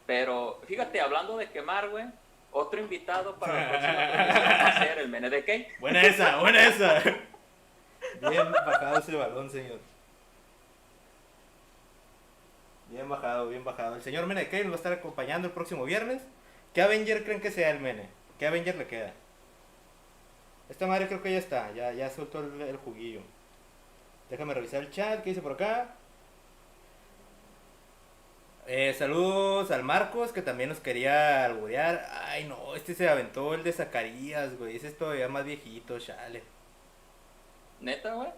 Speaker 2: Pero fíjate, hablando de quemar, güey, otro invitado para la próxima transmisión va a ser el Mene de Key.
Speaker 1: Buena esa, buena esa. Bien bajado ese balón, señor. Bien bajado, bien bajado. El señor Mene Kane nos va a estar acompañando el próximo viernes. ¿Qué Avenger creen que sea el Mene? ¿Qué Avenger le queda? Esta madre creo que ya está, ya soltó el juguillo. Déjame revisar el chat, ¿qué dice por acá? Saludos al Marcos, que también nos quería alburear. Ay, no, este se aventó el de Zacarías, güey. Ese es todavía más viejito, chale.
Speaker 2: Neta, güey.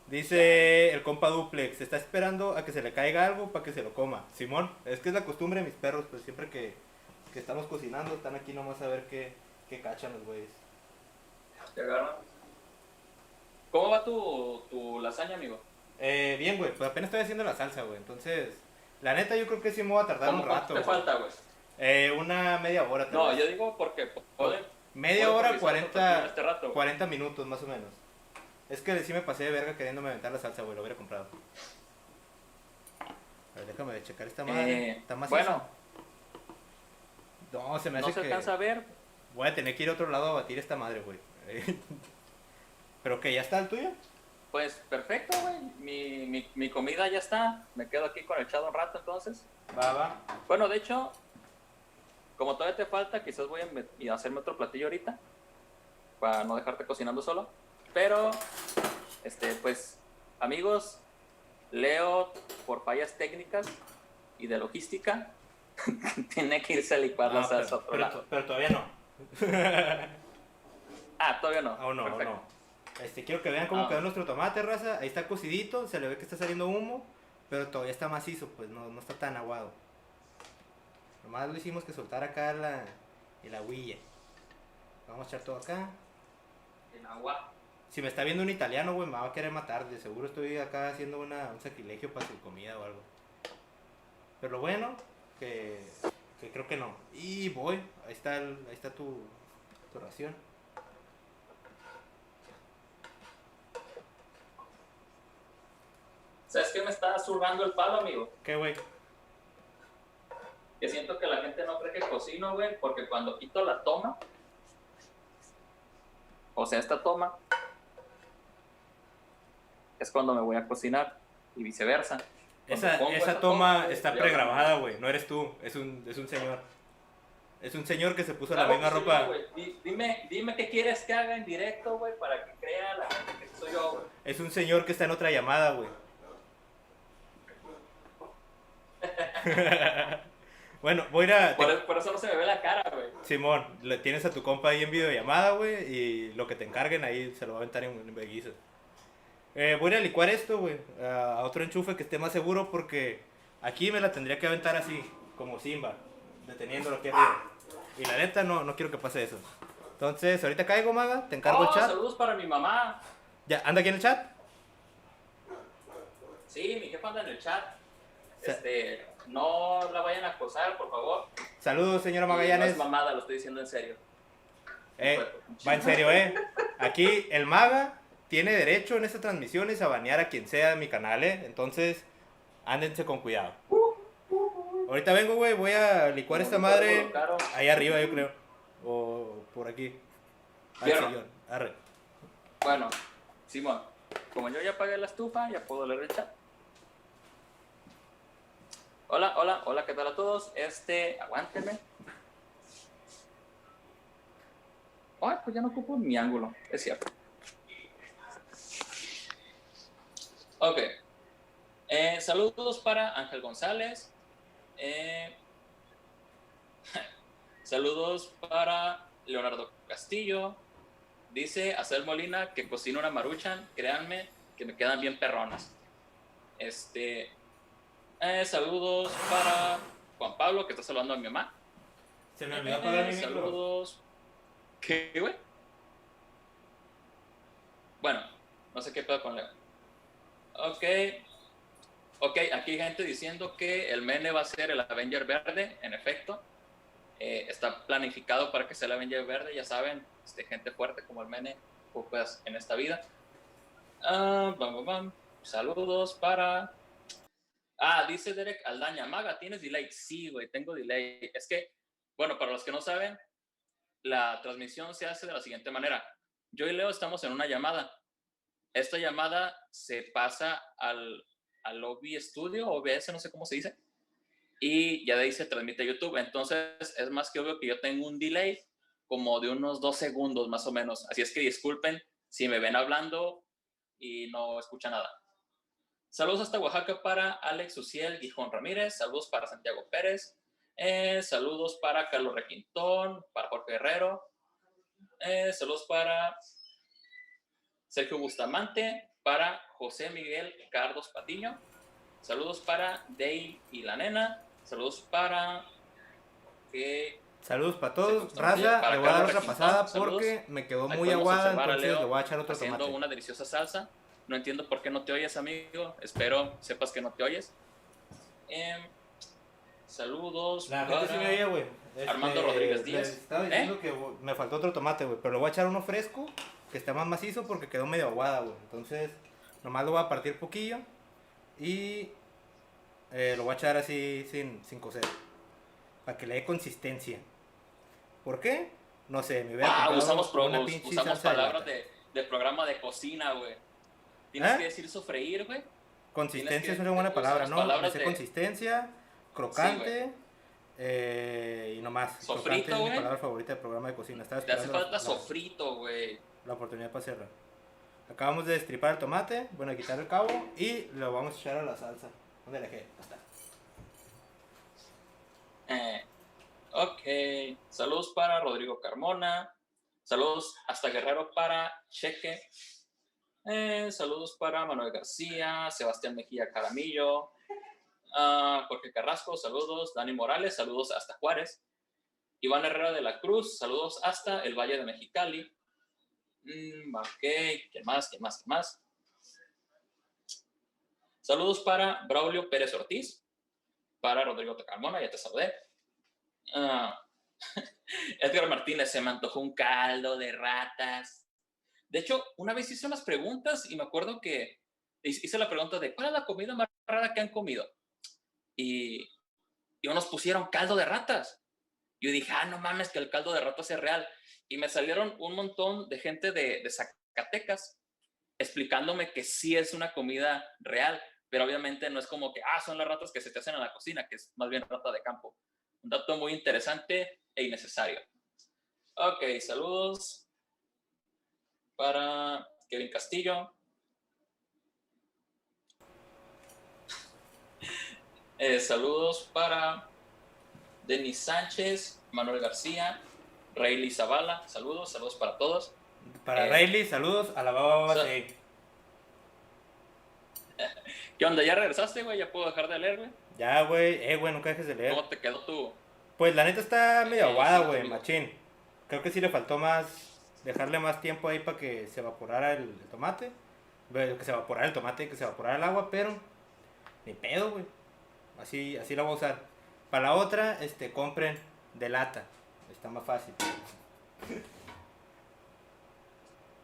Speaker 1: Dice el compa Duplex, está esperando a que se le caiga algo para que se lo coma. Simón, es que es la costumbre de mis perros, pues siempre que estamos cocinando, están aquí nomás a ver qué cachan los güeyes.
Speaker 2: Te agarran. ¿Cómo va tu lasaña, amigo?
Speaker 1: Bien, güey, pues apenas estoy haciendo la salsa, güey. Entonces, la neta yo creo que sí me voy a tardar un
Speaker 2: ¿Cuánto
Speaker 1: rato.
Speaker 2: te
Speaker 1: güey.
Speaker 2: falta, güey?
Speaker 1: Una media hora. tal
Speaker 2: No,
Speaker 1: vez.
Speaker 2: yo digo porque
Speaker 1: Media
Speaker 2: puedo
Speaker 1: hora,
Speaker 2: improvisar tu tortilla en este rato, güey.
Speaker 1: 40 minutos más o menos. Es que sí me pasé de verga queriéndome aventar la salsa, güey, lo hubiera comprado. A ver, déjame checar esta madre. Está maciza.
Speaker 2: Bueno,
Speaker 1: No, se me
Speaker 2: no
Speaker 1: hace
Speaker 2: se
Speaker 1: que
Speaker 2: alcanza a ver.
Speaker 1: voy a tener que ir a otro lado a batir esta madre, güey. Pero que ya está el tuyo.
Speaker 2: Pues perfecto, güey. Mi comida ya está. Me quedo aquí con el chat un rato, entonces.
Speaker 1: Va.
Speaker 2: Bueno, de hecho, como todavía te falta, quizás voy a hacerme otro platillo ahorita. Para no dejarte cocinando solo. Pero, pues, amigos, Leo, por fallas técnicas y de logística, tiene que irse a licuar la salsa a otro lado.
Speaker 1: pero todavía no.
Speaker 2: Ah, todavía no.
Speaker 1: Aún no,
Speaker 2: Perfecto.
Speaker 1: aún no. Quiero que vean cómo quedó nuestro tomate, raza. Ahí está cocidito, se le ve que está saliendo humo, pero todavía está macizo, pues no está tan aguado. Nomás lo hicimos que soltara acá el agüilla. Vamos a echar todo acá.
Speaker 2: En agua.
Speaker 1: Si me está viendo un italiano, güey, me va a querer matar. De seguro estoy acá haciendo un sacrilegio para su comida o algo. Pero lo bueno, que creo que no. Y voy, ahí está tu ración.
Speaker 2: ¿Sabes qué me está zurrando el palo, amigo?
Speaker 1: ¿Qué, güey?
Speaker 2: Que siento que la gente no cree que cocino, güey, porque cuando quito la toma, o sea, esta toma, es cuando me voy a cocinar y viceversa.
Speaker 1: Esa toma está pregrabada, güey. No eres tú, es un señor. Es un señor que se puso la misma ropa.
Speaker 2: Dime qué quieres que haga en directo, güey, para que crea la gente que soy yo, güey.
Speaker 1: Es un señor que está en otra llamada, güey. Bueno, voy a ir a...
Speaker 2: Por eso no se me ve la cara, güey.
Speaker 1: Simón, le tienes a tu compa ahí en videollamada, güey, y lo que te encarguen ahí se lo va a aventar en beguizo. Voy a ir a licuar esto, güey, a otro enchufe que esté más seguro porque aquí me la tendría que aventar así, como Simba, deteniéndolo aquí arriba. Y la neta no quiero que pase eso. Entonces, ahorita caigo, maga, te encargo el chat.
Speaker 2: Saludos para mi mamá.
Speaker 1: ¿Ya anda aquí en el chat?
Speaker 2: Sí, mi jefa anda en el chat. No la vayan a acosar, por favor.
Speaker 1: Saludos, señora
Speaker 2: No
Speaker 1: Magallanes.
Speaker 2: es mamada, lo estoy diciendo en serio.
Speaker 1: Va en serio, Aquí el maga tiene derecho en estas transmisiones a banear a quien sea de mi canal, Entonces, ándense con cuidado. Ahorita vengo, güey, voy a licuar esta madre ahí arriba, yo creo. O por aquí. Al sillón. Arre.
Speaker 2: Bueno, Simón, como yo ya apagué la estufa, ya puedo leer el chat. Hola, ¿qué tal a todos? Aguántenme. Ay, pues ya no ocupo mi ángulo, es cierto. Ok, Saludos para Ángel González. Eh, saludos para Leonardo Castillo. Dice Acel Molina que cocina una maruchan. Créanme que me quedan bien perronas. Saludos para Juan Pablo, que está saludando a mi mamá.
Speaker 1: Se me olvidó apagar mi micro.
Speaker 2: Saludos. ¿Qué, güey? Bueno, no sé qué pedo con Leo. Ok, aquí hay gente diciendo que el Mene va a ser el Avenger verde, en efecto. Está planificado para que sea el Avenger verde, ya saben, gente fuerte como el Mene, pues en esta vida. Saludos para... dice Derek Aldaña, Maga, ¿tienes delay? Sí, güey, tengo delay. Es que, bueno, para los que no saben, la transmisión se hace de la siguiente manera. Yo y Leo estamos en una llamada. Esta llamada se pasa al OBS Studio, OBS, no sé cómo se dice, y ya de ahí se transmite a YouTube. Entonces es más que obvio que yo tengo un delay como de unos 2 segundos más o menos. Así es que disculpen si me ven hablando y no escuchan nada. Saludos hasta Oaxaca para Alex Uciel Gijón Ramírez. Saludos para Santiago Pérez. Saludos para Carlos Requintón, para Jorge Herrero. Saludos para Sergio Bustamante, para José Miguel Cardos Patiño. Saludos para Dale y la nena. Saludos para...
Speaker 1: Saludos para todos. Raza, le voy a dar otra pasada porque me quedó muy aguada, entonces le voy a echar otro tomate.
Speaker 2: Haciendo una deliciosa salsa. No entiendo por qué no te oyes, amigo. Espero sepas que no te oyes. Saludos.
Speaker 1: La gente sí me oye, güey.
Speaker 2: Armando Rodríguez Díaz.
Speaker 1: Estaba diciendo que me faltó otro tomate, güey. Pero le voy a echar uno fresco, que está más macizo porque quedó medio aguada, güey. Entonces, nomás lo voy a partir poquillo. Y lo voy a echar así sin cocer. Para que le dé consistencia. ¿Por qué? No sé, me hubiera
Speaker 2: usamos palabras de programa de cocina, güey. Tienes que decir sofreír, güey.
Speaker 1: Consistencia es una buena palabra, ¿no? Consistencia, crocante, y nomás.
Speaker 2: Sofrito,
Speaker 1: crocante
Speaker 2: güey.
Speaker 1: Es mi palabra favorita del programa de cocina.
Speaker 2: Te hace falta sofrito, güey.
Speaker 1: La oportunidad para hacerlo. Acabamos de destripar el tomate, bueno, quitar el cabo y lo vamos a echar a la salsa. ¿Dónde la dejé?
Speaker 2: Ok, saludos para Rodrigo Carmona, saludos hasta Guerrero para Cheque, saludos para Manuel García, Sebastián Mejía Caramillo, Jorge Carrasco, saludos, Dani Morales, saludos hasta Juárez, Iván Herrera de la Cruz, saludos hasta el Valle de Mexicali. Ok, ¿qué más? Saludos para Braulio Pérez Ortiz, para Rodrigo Carmona, ya te saludé. Edgar Martínez, se me antojó un caldo de ratas. De hecho, una vez hice unas preguntas y me acuerdo que hice la pregunta de ¿cuál es la comida más rara que han comido? Y unos pusieron caldo de ratas. Yo dije, no mames, que el caldo de ratas es real. Y me salieron un montón de gente de Zacatecas explicándome que sí es una comida real, pero obviamente no es como que, son las ratas que se te hacen en la cocina, que es más bien rata de campo. Un dato muy interesante e innecesario. Ok, saludos para Kevin Castillo. Saludos para Denis Sánchez, Manuel García, Rayleigh Zavala. Saludos para todos.
Speaker 1: Para Rayleigh, saludos a la baba.
Speaker 2: ¿Qué onda? ¿Ya regresaste, güey? ¿Ya puedo dejar de leer, güey?
Speaker 1: Ya, güey. Güey, nunca dejes de leer.
Speaker 2: ¿Cómo te quedó tu...?
Speaker 1: Pues la neta está medio aguada, güey, machín. Creo que sí le faltó dejarle más tiempo ahí para que se evaporara el tomate. Que se evaporara el tomate y que se evaporara el agua, pero ni pedo, güey. Así la voy a usar. Para la otra, compren de lata. Está más fácil.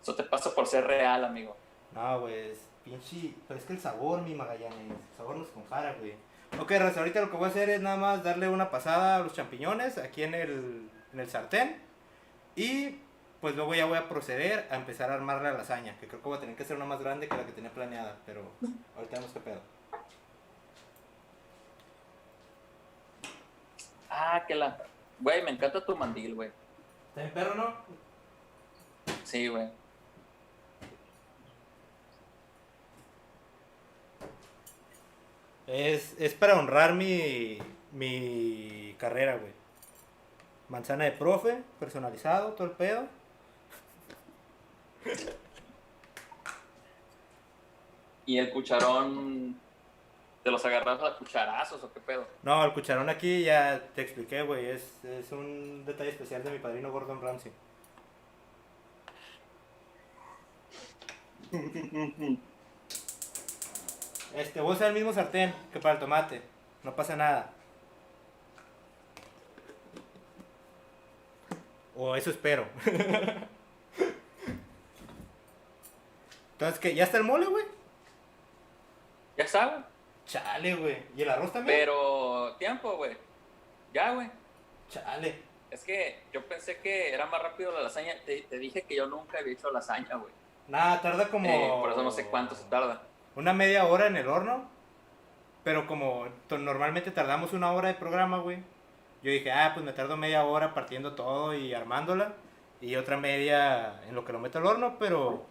Speaker 2: Eso te pasa por ser real, amigo.
Speaker 1: No, güey, pinche... Pero es que el sabor, mi Magallanes, el sabor nos compara, güey. Ok, raza, ahorita lo que voy a hacer es nada más darle una pasada a los champiñones aquí en el sartén. Y pues luego ya voy a proceder a empezar a armar la lasaña, que creo que voy a tener que hacer una más grande que la que tenía planeada, pero ahorita vemos qué pedo.
Speaker 2: Güey, me encanta tu mandil, güey.
Speaker 1: ¿Está bien perro, no?
Speaker 2: Sí, güey.
Speaker 1: Es para honrar mi carrera, güey. Manzana de profe, personalizado, todo el pedo.
Speaker 2: Y el cucharón, ¿te los agarras a cucharazos o qué pedo?
Speaker 1: No, el cucharón aquí ya te expliqué, güey. Es un detalle especial de mi padrino Gordon Ramsay. Voy a usar el mismo sartén que para el tomate. No pasa nada. O eso espero. Entonces, ¿qué? ¿Ya está el mole, güey?
Speaker 2: Ya sabes.
Speaker 1: Chale, güey. ¿Y el arroz también?
Speaker 2: Pero, tiempo, güey. Ya, güey.
Speaker 1: Chale.
Speaker 2: Es que yo pensé que era más rápido la lasaña. Te dije que yo nunca había hecho lasaña, güey.
Speaker 1: Nada, tarda como...
Speaker 2: Por eso no sé cuánto se tarda.
Speaker 1: una media hora en el horno. Pero como normalmente tardamos una hora de programa, güey. Yo dije, pues me tardo media hora partiendo todo y armándola. Y otra media en lo que lo meto al horno, pero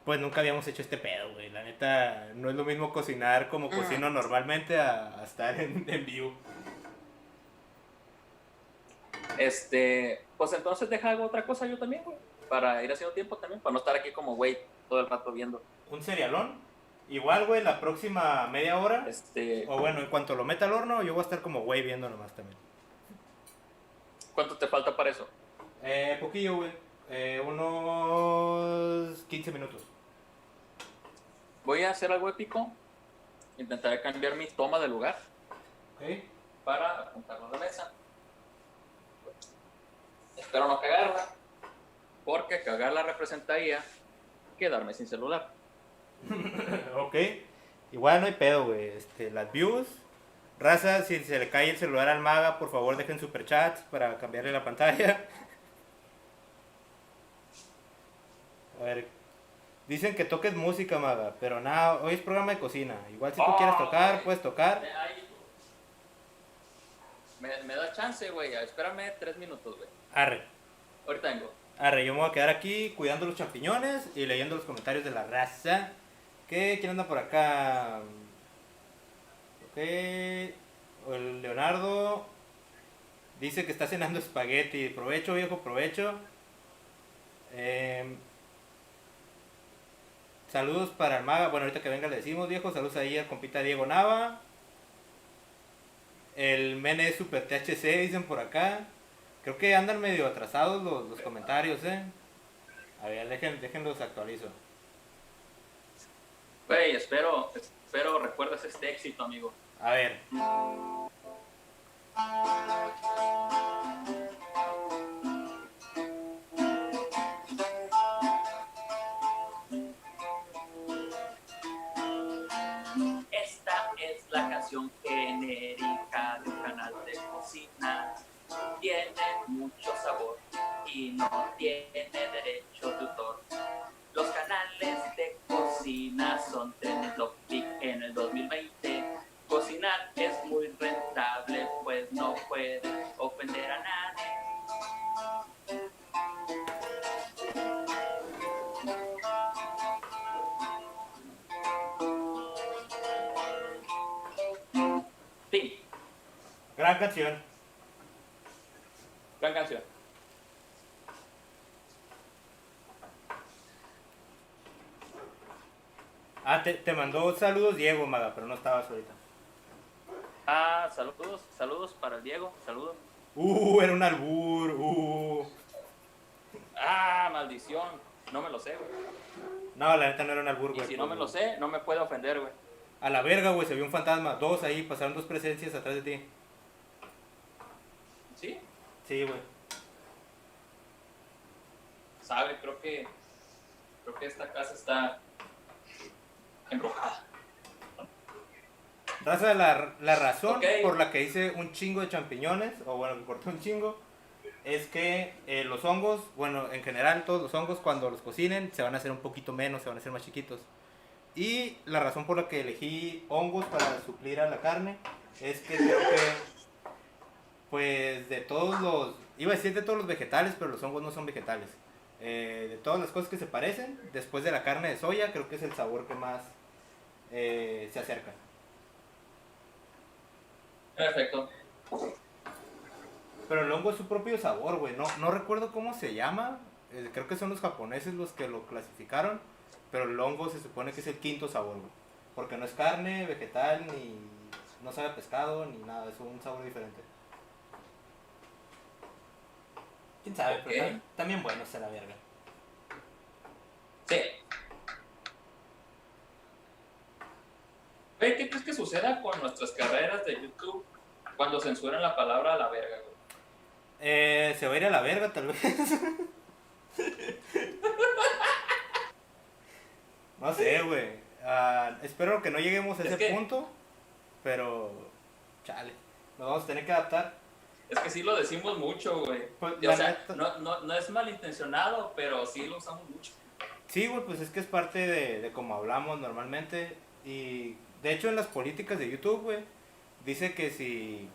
Speaker 1: pues nunca habíamos hecho este pedo, güey. La neta, no es lo mismo cocinar como cocino normalmente a estar en vivo.
Speaker 2: Pues entonces deja algo otra cosa yo también, güey. Para ir haciendo tiempo también, para no estar aquí como güey todo el rato viendo.
Speaker 1: Un cerealón. Igual, güey, la próxima media hora. O bueno, en cuanto lo meta al horno, yo voy a estar como güey viendo nomás también.
Speaker 2: ¿Cuánto te falta para eso?
Speaker 1: Poquillo, güey. Unos 15 minutos.
Speaker 2: Voy a hacer algo épico. Intentaré cambiar mi toma de lugar.
Speaker 1: Ok.
Speaker 2: Para apuntarlo a la mesa. Espero no cagarla. Porque cagarla representaría quedarme sin celular.
Speaker 1: Ok. Igual no hay pedo, güey. Las views. Raza, si se le cae el celular al maga, por favor dejen superchats para cambiarle la pantalla. A ver. Dicen que toques música, maga, pero nada, hoy es programa de cocina. Igual si tú quieres tocar,
Speaker 2: güey.
Speaker 1: puedes tocar.
Speaker 2: Me da chance, güey. Espérame 3 minutos, güey.
Speaker 1: Arre.
Speaker 2: Ahorita vengo.
Speaker 1: Arre, yo me voy a quedar aquí cuidando los champiñones y leyendo los comentarios de la raza. ¿Quién anda por acá? Ok. El Leonardo dice que está cenando espagueti. Provecho, viejo, provecho. Saludos para el maga. Bueno, ahorita que venga le decimos, viejo. Saludos ahí al compita Diego Nava. El Mene Super THC, dicen por acá. Creo que andan medio atrasados los comentarios, A ver, déjenlos actualizo.
Speaker 2: Güey, espero recuerdes este éxito, amigo.
Speaker 1: A ver.
Speaker 2: Esta es la canción genérica de un canal de cocina. Tiene mucho sabor y no tiene derecho de autor. Los canales de cocina son trending topic en el 2020. Cocinar es muy rentable, pues no puede ofender a nadie. Fin.
Speaker 1: Gran canción.
Speaker 2: Gran canción.
Speaker 1: Te mandó saludos Diego, maga, pero no estabas ahorita.
Speaker 2: Saludos para el Diego, saludos.
Speaker 1: Era un albur,
Speaker 2: Maldición, no me lo sé, güey.
Speaker 1: No, la neta no era un albur, güey.
Speaker 2: Y si no me lo sé, no me puede ofender, güey.
Speaker 1: A la verga, güey, se vio un fantasma. Dos ahí, pasaron dos presencias atrás de ti.
Speaker 2: ¿Sí?
Speaker 1: Sí, güey.
Speaker 2: Sabe, creo que esta casa está embrujada.
Speaker 1: Raza, la razón
Speaker 2: Ok.
Speaker 1: por la que hice un chingo de champiñones, o bueno, que corté un chingo, es que los hongos, bueno, en general todos los hongos cuando los cocinen se van a hacer un poquito menos, se van a hacer más chiquitos. Y la razón por la que elegí hongos para suplir a la carne es que creo que, pues, de todos los, iba a decir de todos los vegetales, pero los hongos no son vegetales. De todas las cosas que se parecen, después de la carne de soya, creo que es el sabor que más se acerca.
Speaker 2: Perfecto.
Speaker 1: Pero el hongo es su propio sabor, güey. No recuerdo cómo se llama. Creo que son los japoneses los que lo clasificaron. Pero el hongo se supone que es el quinto sabor, güey. Porque no es carne, vegetal, ni no sabe a pescado, ni nada. Es un sabor diferente. ¿Quién sabe?
Speaker 2: Ok.
Speaker 1: Pero también bueno está la verga.
Speaker 2: Sí. Güey, ¿qué crees que suceda con nuestras carreras de YouTube cuando censuran la palabra a la verga, güey?
Speaker 1: Se va a ir a la verga, tal vez. No sé, güey. Espero que no lleguemos a
Speaker 2: Es
Speaker 1: ese
Speaker 2: que,
Speaker 1: punto. Pero, chale. Nos vamos a tener que adaptar.
Speaker 2: es que sí lo decimos mucho, güey.
Speaker 1: Pues,
Speaker 2: O
Speaker 1: la
Speaker 2: sea,
Speaker 1: neta-
Speaker 2: no es malintencionado, pero sí lo usamos mucho.
Speaker 1: Sí, güey, pues es que es parte de cómo hablamos normalmente. Y de hecho en las políticas de YouTube, güey, dice que si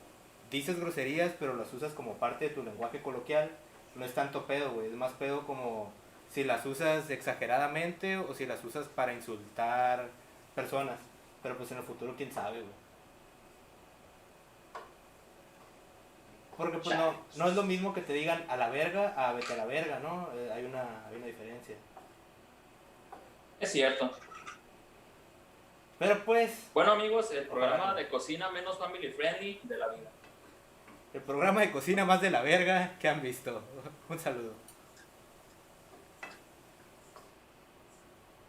Speaker 1: dices groserías pero las usas como parte de tu lenguaje coloquial, no es tanto pedo, güey. Es más pedo como si las usas exageradamente o si las usas para insultar personas. Pero pues en el futuro quién sabe, güey. Porque pues no es lo mismo que te digan a la verga a vete a la verga, ¿no? Hay una diferencia.
Speaker 2: Es cierto.
Speaker 1: Pero pues,
Speaker 2: Bueno, amigos, el
Speaker 1: ojalá
Speaker 2: programa
Speaker 1: no.
Speaker 2: de cocina menos family friendly de la vida.
Speaker 1: El programa de cocina más de la verga que han visto. Un saludo.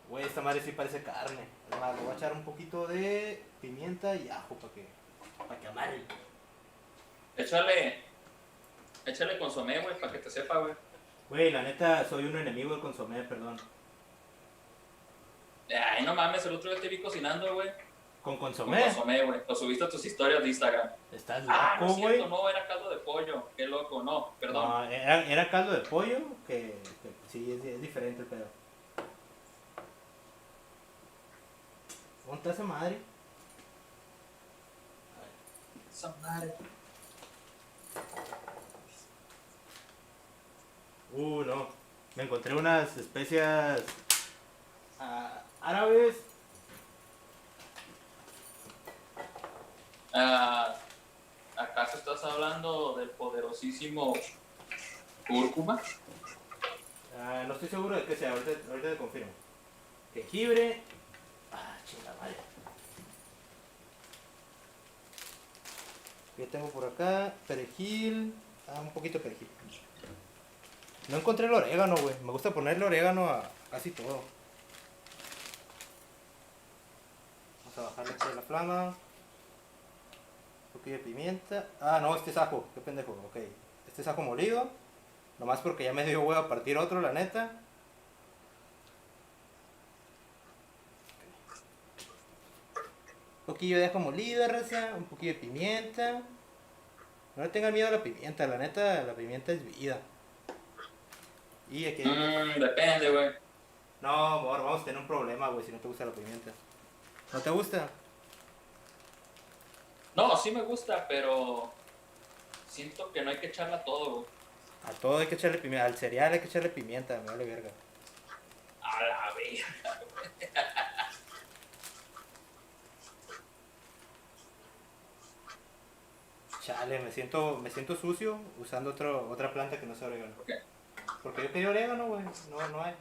Speaker 1: Güey, esta madre sí parece carne. Es más, le voy a echar un poquito de pimienta y ajo para que amarre.
Speaker 2: Échale consomé, güey, para que te sepa, güey.
Speaker 1: Güey, la neta, soy un enemigo del consomé, perdón.
Speaker 2: Ay, no mames, el otro día te vi cocinando, güey.
Speaker 1: ¿Con
Speaker 2: Con
Speaker 1: consomé?
Speaker 2: consomé, güey. Lo subiste a tus historias de Instagram.
Speaker 1: Estás
Speaker 2: Ah, no
Speaker 1: loco,
Speaker 2: es
Speaker 1: güey.
Speaker 2: cierto, no, era caldo de pollo. Qué loco, no, perdón.
Speaker 1: No, era caldo de pollo, que sí, es diferente el pedo. ¿Dónde está esa madre?
Speaker 2: Esa madre.
Speaker 1: No. Me encontré unas especias árabes.
Speaker 2: Ah, ¿acaso estás hablando del poderosísimo cúrcuma?
Speaker 1: No estoy seguro de qué sea, ahorita te confirmo. Jengibre. Chingada madre. ¿Qué tengo por acá? Perejil. Un poquito de perejil. No encontré el orégano, güey. Me gusta ponerle orégano a casi todo. Vamos a bajarle aquí la flama. Un poquito de pimienta. No, este es ajo. Qué pendejo. Ok. Este es ajo molido. Nomás porque ya me dio huevo a partir otro, la neta. Un poquillo de ajo molido, raza. Un poquillo de pimienta. No le tengan miedo a la pimienta. La neta, la pimienta es vida. Y aquí...
Speaker 2: Depende, güey.
Speaker 1: No, amor, vamos a tener un problema, güey, si no te gusta la pimienta. ¿No te gusta?
Speaker 2: No, sí me gusta, pero siento que no hay que echarla todo, güey.
Speaker 1: A todo hay que echarle pimienta. Al cereal hay que echarle pimienta, me vale verga.
Speaker 2: A la verga.
Speaker 1: Chale, me siento sucio usando otra planta que no sea orégano.
Speaker 2: ¿Por qué?
Speaker 1: Porque yo quería orégano, güey. No hay.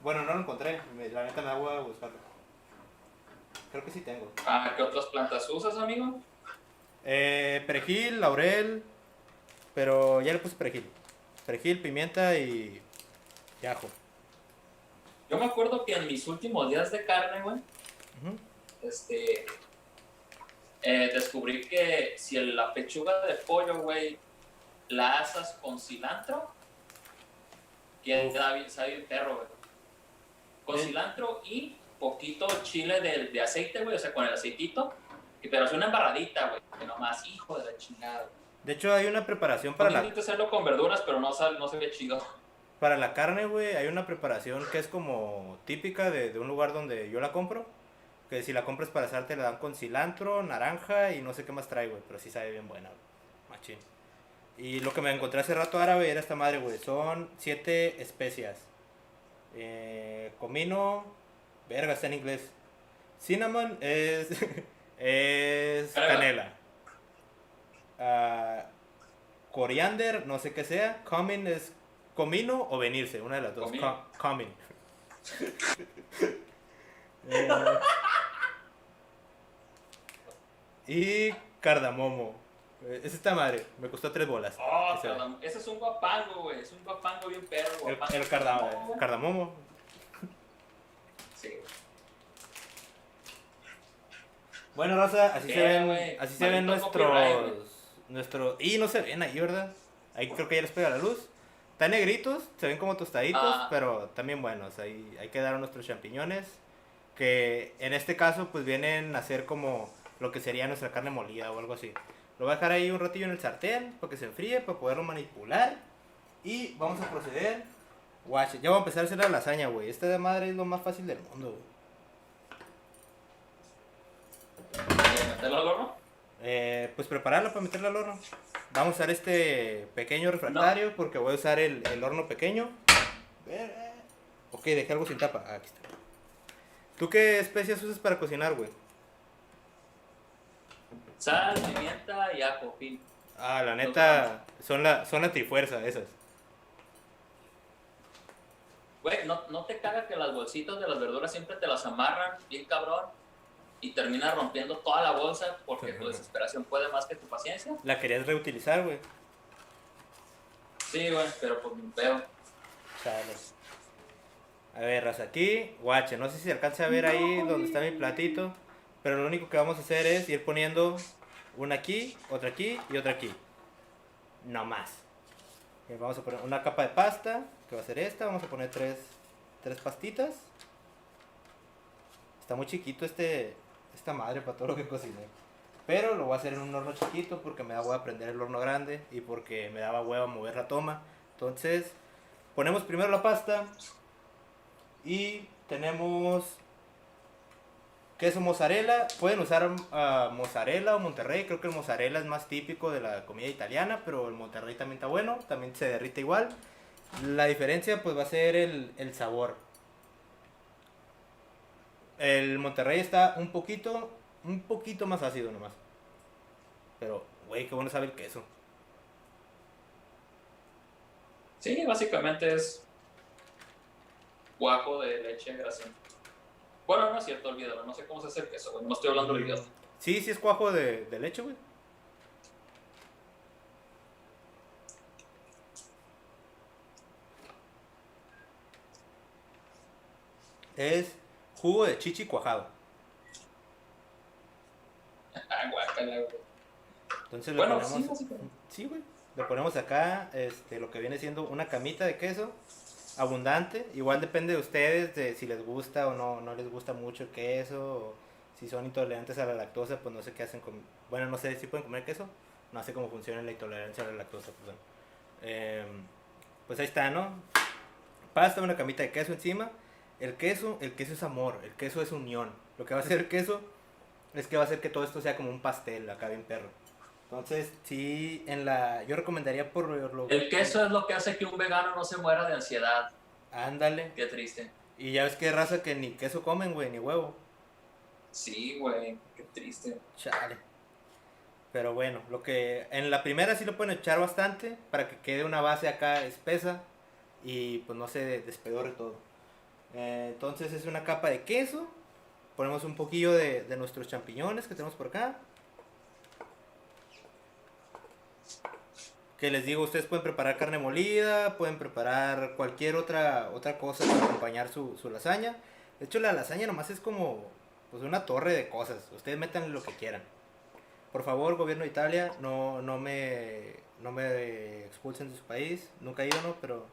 Speaker 1: Bueno, no lo encontré. La neta me da hueva buscarlo. Creo que sí tengo.
Speaker 2: ¿Qué otras plantas usas, amigo?
Speaker 1: Perejil, laurel. Pero ya le puse perejil. Perejil, pimienta y ajo.
Speaker 2: Yo me acuerdo que en mis últimos días de carne, güey,
Speaker 1: Ujú.
Speaker 2: descubrí que si la pechuga de pollo, güey, la asas con cilantro, queda bien, sabe bien perro, güey. Con cilantro y poquito chile de aceite, güey, o sea, con el aceitito, pero es una embarradita, güey, que nomás, hijo de la chingada, güey.
Speaker 1: De hecho, hay una preparación para
Speaker 2: Intento hacerlo con verduras, pero no se ve chido.
Speaker 1: Para la carne, güey, hay una preparación que es como típica de un lugar donde yo la compro. Que si la compras para asar te la dan con cilantro, naranja y no sé qué más trae, güey. Pero sí sabe bien buena, güey. Machín. Y lo que me encontré hace rato árabe era esta madre, güey. Son 7 especias. Comino, verga, está en inglés. Cinnamon es, es
Speaker 2: ¿Canela?
Speaker 1: canela. Coriander, no sé qué sea. Coming es comino o venirse, una de las dos.
Speaker 2: Comino.
Speaker 1: Coming. Eh, y cardamomo. Es esta madre, me costó 3 bolas.
Speaker 2: Oh,
Speaker 1: Ese,
Speaker 2: ese es un guapango, güey. Es un guapango bien perro, guapango.
Speaker 1: el
Speaker 2: Cardamomo.
Speaker 1: cardamomo.
Speaker 2: Sí, güey.
Speaker 1: Bueno, raza, así se ven,
Speaker 2: güey.
Speaker 1: así se ven
Speaker 2: Maldito copyright, güey.
Speaker 1: nuestros. Y no se ven ahí, ¿verdad? Ahí creo que ya les pega la luz. Están negritos, se ven como tostaditos,
Speaker 2: Ah.
Speaker 1: pero también buenos. Ahí quedaron nuestros champiñones. Que en este caso, pues vienen a ser como lo que sería nuestra carne molida o algo así. Lo voy a dejar ahí un ratillo en el sartén para que se enfríe, para poderlo manipular. Y vamos a proceder. Guache, ya voy a empezar a hacer la lasaña, güey. Esta de madre es lo más fácil del mundo, güey.
Speaker 2: ¿Meterlo al horno?
Speaker 1: Pues prepararla para meterla al horno. Vamos a usar este pequeño refractario porque voy a usar el horno pequeño. Ok, dejé algo sin tapa. Aquí está. ¿Tú qué especias usas para cocinar, güey?
Speaker 2: Sal, pimienta y ajo, fin.
Speaker 1: La neta, son la trifuerza esas.
Speaker 2: Güey, ¿no te caga que las bolsitas de las verduras siempre te las amarran bien cabrón y terminas rompiendo toda la bolsa porque tu desesperación puede más que tu paciencia?
Speaker 1: La querías reutilizar, güey.
Speaker 2: Sí, güey, pero pues mi pedo.
Speaker 1: Chale. A ver, raza, aquí, guache, no sé si se alcanza a ver ahí donde está mi platito, pero lo único que vamos a hacer es ir poniendo una aquí y otra aquí. No más. Vamos a poner una capa de pasta, que va a ser esta, vamos a poner tres pastitas. Está muy chiquito esta madre para todo lo que cociné. Pero lo voy a hacer en un horno chiquito porque me da hueva prender el horno grande y porque me daba hueva mover la toma. Entonces, ponemos primero la pasta y tenemos queso mozzarella. Pueden usar mozzarella o Monterrey. Creo que el mozzarella es más típico de la comida italiana, pero el Monterrey también está bueno, también se derrite igual. La diferencia pues va a ser el sabor. El Monterrey está un poquito más ácido nomás. Pero, güey, qué bueno sabe el queso.
Speaker 2: Sí, básicamente es cuajo de leche grasienta. Bueno, no es cierto, olvídalo, no sé cómo se hace el queso, güey, no estoy hablando de idiota.
Speaker 1: Sí, es cuajo de leche, güey. Es jugo de chichi cuajado.
Speaker 2: Guácala, güey.
Speaker 1: Entonces
Speaker 2: Bueno,
Speaker 1: le ponemos.
Speaker 2: sí, básicamente.
Speaker 1: Sí, güey. Le ponemos acá lo que viene siendo una camita de queso abundante. Igual depende de ustedes de si les gusta o no les gusta mucho el queso. O si son intolerantes a la lactosa, pues no sé qué hacen con. Bueno, no sé si pueden comer queso. No sé cómo funciona la intolerancia a la lactosa, perdón. Pues ahí está, ¿no? Pasta, una camita de queso encima. El queso es amor, el queso es unión. Lo que va a hacer el queso es que va a hacer que todo esto sea como un pastel acá bien perro. Entonces, sí, yo recomendaría por lo.
Speaker 2: El queso es lo que hace que un vegano no se muera de ansiedad.
Speaker 1: Ándale.
Speaker 2: Qué triste.
Speaker 1: Y ya ves que hay raza que ni queso comen, güey, ni huevo.
Speaker 2: Sí, güey, qué triste.
Speaker 1: Chale. Pero bueno, en la primera sí lo pueden echar bastante para que quede una base acá espesa y pues no se despedore todo. Entonces es una capa de queso. Ponemos un poquillo de nuestros champiñones que tenemos por acá. Que les digo, ustedes pueden preparar carne molida, pueden preparar cualquier otra cosa para acompañar su lasaña. De hecho, la lasaña nomás es como pues una torre de cosas. Ustedes metan lo que quieran. Por favor, gobierno de Italia, no me expulsen de su país. Nunca he ido, ¿no? Pero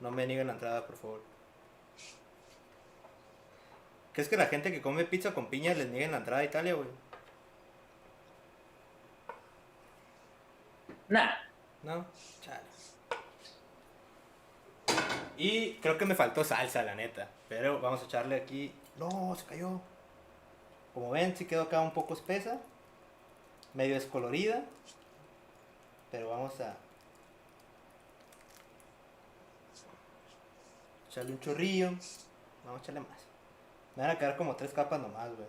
Speaker 1: no me nieguen la entrada, por favor. ¿Qué es que la gente que come pizza con piña les nieguen la entrada a Italia, güey?
Speaker 2: Nah.
Speaker 1: No, chale. Y creo que me faltó salsa, la neta. Pero vamos a echarle aquí. No, se cayó. Como ven, sí quedó acá un poco espesa. Medio descolorida. Pero vamos a echarle un chorrillo. Vamos a echarle más. Me van a quedar como 3 capas nomás, güey.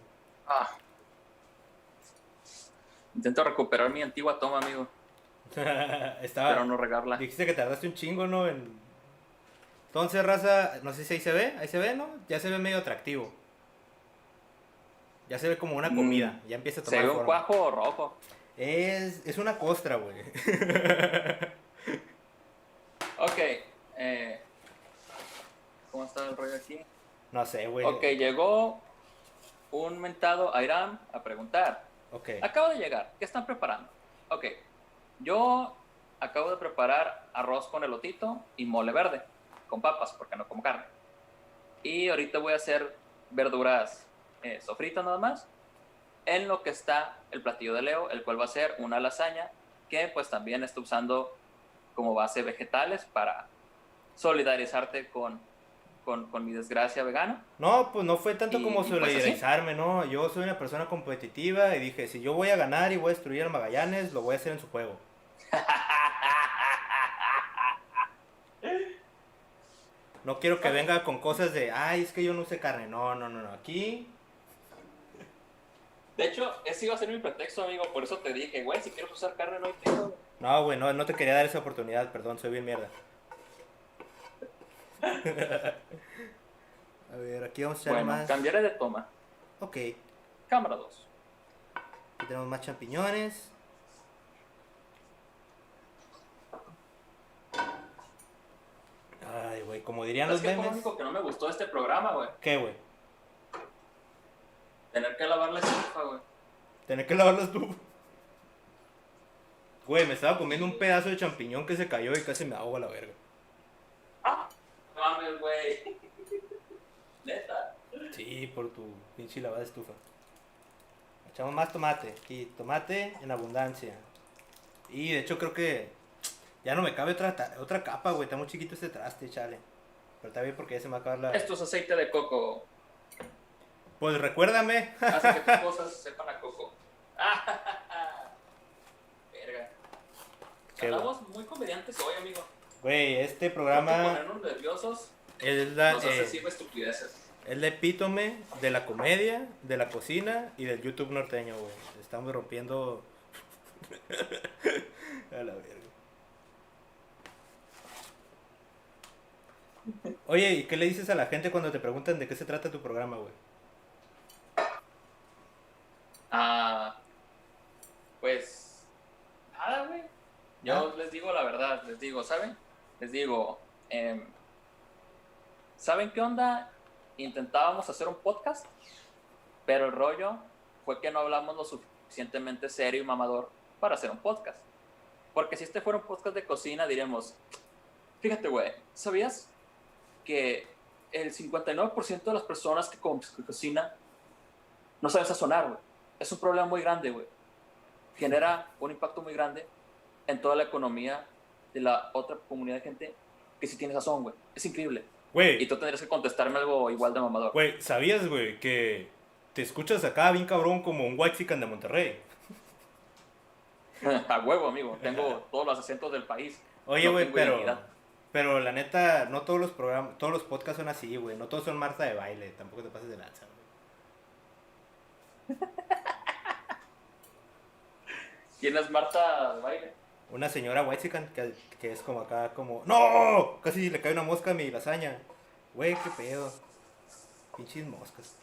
Speaker 2: Intento recuperar mi antigua toma, amigo.
Speaker 1: Estaba...
Speaker 2: pero no regarla.
Speaker 1: Dijiste que tardaste un chingo, ¿no? Entonces, raza, no sé si ahí se ve, ¿no? Ya se ve medio atractivo. Ya se ve como una comida, ya empieza a
Speaker 2: Se
Speaker 1: tomar
Speaker 2: ve un
Speaker 1: forma.
Speaker 2: cuajo rojo.
Speaker 1: Es una costra, güey.
Speaker 2: Ok, ¿cómo está el rollo aquí?
Speaker 1: No sé, güey.
Speaker 2: Ok, llegó un mentado Airam a preguntar.
Speaker 1: Ok.
Speaker 2: Acabo de llegar, ¿qué están preparando? Ok, yo acabo de preparar arroz con elotito y mole verde, con papas, porque no como carne. Y ahorita voy a hacer verduras sofritas nada más, en lo que está el platillo de Leo, el cual va a ser una lasaña, que pues también está usando como base vegetales para solidarizarte con mi desgracia vegana.
Speaker 1: No, pues no fue tanto como
Speaker 2: Y pues así.
Speaker 1: solidarizarme, ¿no? Yo soy una persona competitiva y dije, si yo voy a ganar y voy a destruir al Magallanes, lo voy a hacer en su juego. No quiero que venga con cosas de, ay, es que yo no usé carne. No, no, no, no. Aquí,
Speaker 2: De hecho, ese iba a ser mi pretexto, amigo. Por eso te dije, güey, si quieres usar carne, no hay pedo.
Speaker 1: no, güey, no, no te quería dar esa oportunidad, perdón, soy bien mierda. A ver, aquí vamos a echar
Speaker 2: Bueno,
Speaker 1: más.
Speaker 2: cambiaré de toma.
Speaker 1: Ok,
Speaker 2: Cámara 2.
Speaker 1: aquí tenemos más champiñones. Ay, güey, como dirían
Speaker 2: ¿Sabes
Speaker 1: los
Speaker 2: qué fue lo
Speaker 1: memes.
Speaker 2: único que no me gustó de este programa, güey?
Speaker 1: ¿Qué, güey?
Speaker 2: Tener que lavar la estufa, güey.
Speaker 1: Tener que lavarlas tú. Güey, me estaba comiendo un pedazo de champiñón que se cayó y casi me ahogo a la verga.
Speaker 2: ¡Ah! No mames, güey. Neta.
Speaker 1: Sí, por tu pinche lavada de estufa. Echamos más tomate. Aquí, tomate en abundancia. Y de hecho creo que ya no me cabe otra capa, güey. Está muy chiquito este traste, chale. Pero está bien porque ya se me va a acabar la...
Speaker 2: Esto es aceite de coco.
Speaker 1: Pues recuérdame.
Speaker 2: Hace que tus cosas sepan a coco. Verga.
Speaker 1: Qué bueno.
Speaker 2: Andamos muy comediantes hoy, amigo.
Speaker 1: Güey, este
Speaker 2: Hay que
Speaker 1: programa
Speaker 2: ponernos nerviosos.
Speaker 1: es
Speaker 2: Nos hace decir estupideces.
Speaker 1: el epítome de la comedia, de la cocina y del YouTube norteño, güey. Estamos rompiendo... a la verga. Oye, ¿y qué le dices a la gente cuando te preguntan de qué se trata tu programa, güey?
Speaker 2: Pues nada, güey. Yo les digo la verdad, les digo, ¿saben? Les digo, ¿saben qué onda? Intentábamos hacer un podcast, pero el rollo fue que no hablamos lo suficientemente serio y mamador para hacer un podcast. Porque si este fuera un podcast de cocina, diríamos, fíjate, güey, ¿sabías que el 59% de las personas que cocinan no saben sazonar, güey? Es un problema muy grande, güey. Genera un impacto muy grande en toda la economía de la otra comunidad de gente que sí tiene sazón, güey. Es increíble. Y
Speaker 1: Güey,
Speaker 2: tú tendrías que contestarme algo igual de mamador.
Speaker 1: güey, ¿sabías, güey, que te escuchas acá bien cabrón como un whitexican de Monterrey?
Speaker 2: A huevo, amigo. Tengo todos los acentos del país.
Speaker 1: Oye,
Speaker 2: No
Speaker 1: güey,
Speaker 2: tengo identidad.
Speaker 1: pero la neta, no todos los programas, todos los podcasts son así, güey. No todos son Marta de baile, tampoco te pases de lanza, güey.
Speaker 2: ¿Quién es Marta de baile?
Speaker 1: Una señora whitexican que es como acá, como... ¡No! Casi le cae una mosca a mi lasaña. Güey, qué pedo. Pinches moscas.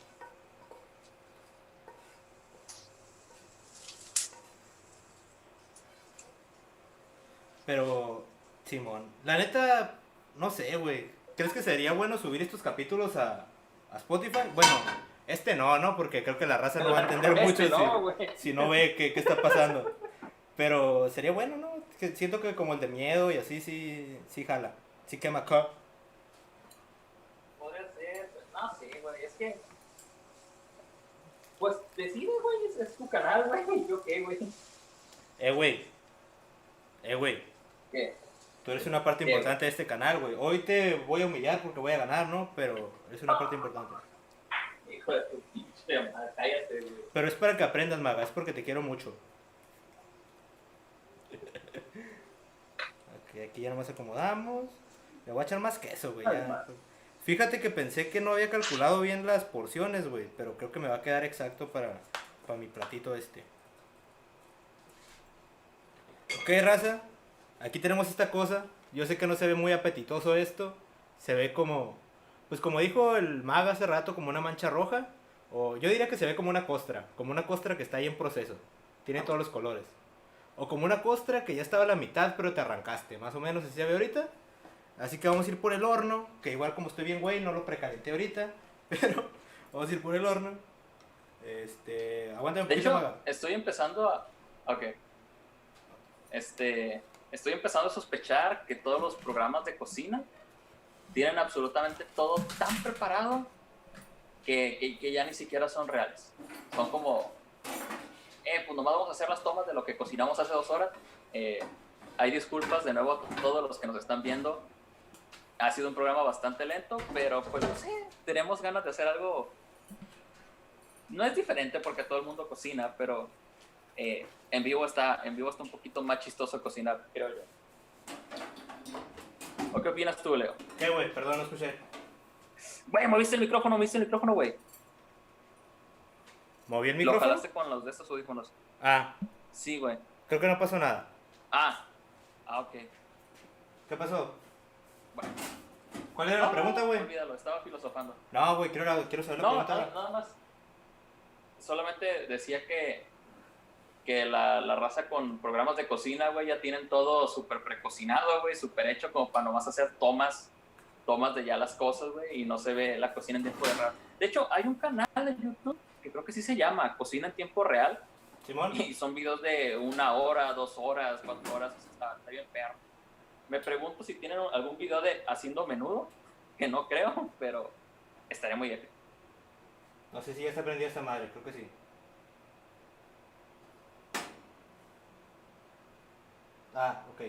Speaker 1: Pero, Simón, la neta, no sé, güey. ¿Crees que sería bueno subir estos capítulos a Spotify? Bueno, este no, ¿no? Porque creo que la raza no va a entender mucho
Speaker 2: no, güey.
Speaker 1: si no ve qué está pasando. Pero sería bueno, ¿no? Que siento que como el de miedo y así, sí jala. Sí quema acá.
Speaker 2: Podría ser, pues, no sé, güey. Es que. Pues decide, güey. Es tu canal, güey. ¿Yo qué, güey?
Speaker 1: Güey. Güey.
Speaker 2: ¿Qué?
Speaker 1: Tú eres una parte importante de este canal, güey. Hoy te voy a humillar porque voy a ganar, ¿no? Pero eres una parte importante.
Speaker 2: Hijo de tu pinche madre, cállate, güey.
Speaker 1: Pero es para que aprendas, maga. Es porque te quiero mucho. Aquí ya nomás acomodamos. Le voy a echar más queso, güey. Ya. Fíjate que pensé que no había calculado bien las porciones, güey. Pero creo que me va a quedar exacto para mi platito este. Ok, raza, aquí tenemos esta cosa. Yo sé que no se ve muy apetitoso esto. Se ve como, pues como dijo el mago hace rato, como una mancha roja. O yo diría que se ve como una costra que está ahí en proceso. Tiene todos los colores. O como una costra que ya estaba a la mitad pero te arrancaste. Más o menos así se ve ahorita. Así que vamos a ir por el horno. Que igual como estoy bien güey, no lo precalenté ahorita. Pero vamos a ir por el horno. Aguántame un
Speaker 2: De
Speaker 1: poquito,
Speaker 2: hecho,
Speaker 1: maga.
Speaker 2: estoy empezando a... Ok. Estoy empezando a sospechar que todos los programas de cocina tienen absolutamente todo tan preparado que ya ni siquiera son reales. Son como, pues nomás vamos a hacer las tomas de lo que cocinamos hace 2 horas. Hay disculpas de nuevo a todos los que nos están viendo. Ha sido un programa bastante lento, pero pues no sé, tenemos ganas de hacer algo. No es diferente porque todo el mundo cocina, pero en vivo está un poquito más chistoso cocinar, creo yo. ¿O qué opinas tú, Leo?
Speaker 1: ¿Qué, güey? Perdón, no escuché.
Speaker 2: Güey, moviste el micrófono, güey.
Speaker 1: ¿Moví el
Speaker 2: Lo
Speaker 1: micrófono?
Speaker 2: jalaste con los de estos audífonos.
Speaker 1: Ah,
Speaker 2: Sí, güey.
Speaker 1: creo que no pasó nada.
Speaker 2: Ah, ok.
Speaker 1: ¿Qué pasó?
Speaker 2: Bueno.
Speaker 1: ¿Cuál era la pregunta, güey?
Speaker 2: Olvídalo, estaba filosofando.
Speaker 1: No, güey, quiero saber la
Speaker 2: No,
Speaker 1: pregunta.
Speaker 2: nada más. Solamente decía que la raza con programas de cocina, güey, ya tienen todo súper precocinado, güey, súper hecho como para nomás hacer tomas de ya las cosas, güey, y no se ve la cocina en tiempo real. De hecho, hay un canal de YouTube que creo que sí se llama Cocina en Tiempo Real,
Speaker 1: Simón.
Speaker 2: y son videos de 1 hora, 2 horas, 4 horas, o sea, está bien perro. Me pregunto si tienen algún video de haciendo menudo, que no creo, pero estaría muy épico.
Speaker 1: No sé si ya se aprendió esta madre, creo que sí. Ah, ok.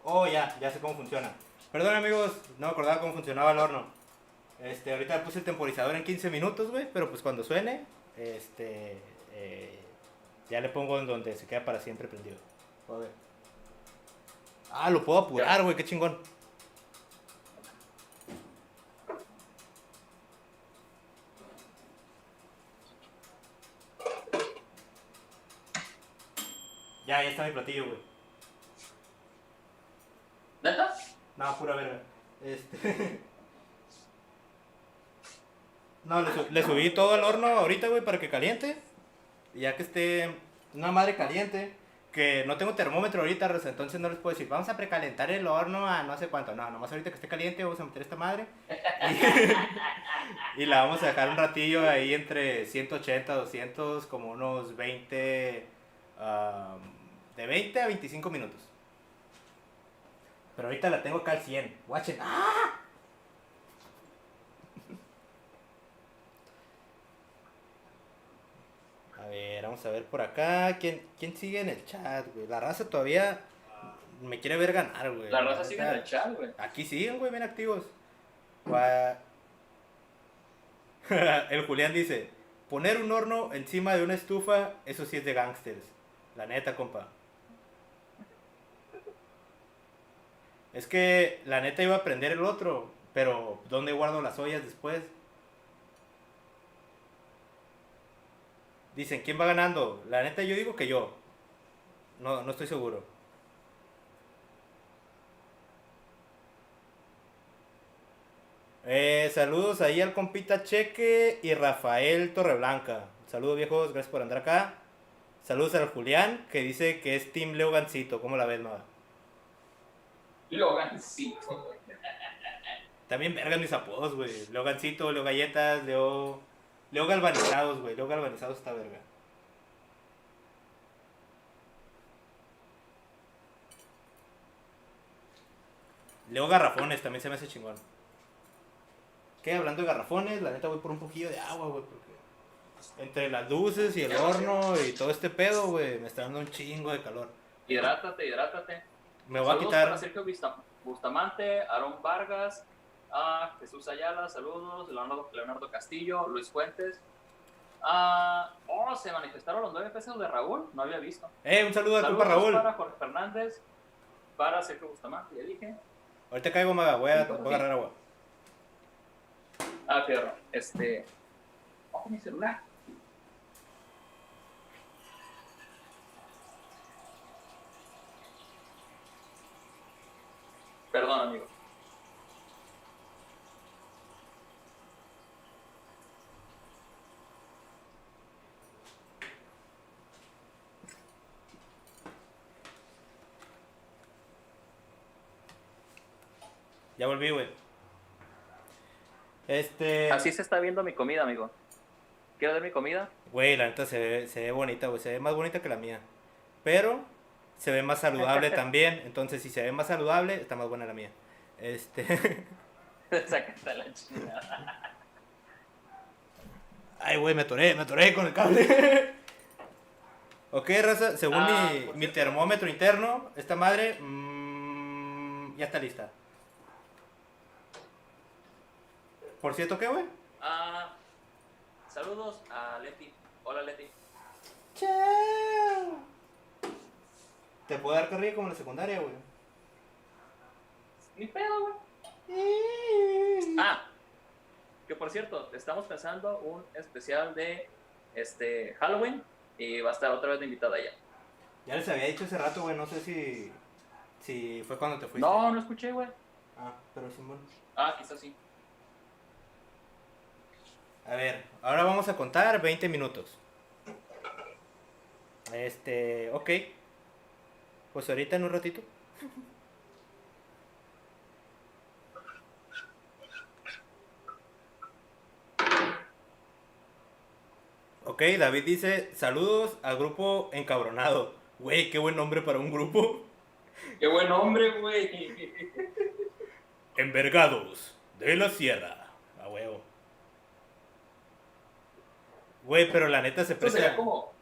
Speaker 1: Oh, ya sé cómo funciona. Perdón, amigos, no me acordaba cómo funcionaba el horno. Ahorita puse el temporizador en 15 minutos, güey, pero pues cuando suene, ya le pongo en donde se queda para siempre prendido. Joder. Ah, lo puedo apurar, güey, qué chingón. Ya está mi platillo, güey.
Speaker 2: ¿Neta?
Speaker 1: No, pura verga. No, le subí todo al horno ahorita, güey, para que caliente. Y ya que esté una madre caliente, que no tengo termómetro ahorita, Rosa, entonces no les puedo decir, vamos a precalentar el horno a no sé cuánto. No, nomás ahorita que esté caliente vamos a meter esta madre. Y la vamos a dejar un ratillo ahí entre 180, 200, como unos 20, de 20 a 25 minutos. Pero ahorita la tengo acá al 100. Watchen. ¡Ah! A ver, vamos a ver por acá. ¿Quién sigue en el chat, güey? La raza todavía me quiere ver ganar, güey.
Speaker 2: La raza sigue en el chat, güey.
Speaker 1: Aquí siguen, güey, bien activos. El Julián dice, poner un horno encima de una estufa, eso sí es de gangsters. La neta, compa. Es que la neta iba a prender el otro, pero ¿dónde guardo las ollas después? Dicen, ¿quién va ganando? La neta yo digo que yo. No estoy seguro. Saludos ahí al compita Cheque y Rafael Torreblanca. Saludos viejos, gracias por andar acá. Saludos al Julián, que dice que es Team Leo Gancito. ¿Cómo la ves, Maga?
Speaker 2: Logancito, güey.
Speaker 1: También vergan mis apodos, güey. Leo Gancito, Leo Galletas, Leo Galvanizados, güey. Leo Galvanizados está verga. Leo Garrafones también se me hace chingón. ¿Qué? Hablando de garrafones, la neta voy por un poquillo de agua, güey, porque entre las luces y el horno y todo este pedo, güey, me está dando un chingo de calor.
Speaker 2: Hidrátate.
Speaker 1: Me voy a
Speaker 2: Saludos
Speaker 1: quitar.
Speaker 2: para Sergio Bustamante, Aarón Vargas, Jesús Ayala, saludos, Leonardo Castillo, Luis Fuentes. Se manifestaron los 9 pesos de Raúl, no había visto.
Speaker 1: Un saludo al compa
Speaker 2: Saludos
Speaker 1: Raúl.
Speaker 2: para Jorge Fernández, para Sergio Bustamante, ya dije.
Speaker 1: Ahorita caigo, Maga, voy a agarrar agua.
Speaker 2: Fierro, ojo mi celular.
Speaker 1: Ya volví, güey.
Speaker 2: Así se está viendo mi comida, amigo. ¿Quieres ver mi comida?
Speaker 1: Güey, la neta se ve bonita, güey. Se ve más bonita que la mía. Pero se ve más saludable también. Entonces, si se ve más saludable, está más buena la mía.
Speaker 2: Sácate la chingada.
Speaker 1: Ay, güey, me atoré con el cable. Ok, raza, según mi
Speaker 2: Por cierto.
Speaker 1: termómetro interno, esta madre ya está lista. ¿Por cierto qué, güey?
Speaker 2: Saludos a Leti. Hola, Leti.
Speaker 1: Chao. Te puedo dar carrilla como en la secundaria, güey.
Speaker 2: Ni pedo, güey. Que por cierto, estamos pensando un especial de Halloween y va a estar otra vez de invitada ella.
Speaker 1: Ya les había dicho hace rato, güey, no sé si fue cuando te fuiste.
Speaker 2: No escuché, güey.
Speaker 1: Pero sí, bueno.
Speaker 2: Quizás sí.
Speaker 1: A ver, ahora vamos a contar 20 minutos. Ok. Pues ahorita en un ratito. Ok, David dice, saludos al grupo Encabronado. Güey, qué buen nombre para un grupo.
Speaker 2: Qué buen hombre, güey.
Speaker 1: Envergados de la Sierra. A huevo. Güey, pero la neta se
Speaker 2: Esto sería
Speaker 1: presta.
Speaker 2: como...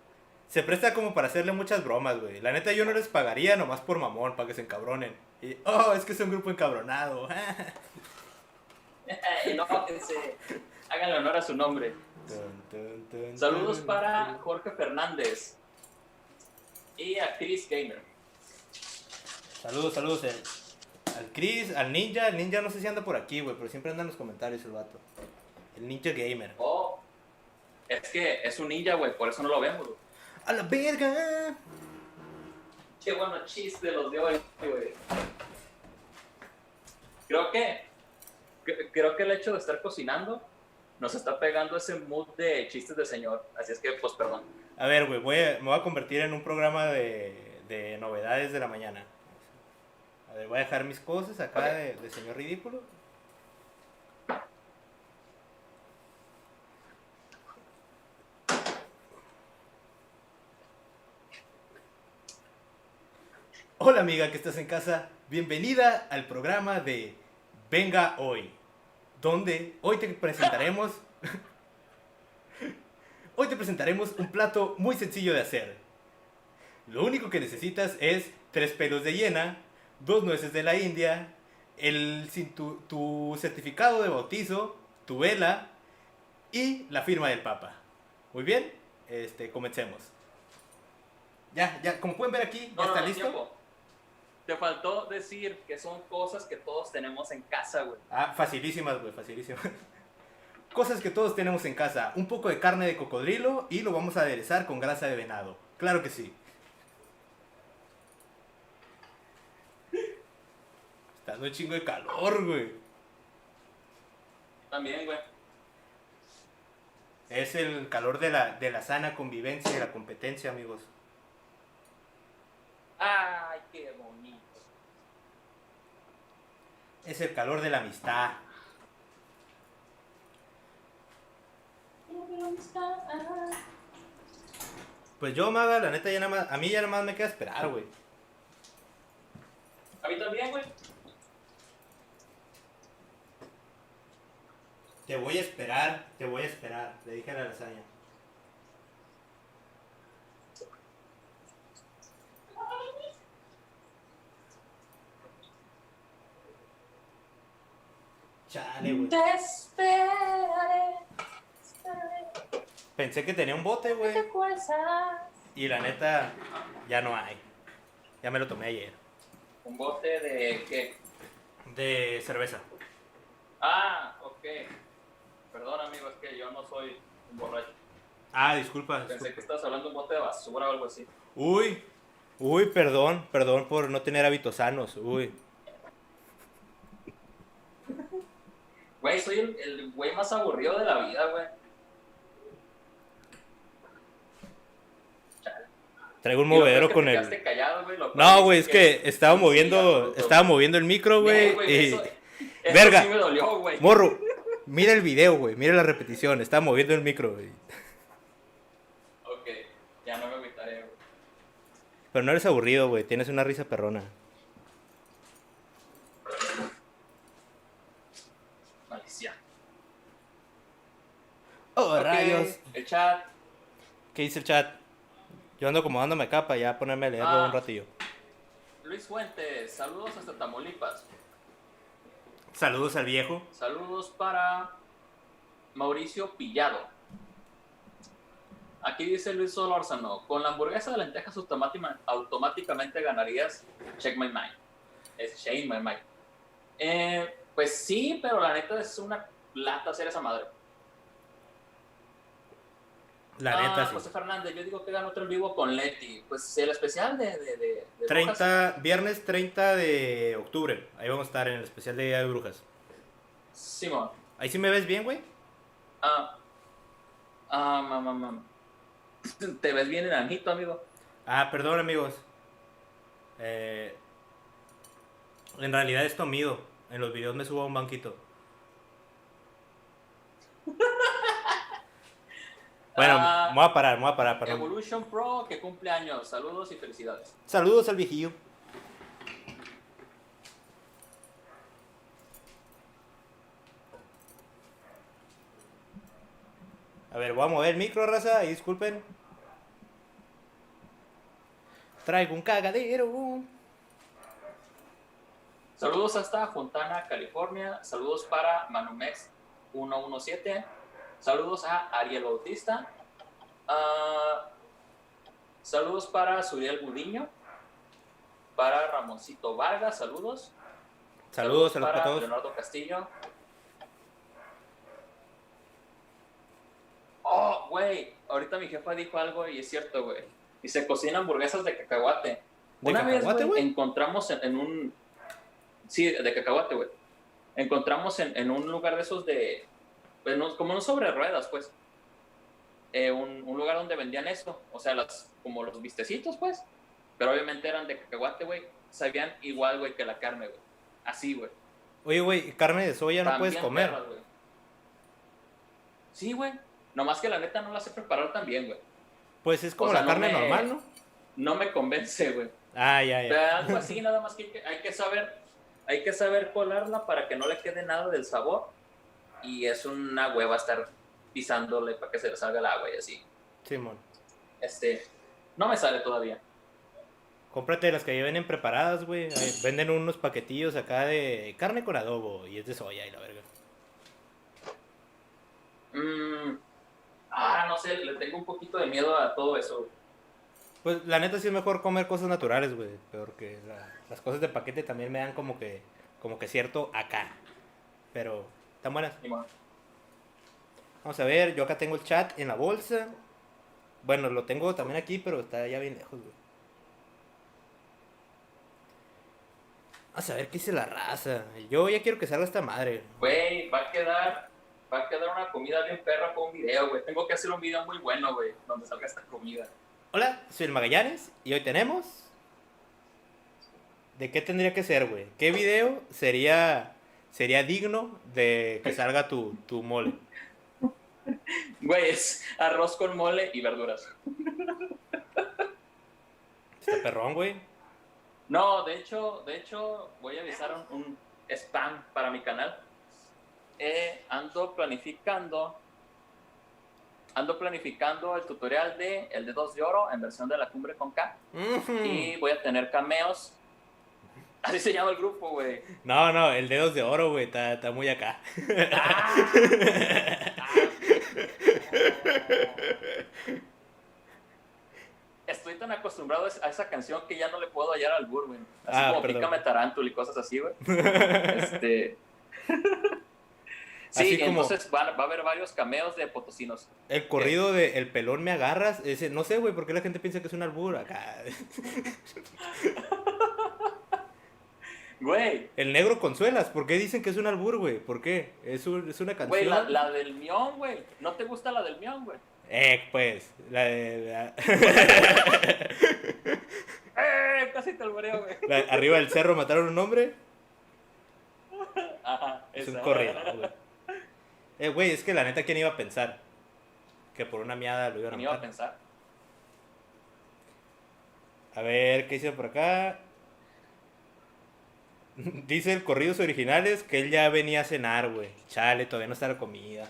Speaker 1: Se presta como para hacerle muchas bromas, güey. La neta yo no les pagaría nomás por mamón, para que se encabronen. Y, es que es un grupo encabronado.
Speaker 2: Enójense. Háganle honor a su nombre. Saludos para Jorge Fernández y a Chris Gamer.
Speaker 1: Saludos al Chris, al Ninja. El Ninja no sé si anda por aquí, güey, pero siempre anda en los comentarios el vato. El Ninja Gamer.
Speaker 2: Es que es un ninja, güey, por eso no lo vemos, güey.
Speaker 1: ¡A la verga!
Speaker 2: Qué bueno chiste los de hoy, güey. Creo que el hecho de estar cocinando nos está pegando ese mood de chistes de señor. Así es que, pues, perdón.
Speaker 1: A ver, güey, me voy a convertir en un programa de novedades de la mañana. A ver, voy a dejar mis cosas acá
Speaker 2: Okay.
Speaker 1: de señor ridículo. Hola amiga que estás en casa, bienvenida al programa de Venga Hoy, donde hoy te presentaremos un plato muy sencillo de hacer. Lo único que necesitas es 3 pelos de hiena, 2 nueces de la India, tu certificado de bautizo, tu vela y la firma del Papa. Muy bien, comencemos. Ya, como pueden ver aquí, ya está listo.
Speaker 2: Tiempo. Te faltó decir que son cosas que todos tenemos en casa, güey.
Speaker 1: Facilísimas, güey, facilísimas. Cosas que todos tenemos en casa. Un poco de carne de cocodrilo y lo vamos a aderezar con grasa de venado. Claro que sí. Está dando un chingo de calor, güey.
Speaker 2: También, güey.
Speaker 1: Es el calor de la sana convivencia y de la competencia, amigos.
Speaker 2: Ay, qué bonito.
Speaker 1: Es el calor de la amistad. Pues yo, Maga, la neta, a mí ya nada más me queda esperar, güey.
Speaker 2: A mí también, güey.
Speaker 1: Te voy a esperar, le dije a la lasaña. Chale, güey.
Speaker 2: Te esperaré.
Speaker 1: Pensé que tenía un bote, güey. Y la neta, ya no hay. Ya me lo tomé ayer.
Speaker 2: ¿Un bote de qué?
Speaker 1: De cerveza.
Speaker 2: Ok. Perdón, amigo, es que yo no soy un borracho.
Speaker 1: Disculpa.
Speaker 2: Pensé que estabas hablando de un bote de basura o algo así.
Speaker 1: Uy, perdón por no tener hábitos sanos. Uy.
Speaker 2: Güey, soy el güey más aburrido de la vida, güey.
Speaker 1: Traigo un movedero con
Speaker 2: el...
Speaker 1: el...
Speaker 2: Quedaste callado, güey,
Speaker 1: No, güey, es que estaba moviendo el micro, güey.
Speaker 2: Güey,
Speaker 1: Y...
Speaker 2: Esto
Speaker 1: Verga.
Speaker 2: sí me dolió, güey.
Speaker 1: Morro, mira el video, güey. Mira la repetición. Está moviendo el micro, güey.
Speaker 2: Ok, ya no me agüitaré, güey.
Speaker 1: Pero no eres aburrido, güey. Tienes una risa perrona.
Speaker 2: Malicia.
Speaker 1: Oh,
Speaker 2: Ok,
Speaker 1: rayos.
Speaker 2: el chat.
Speaker 1: ¿Qué dice el chat? Yo ando acomodándome acá para ya ponerme a leerlo un ratillo.
Speaker 2: Luis Fuentes, saludos hasta Tamaulipas.
Speaker 1: Saludos al viejo.
Speaker 2: Saludos para Mauricio Pillado. Aquí dice Luis Solórzano, con la hamburguesa de lentejas automáticamente ganarías Check My Mind. Es Shane My Mind. Pues sí, pero la neta es una lata hacer esa madre.
Speaker 1: La neta, sí.
Speaker 2: José Fernández, yo digo que gana otro en vivo con Leti. Pues el especial de
Speaker 1: 30, viernes 30 de octubre. Ahí vamos a estar en el especial de Día de Brujas.
Speaker 2: Simón.
Speaker 1: Ahí sí me ves bien, güey.
Speaker 2: Mamá. Te ves bien enanito, amigo.
Speaker 1: Perdón, amigos. En realidad es comido. En los videos me subo a un banquito. Bueno, me voy a parar, perdón.
Speaker 2: Evolution Pro, que cumple años. Saludos y felicidades.
Speaker 1: Saludos al viejillo. A ver, voy a mover el micro, raza, y disculpen. Traigo un cagadero.
Speaker 2: Saludos hasta Fontana, California. Saludos para Manumex 117. Saludos a Ariel Bautista. Saludos para Suriel Gudiño. Para Ramoncito Vargas, saludos.
Speaker 1: Saludos
Speaker 2: para
Speaker 1: todos.
Speaker 2: Leonardo Castillo. Oh, güey, ahorita mi jefa dijo algo y es cierto, güey. Y se cocinan hamburguesas de cacahuate. Una vez, güey, encontramos en un... Sí, de cacahuate, güey. Encontramos en un lugar de esos de... Pues, como no sobre ruedas, pues. Un lugar donde vendían eso. O sea, como los vistecitos, pues. Pero obviamente eran de cacahuate, güey. Sabían igual, güey, que la carne, güey. Así, güey.
Speaker 1: Oye, güey, carne de soya no puedes comer.
Speaker 2: Perras, sí, güey. Nomás que la neta no la sé preparar tan bien, güey.
Speaker 1: Pues es como la carne normal, ¿no?
Speaker 2: No me convence, güey.
Speaker 1: Ya.
Speaker 2: Pero algo así, nada más que hay que saber colarla para que no le quede nada del sabor. Y es una hueva estar pisándole para que se le salga el agua y así.
Speaker 1: Simón.
Speaker 2: No me sale todavía.
Speaker 1: Cómprate las que ya vienen preparadas, güey. Venden unos paquetillos acá de carne con adobo y es de soya y la verga.
Speaker 2: No sé, le tengo un poquito de miedo a todo eso, güey.
Speaker 1: Pues la neta sí es mejor comer cosas naturales, güey. Porque las cosas de paquete también me dan como que cierto acá. Pero están buenas. Vamos a ver, yo acá tengo el chat en la bolsa. Bueno, lo tengo también aquí, pero está ya bien lejos, güey. Vamos a ver qué dice la raza. Yo ya quiero que salga esta madre.
Speaker 2: Güey, va a quedar una comida bien perra con un video, güey. Tengo que hacer un video muy bueno, güey, donde salga esta comida.
Speaker 1: Hola, soy el Magallanes y hoy tenemos... ¿De qué tendría que ser, güey? ¿Qué video sería digno de que salga tu mole?
Speaker 2: Güey, es arroz con mole y verduras.
Speaker 1: Está perrón, güey.
Speaker 2: No, de hecho, voy a avisar un spam para mi canal. Ando planificando el tutorial de el Dedos de Oro en versión de la Cumbre con K. Y voy a tener cameos. Así se llama el grupo, güey.
Speaker 1: No, el Dedos de Oro, güey, está muy acá.
Speaker 2: Estoy tan acostumbrado a esa canción que ya no le puedo hallar al burro, güey. Así como
Speaker 1: perdón.
Speaker 2: Pícame Tarántula y cosas así, güey. Sí,
Speaker 1: así como
Speaker 2: entonces va a haber varios cameos de potosinos.
Speaker 1: El corrido de El pelón me agarras, ese, no sé, güey, por qué la gente piensa que es un albur acá.
Speaker 2: Güey.
Speaker 1: El negro Consuelas, ¿por qué dicen que es un albur, güey? ¿Por qué? Es una canción.
Speaker 2: Güey, la del mión, güey. ¿No te gusta la del mión, güey?
Speaker 1: Pues, la de...
Speaker 2: Casi te alboreo, güey.
Speaker 1: Arriba del cerro mataron un hombre.
Speaker 2: Ajá,
Speaker 1: Es un
Speaker 2: esa.
Speaker 1: corrido, güey. Güey, es que la neta, ¿quién iba a pensar? Que por una miada lo iban a
Speaker 2: ¿Quién iba a
Speaker 1: matar.
Speaker 2: pensar?
Speaker 1: A ver, ¿qué hice por acá? Dice el corridos originales que él ya venía a cenar, güey. Chale, todavía no está la comida.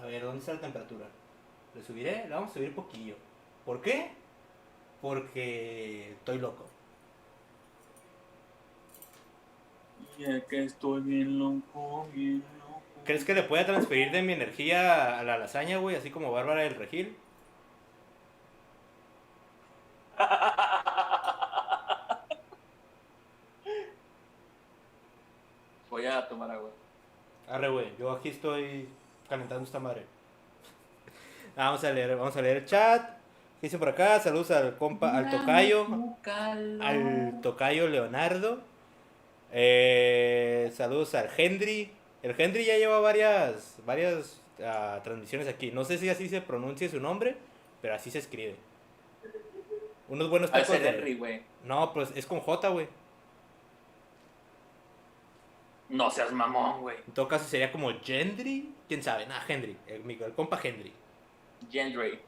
Speaker 1: A ver, ¿dónde está la temperatura? ¿Le subiré? Le vamos a subir poquillo. ¿Por qué? Porque estoy loco.
Speaker 2: Y es que estoy bien loco, bien loco.
Speaker 1: ¿Crees que le pueda transferir de mi energía a la lasaña, güey? Así como Bárbara del Regil.
Speaker 2: Voy a tomar agua.
Speaker 1: Arre, güey, yo aquí estoy calentando esta madre. Vamos a leer el chat. ¿Qué dice por acá? Saludos al compa, al tocayo Leonardo. Saludos al Hendry. El Hendry ya lleva varias transmisiones aquí. No sé si así se pronuncia su nombre, pero así se escribe. Unos buenos
Speaker 2: A
Speaker 1: tacos
Speaker 2: ser
Speaker 1: de...
Speaker 2: Henry, güey.
Speaker 1: No, pues es con J, güey.
Speaker 2: No seas mamón, güey.
Speaker 1: En todo caso sería como Gendry. ¿Quién sabe? Nah, Hendry. El compa Hendry.
Speaker 2: Gendry.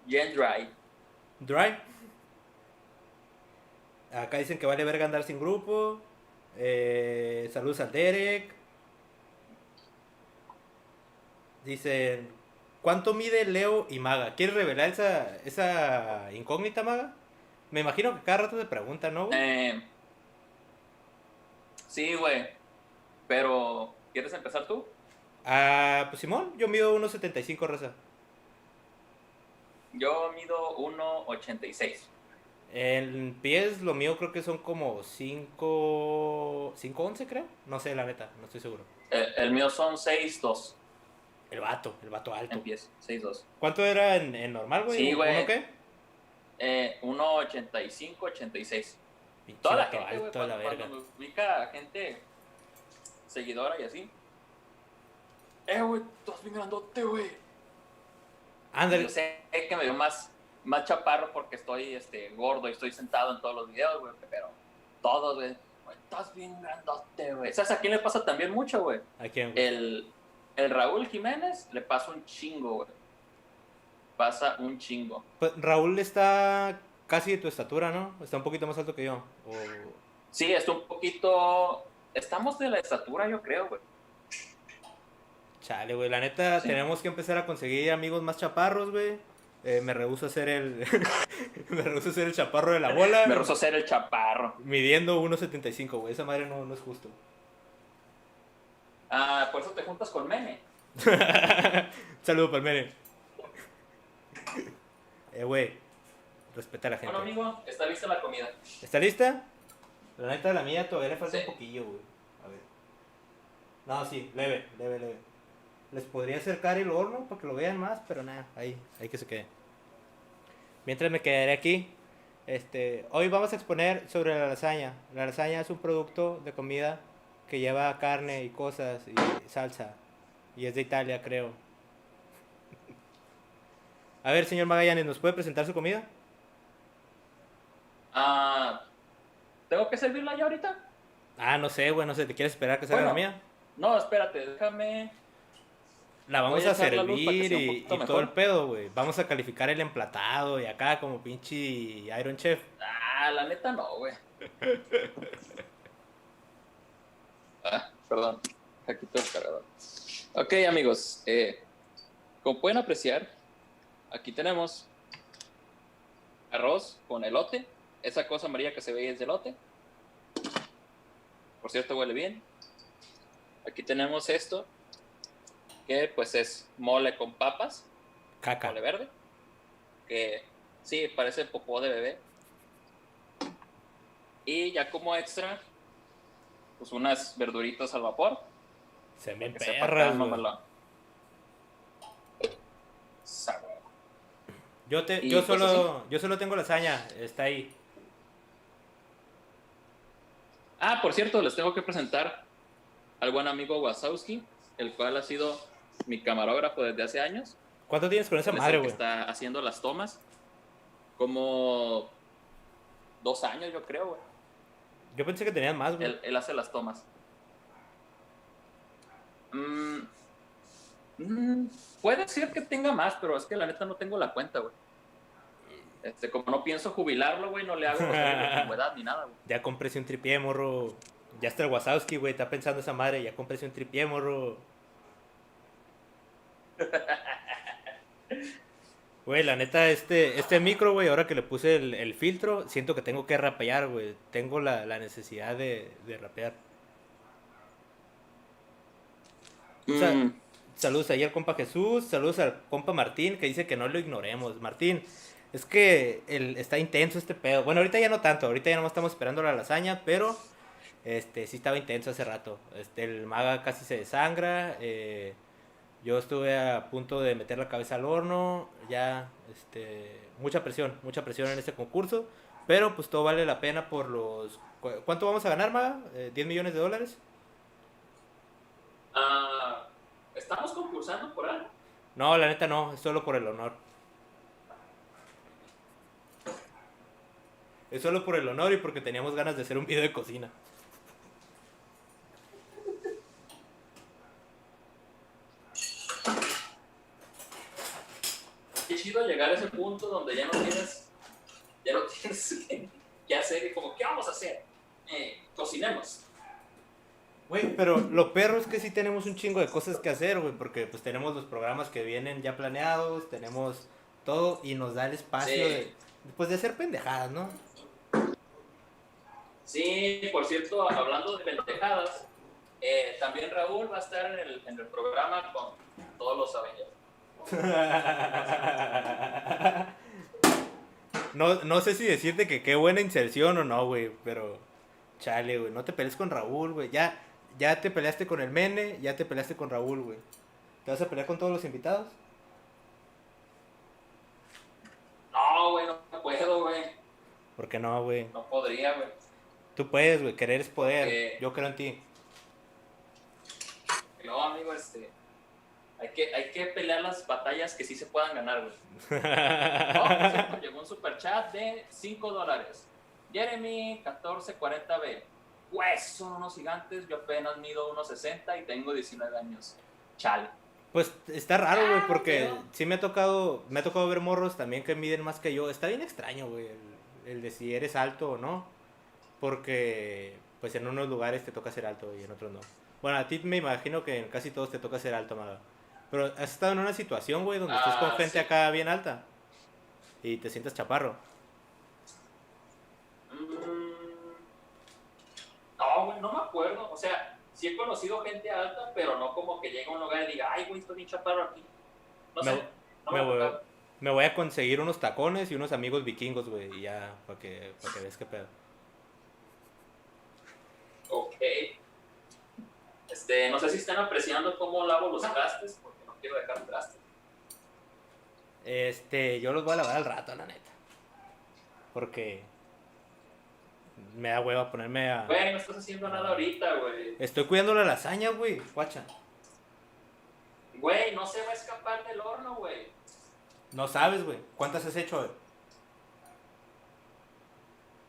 Speaker 1: Dry. Acá dicen que vale verga andar sin grupo. Saludos al Derek. Dicen, ¿cuánto mide Leo y Maga? ¿Quieres revelar esa incógnita, Maga? Me imagino que cada rato te preguntan, ¿no, güey?
Speaker 2: Sí, güey. Pero, ¿quieres empezar tú?
Speaker 1: Pues Simón, yo mido 1.75, raza.
Speaker 2: Yo mido 1,86.
Speaker 1: En pies lo mío creo que son como 5'11", creo. No sé, la neta, no estoy seguro.
Speaker 2: El mío son 6'2".
Speaker 1: El vato alto.
Speaker 2: En pies, 6'2".
Speaker 1: ¿Cuánto era en normal, güey?
Speaker 2: Sí, güey.
Speaker 1: ¿Uno qué?
Speaker 2: 1,85, 86.
Speaker 1: Pinche
Speaker 2: Toda la
Speaker 1: vato
Speaker 2: gente, güey,
Speaker 1: alto a la verga.
Speaker 2: cuando me ubica gente seguidora y así. Güey, tú estás bien grandote, güey.
Speaker 1: Ándale.
Speaker 2: Yo sé que me veo más chaparro porque estoy gordo y estoy sentado en todos los videos, güey, pero todos, güey, estás bien grandote, güey. ¿Sabes a quién le pasa también mucho, güey?
Speaker 1: ¿A quién, güey?
Speaker 2: El Raúl Jiménez le pasa un chingo, güey. Pasa un chingo.
Speaker 1: Pues Raúl está casi de tu estatura, ¿no? Está un poquito más alto que yo.
Speaker 2: Sí, está un poquito... Estamos de la estatura, yo creo, güey.
Speaker 1: Chale, güey, la neta,
Speaker 2: Sí.
Speaker 1: tenemos que empezar a conseguir amigos más chaparros, güey. Me rehúso a ser me rehúso a ser el chaparro de la bola.
Speaker 2: Me rehúso a ser el chaparro.
Speaker 1: Midiendo 1.75, güey. Esa madre no es justo.
Speaker 2: Por eso te juntas con Mene.
Speaker 1: Saludo para el Mene. Güey, respeta a la gente.
Speaker 2: Bueno, amigo, está lista la comida.
Speaker 1: ¿Está lista? La neta, la mía todavía le falta
Speaker 2: Sí.
Speaker 1: un poquillo, güey. A ver. No, sí, leve. Les podría acercar el horno para que lo vean más, pero nada, ahí que se quede. Mientras me quedaré aquí, hoy vamos a exponer sobre la lasaña. La lasaña es un producto de comida que lleva carne y cosas y salsa. Y es de Italia, creo. A ver, señor Magallanes, ¿nos puede presentar su comida?
Speaker 2: ¿Tengo que servirla ya ahorita?
Speaker 1: No sé, güey, no sé, ¿te quieres esperar que salga la
Speaker 2: Bueno.
Speaker 1: mía?
Speaker 2: No, espérate, déjame...
Speaker 1: La vamos
Speaker 2: Voy a
Speaker 1: a
Speaker 2: echar la luz para que
Speaker 1: servir
Speaker 2: sea un
Speaker 1: y
Speaker 2: poquito
Speaker 1: todo el
Speaker 2: mejor.
Speaker 1: pedo, güey. Vamos a calificar el emplatado y acá como pinche Iron Chef.
Speaker 2: La neta no, güey. Perdón, aquí todo el cargador. Ok, amigos, como pueden apreciar, aquí tenemos arroz con elote. Esa cosa amarilla que se ve ahí es de elote. Por cierto, huele bien. Aquí tenemos esto, que pues es mole con papas,
Speaker 1: Caca.
Speaker 2: mole verde, que sí, parece popó de bebé. Y ya como extra, pues unas verduritas al vapor.
Speaker 1: Se me
Speaker 2: Que sepa
Speaker 1: perras,
Speaker 2: acá,
Speaker 1: güey.
Speaker 2: mamalón. Sabor.
Speaker 1: Yo
Speaker 2: Y pues
Speaker 1: solo tengo lasaña, está ahí.
Speaker 2: Por cierto, les tengo que presentar al buen amigo Wazowski, el cual ha sido mi camarógrafo desde hace años.
Speaker 1: ¿Cuánto tienes con esa
Speaker 2: Él es
Speaker 1: madre,
Speaker 2: el que
Speaker 1: güey?
Speaker 2: está haciendo las tomas. Como 2 años, yo creo, güey.
Speaker 1: Yo pensé que tenían más, güey.
Speaker 2: Él hace las tomas. Puede ser que tenga más, pero es que la neta no tengo la cuenta, güey. Como no pienso jubilarlo, güey, no le hago los años de antigüedad ni nada, güey.
Speaker 1: Ya cómprese un tripié, morro. Ya está el Wazowski, güey. Está pensando esa madre. Ya cómprese un tripié, morro. Güey, la neta, este micro, güey, ahora que le puse el filtro, siento que tengo que rapear, güey. Tengo la necesidad de rapear. O sea, saludos ahí al compa Jesús, saludos al compa Martín, que dice que no lo ignoremos. Martín, es que está intenso este pedo. Bueno, ahorita ya no tanto, ahorita ya no estamos esperando la lasaña, pero sí estaba intenso hace rato. El maga casi se desangra, yo estuve a punto de meter la cabeza al horno, ya, mucha presión en este concurso, pero pues todo vale la pena por los... ¿Cuánto vamos a ganar, maga? ¿10 millones de dólares?
Speaker 2: ¿Estamos concursando por algo?
Speaker 1: No, la neta no, es solo por el honor. Es solo por el honor y porque teníamos ganas de hacer un video de cocina.
Speaker 2: Qué chido llegar a ese punto donde ya no tienes que hacer y como, ¿qué vamos a hacer? Cocinemos.
Speaker 1: Güey, pero lo perro es que sí tenemos un chingo de cosas que hacer, güey, porque pues tenemos los programas que vienen ya planeados, tenemos todo y nos da el espacio
Speaker 2: Sí.
Speaker 1: de hacer pendejadas, ¿no?
Speaker 2: Sí, por cierto, hablando de pendejadas, también Raúl va a estar en el programa con todos los Avengers.
Speaker 1: No sé si decirte que qué buena inserción o no, güey, pero chale, güey, no te pelees con Raúl, güey. Ya te peleaste con el Mene, ya te peleaste con Raúl, güey. ¿Te vas a pelear con todos los invitados?
Speaker 2: No, güey, no puedo, güey.
Speaker 1: ¿Por qué no, güey?
Speaker 2: No podría, güey.
Speaker 1: Tú puedes, güey, querer es poder.
Speaker 2: Porque...
Speaker 1: Yo creo en ti.
Speaker 2: No, amigo, hay que pelear las batallas que sí se puedan ganar, güey. Por cierto, llegó un superchat de $5. Jeremy 1440B. Pues son unos gigantes, yo apenas mido 1.60 y tengo 19 años. Chale.
Speaker 1: Pues está raro, güey, porque
Speaker 2: pero...
Speaker 1: sí me ha tocado ver morros también que miden más que yo. Está bien extraño, güey, el de si eres alto o no. Porque, pues en unos lugares te toca ser alto y en otros no. Bueno, a ti me imagino que en casi todos te toca ser alto, Maga. Pero has estado en una situación, güey, donde estés con gente
Speaker 2: sí.
Speaker 1: acá bien alta y te sientas chaparro.
Speaker 2: No, güey, no me acuerdo. O sea, sí he conocido gente alta, pero no como que llega a un lugar y diga, ay, güey, estoy bien chaparro aquí. No sé, no me ha tocado.
Speaker 1: Me voy a conseguir unos tacones y unos amigos vikingos, güey, y ya, para que veas qué pedo.
Speaker 2: Ok. No sé si están apreciando cómo lavo los trastes, porque no quiero dejar trastes.
Speaker 1: Yo los voy a lavar al rato, la neta. Porque me da hueva ponerme a...
Speaker 2: Güey, no estás haciendo nada ahorita, güey.
Speaker 1: Estoy cuidando la lasaña, güey, guacha.
Speaker 2: Güey, no se va a escapar del horno, güey.
Speaker 1: No sabes, güey. ¿Cuántas has hecho, güey?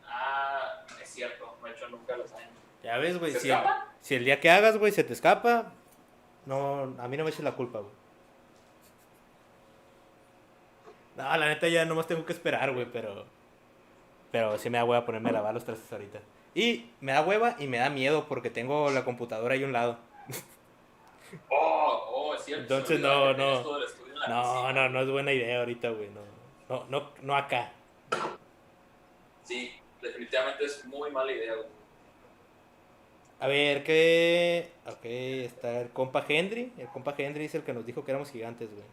Speaker 2: Ah, es cierto, no he hecho nunca lasaña.
Speaker 1: Ya ves, güey.
Speaker 2: ¿Se escapa?
Speaker 1: Si el día que hagas, güey, se te escapa, no, a mí no me eches la culpa, güey. No, la neta ya nomás tengo que esperar, güey, pero sí me da hueva ponerme a lavar los trastes ahorita. Y me da hueva y me da miedo porque tengo la computadora ahí a un lado.
Speaker 2: Oh, es cierto.
Speaker 1: Entonces no es buena idea ahorita, güey. No acá.
Speaker 2: Sí, definitivamente es muy mala idea, güey.
Speaker 1: A ver, ¿qué? Ok, está el compa Hendry. El compa Hendry es el que nos dijo que éramos gigantes, güey.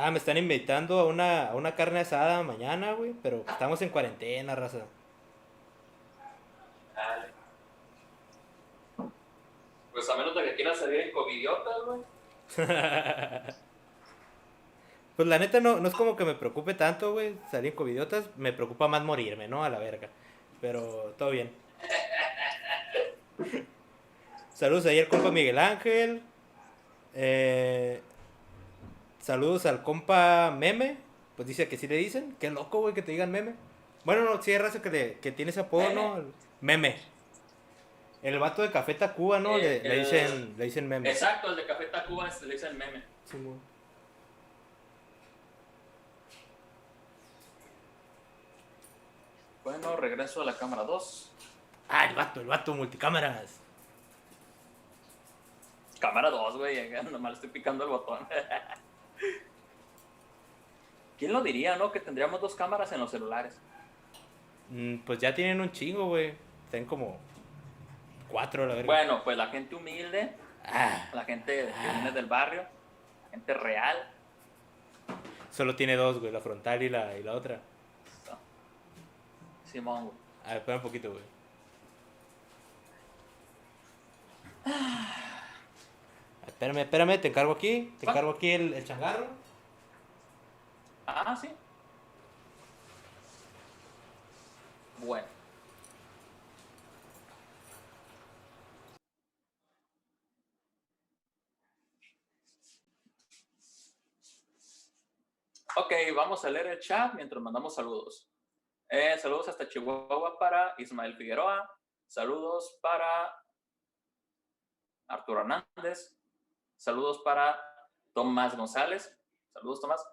Speaker 1: Me están invitando a una carne asada mañana, güey. Pero estamos en cuarentena, raza.
Speaker 2: Dale. Pues a menos de que quieras salir en covidiotas, güey.
Speaker 1: Pues la neta no es como que me preocupe tanto, güey, salir con idiotas. Me preocupa más morirme, ¿no? A la verga. Pero todo bien. Saludos ahí al compa Miguel Ángel. Saludos al compa Meme. pues dice que sí le dicen. Qué loco, güey, que te digan meme. Bueno, no, sí hay raza que tiene ese apodo,
Speaker 2: Meme.
Speaker 1: ¿no? Meme. El vato de Café Tacuba, ¿no? Le dicen meme.
Speaker 2: Exacto, el de Café Tacuba le dicen meme.
Speaker 1: Sí, güey.
Speaker 2: Bueno, regreso a la cámara 2.
Speaker 1: Ah, el vato, multicámaras.
Speaker 2: Cámara 2, güey, nomás estoy picando el botón. ¿Quién lo diría, no? Que tendríamos 2 cámaras en los celulares.
Speaker 1: Pues ya tienen un chingo, güey. Tienen como 4, la verga.
Speaker 2: Bueno, pues la gente humilde,
Speaker 1: Ah,
Speaker 2: la gente que viene del barrio, la gente real.
Speaker 1: solo tiene 2, güey, la frontal y la otra.
Speaker 2: Simón, güey.
Speaker 1: A ver, espera un poquito, güey. Espérame, te encargo aquí. Te encargo aquí el changarro.
Speaker 2: Ah, sí. Bueno. Ok, vamos a leer el chat mientras mandamos saludos. Saludos hasta Chihuahua para Ismael Figueroa. Saludos para Arturo Hernández. Saludos para Tomás González. Saludos, Tomás.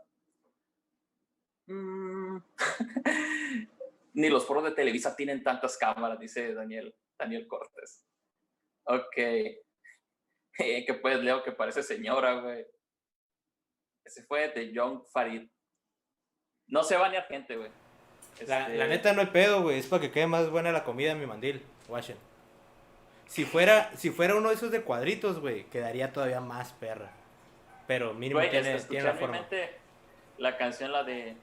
Speaker 2: Ni los foros de Televisa tienen tantas cámaras, dice Daniel Cortés. Ok. Que pues, Leo, que parece señora, güey. Ese fue de John Farid. No se baña gente, güey.
Speaker 1: La neta no hay pedo, güey. Es para que quede más buena la comida en mi mandil. Watchen. Si fuera uno de esos de cuadritos, güey, quedaría todavía más perra. Pero mínimo
Speaker 2: Güey,
Speaker 1: tiene la
Speaker 2: en mi
Speaker 1: forma.
Speaker 2: mente la canción, la de...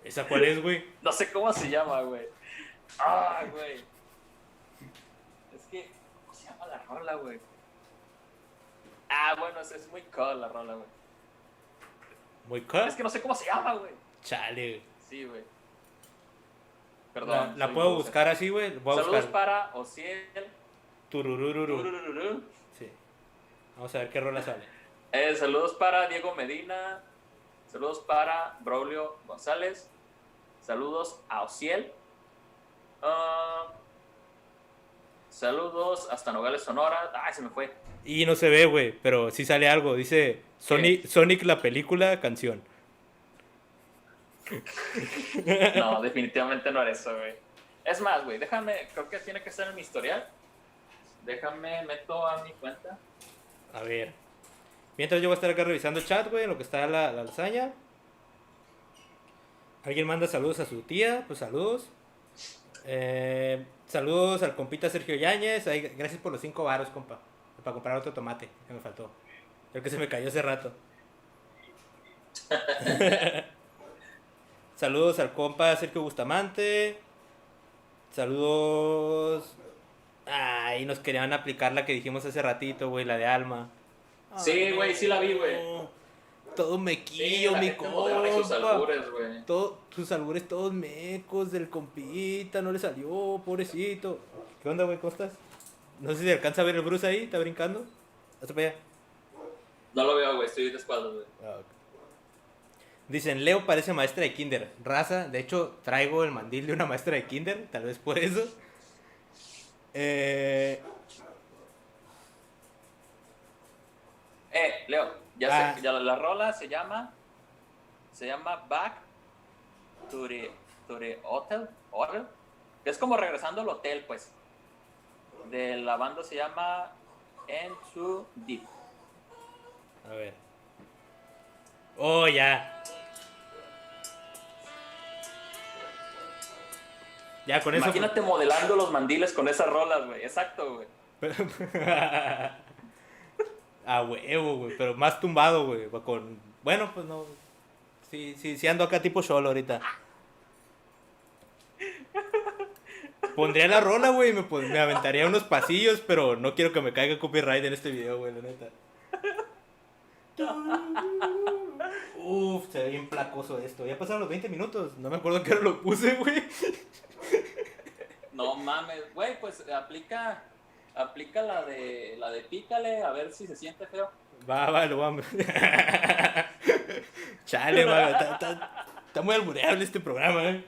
Speaker 1: ¿Esa cuál es, güey?
Speaker 2: No sé cómo se llama, güey. Ah, güey. Es que... ¿Cómo se llama la rola, güey? Ah, bueno, es muy cool la rola, güey.
Speaker 1: Muy cut.
Speaker 2: Es que no sé cómo se llama, güey.
Speaker 1: Chale, güey.
Speaker 2: Sí, güey. Perdón.
Speaker 1: La puedo buscar así, güey.
Speaker 2: Saludos
Speaker 1: buscar.
Speaker 2: para Ociel.
Speaker 1: Tururururu.
Speaker 2: Tururururu.
Speaker 1: Sí. Vamos a ver qué rola sale.
Speaker 2: Saludos para Diego Medina. Saludos para Braulio González. Saludos a Ociel. Saludos hasta Nogales, Sonora. Ay, se me fue.
Speaker 1: Y no se ve, güey, pero sí sale algo. Dice Sonic la película, canción.
Speaker 2: No, definitivamente no era eso, güey. Es más, güey, déjame, creo que tiene que estar en mi historial. Déjame, meto a mi cuenta.
Speaker 1: A ver. Mientras yo voy a estar acá revisando el chat, güey, en lo que está la lasaña. Alguien manda saludos a su tía, pues saludos. Saludos al compita Sergio Yáñez. Ay, gracias por los 5 varos, compa. Para comprar otro tomate, que me faltó. Creo que se me cayó hace rato. Saludos al compa Sergio Bustamante. Saludos. Ay, nos querían aplicar la que dijimos hace ratito, güey, la de Alma.
Speaker 2: Sí, güey, sí la vi, güey.
Speaker 1: Todo mequillo,
Speaker 2: la
Speaker 1: mi
Speaker 2: gente moderna y sus
Speaker 1: compa.
Speaker 2: albures, güey.
Speaker 1: Sus albures todos mecos del compita, no le salió, pobrecito. ¿Qué onda, güey? ¿Cómo estás? No sé si alcanza a ver el Bruce ahí, está brincando. Hasta para allá.
Speaker 2: No lo veo, güey, estoy de espaldas, güey.
Speaker 1: Ah, ok. Dicen, Leo parece maestra de kinder. Raza, de hecho, traigo el mandil de una maestra de kinder, tal vez por eso.
Speaker 2: Leo, ya sé, ya la rola se llama Back to the Hotel, que es como regresando al hotel, pues. De la banda se llama Into Deep.
Speaker 1: A ver. Oh, ya. Ya, con eso.
Speaker 2: Imagínate modelando los mandiles con esas rolas, güey. Exacto, güey.
Speaker 1: A huevo, güey, pero más tumbado, güey. Con... Bueno, pues no. Sí ando acá tipo solo ahorita. Pondría la rola, güey, me aventaría unos pasillos, pero no quiero que me caiga copyright en este video, güey, la neta. Uf, se ve bien placoso esto. Ya pasaron los 20 minutos. No me acuerdo qué hora lo puse, güey.
Speaker 2: No mames, güey, pues aplica aplica la de pícale, a ver si se siente feo.
Speaker 1: Va, lo vamos. Chale, maga, está muy albureable este programa,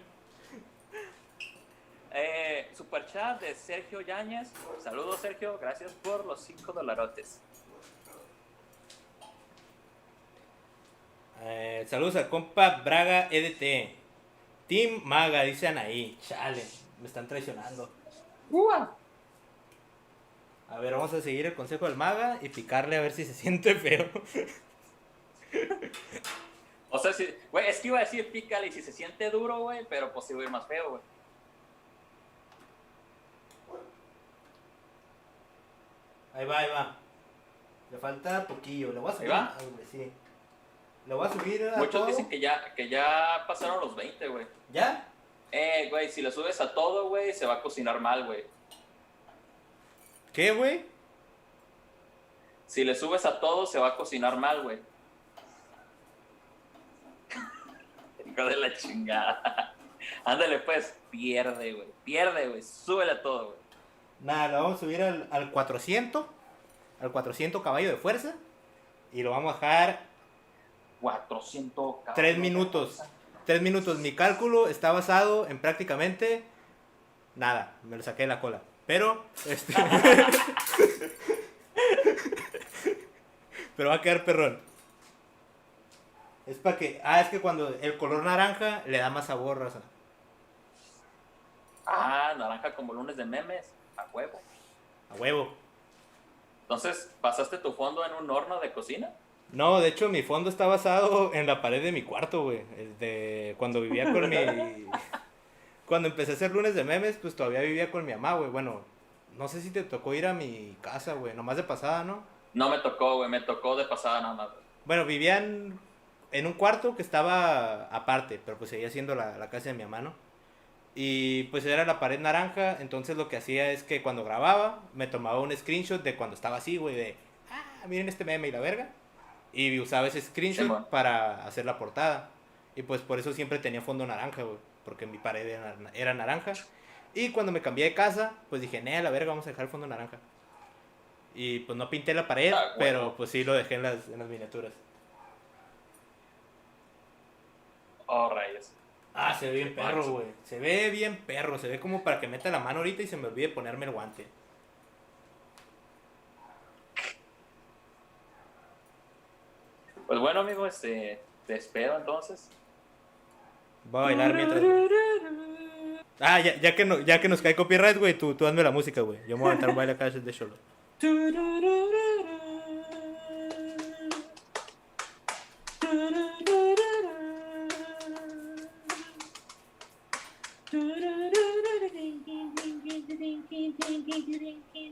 Speaker 2: Superchat de Sergio Yáñez. Saludos, Sergio. Gracias por los $5.
Speaker 1: Saludos al compa Braga EDT. Team Maga, dicen ahí. Chale, me están traicionando. A ver, vamos a seguir el consejo del Maga y picarle a ver si se siente feo.
Speaker 2: O sea, güey, es que iba a decir pícale y si se siente duro, güey, pero pues sí va a ir más feo, güey.
Speaker 1: Ahí va. Le falta poquillo. Le voy a subir.
Speaker 2: ¿Ahí va?
Speaker 1: Sí. Le voy a subir a
Speaker 2: Muchos
Speaker 1: todo.
Speaker 2: dicen que ya pasaron los 20, güey.
Speaker 1: ¿Ya?
Speaker 2: Güey, si le subes a todo, güey, se va a cocinar mal, güey.
Speaker 1: ¿Qué, güey?
Speaker 2: Si le subes a todo, se va a cocinar mal, güey. Hijo de la chingada. Ándale, pues, pierde, güey. Súbele a todo, güey.
Speaker 1: Nada, lo vamos a subir al 400. Al 400 caballo de fuerza. Y lo vamos a dejar
Speaker 2: 400 caballos.
Speaker 1: 3 minutos. 3 minutos. Mi cálculo está basado en prácticamente nada. Me lo saqué de la cola. Pero, pero va a quedar perrón. Es para que. Es que cuando el color naranja le da más sabor, raza.
Speaker 2: Naranja como lunes de memes. A huevo.
Speaker 1: A huevo.
Speaker 2: Entonces, ¿pasaste tu fondo en un horno de cocina?
Speaker 1: No, de hecho mi fondo está basado en la pared de mi cuarto, güey. Cuando vivía con mi... Cuando empecé a hacer lunes de memes, pues todavía vivía con mi mamá, güey. Bueno, no sé si te tocó ir a mi casa, güey. Nomás de pasada, ¿no?
Speaker 2: No me tocó, güey. Me tocó de pasada nada más.
Speaker 1: Bueno, vivían en un cuarto que estaba aparte, pero pues seguía siendo la casa de mi mamá, ¿no? Y pues era la pared naranja, entonces lo que hacía es que cuando grababa, me tomaba un screenshot de cuando estaba así, güey, de... miren este meme y la verga. Y usaba ese screenshot
Speaker 2: Sí, bueno,
Speaker 1: para hacer la portada. Y pues por eso siempre tenía fondo naranja, güey. Porque mi pared era naranja. Y cuando me cambié de casa, pues dije, a la verga, vamos a dejar el fondo naranja. Y pues no pinté la pared,
Speaker 2: bueno.
Speaker 1: pero pues sí lo dejé en las miniaturas.
Speaker 2: Oh, rayos.
Speaker 1: Se ve bien perro, güey. Se ve bien perro. Se ve como para que meta la mano ahorita y se me olvide ponerme el guante.
Speaker 2: Pues bueno, amigo, te espero entonces.
Speaker 1: Voy a bailar mientras... ya que nos cae copyright, güey, tú hazme la música, güey. Yo me voy a aventar un baile acá de solo.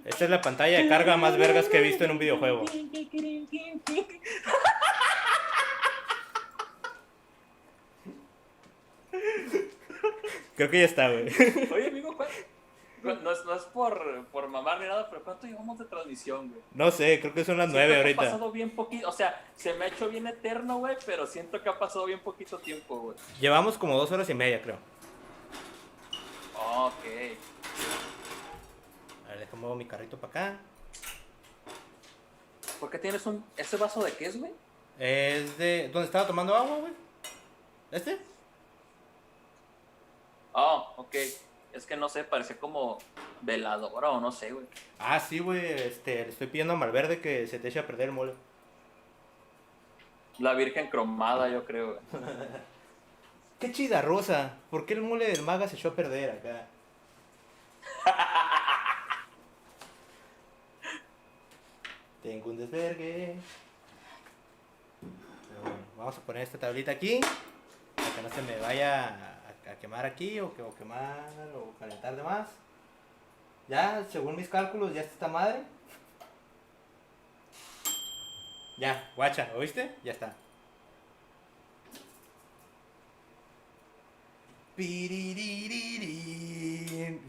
Speaker 1: Esta es la pantalla de carga más vergas que he visto en un videojuego. Creo que ya está, güey.
Speaker 2: Oye, amigo, no es por mamar ni nada, pero ¿cuánto llevamos de transmisión, güey?
Speaker 1: No sé, creo que son las 9 ahorita.
Speaker 2: Ha pasado bien poquito, o sea, se me ha hecho bien eterno, güey, pero siento que ha pasado bien poquito tiempo, güey.
Speaker 1: Llevamos como 2 horas y media, creo.
Speaker 2: Ok.
Speaker 1: A ver, déjame mover mi carrito para acá.
Speaker 2: ¿Por qué tienes ese vaso de qué es, güey?
Speaker 1: Es de... ¿Dónde estaba tomando agua, güey? ¿Este?
Speaker 2: Ok. Es que no sé, parece como veladora o no sé, güey.
Speaker 1: Sí, güey, le estoy pidiendo a Malverde que se te eche a perder el mole.
Speaker 2: La virgen cromada, yo creo, güey.
Speaker 1: Qué chida rosa. ¿Por qué el mole del Maga se echó a perder acá? Tengo un desvergue. Pero bueno, vamos a poner esta tablita aquí. Para que no se me vaya a quemar aquí o quemar o calentar de más. Ya, según mis cálculos, ya está esta madre. Ya, guacha, ¿oíste? Ya está. ¿Te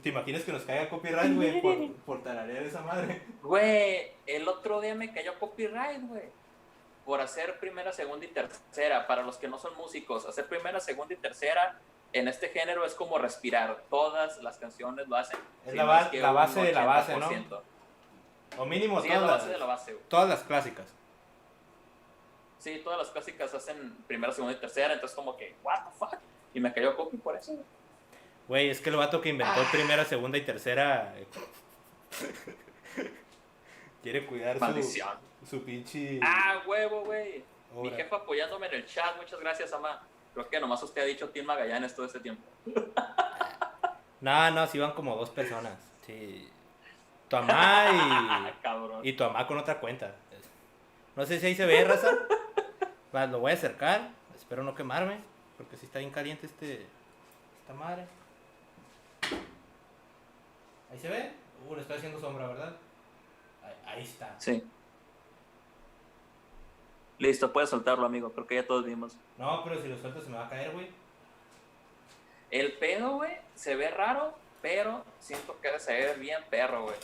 Speaker 1: imaginas que nos caiga copyright, güey, por tararear esa madre?
Speaker 2: Güey, el otro día me cayó copyright, güey. Por hacer primera, segunda y tercera. Para los que no son músicos, hacer primera, segunda y tercera en este género es como respirar. Todas las canciones lo hacen.
Speaker 1: Es la base de la base, ¿no? O mínimo
Speaker 2: Sí, es la base de la base, güey.
Speaker 1: todas las clásicas.
Speaker 2: Sí, todas las clásicas hacen primera, segunda y tercera, entonces como que, what the fuck, y me cayó copy por eso, güey.
Speaker 1: Güey, es que el vato que inventó primera, segunda y tercera quiere cuidar
Speaker 2: Maldición.
Speaker 1: su pinche
Speaker 2: Huevo, güey. Mi
Speaker 1: obra.
Speaker 2: jefa apoyándome en el chat, muchas gracias, ama. Creo que nomás usted ha dicho Tim Magallanes todo este tiempo.
Speaker 1: No, sí van como 2 personas. Sí. Tu mamá
Speaker 2: Cabrón.
Speaker 1: y tu mamá con otra cuenta. No sé si ahí se ve, raza. Lo voy a acercar. Espero no quemarme. Porque si está bien caliente esta madre. ¿Ahí se ve? Le estoy haciendo sombra, ¿verdad? Ahí está.
Speaker 2: Sí. Listo, puedes soltarlo, amigo. Creo que ya todos vimos.
Speaker 1: No, pero si lo suelto se me va a caer, güey.
Speaker 2: El pedo, güey, se ve raro, pero siento que se ve bien perro, güey.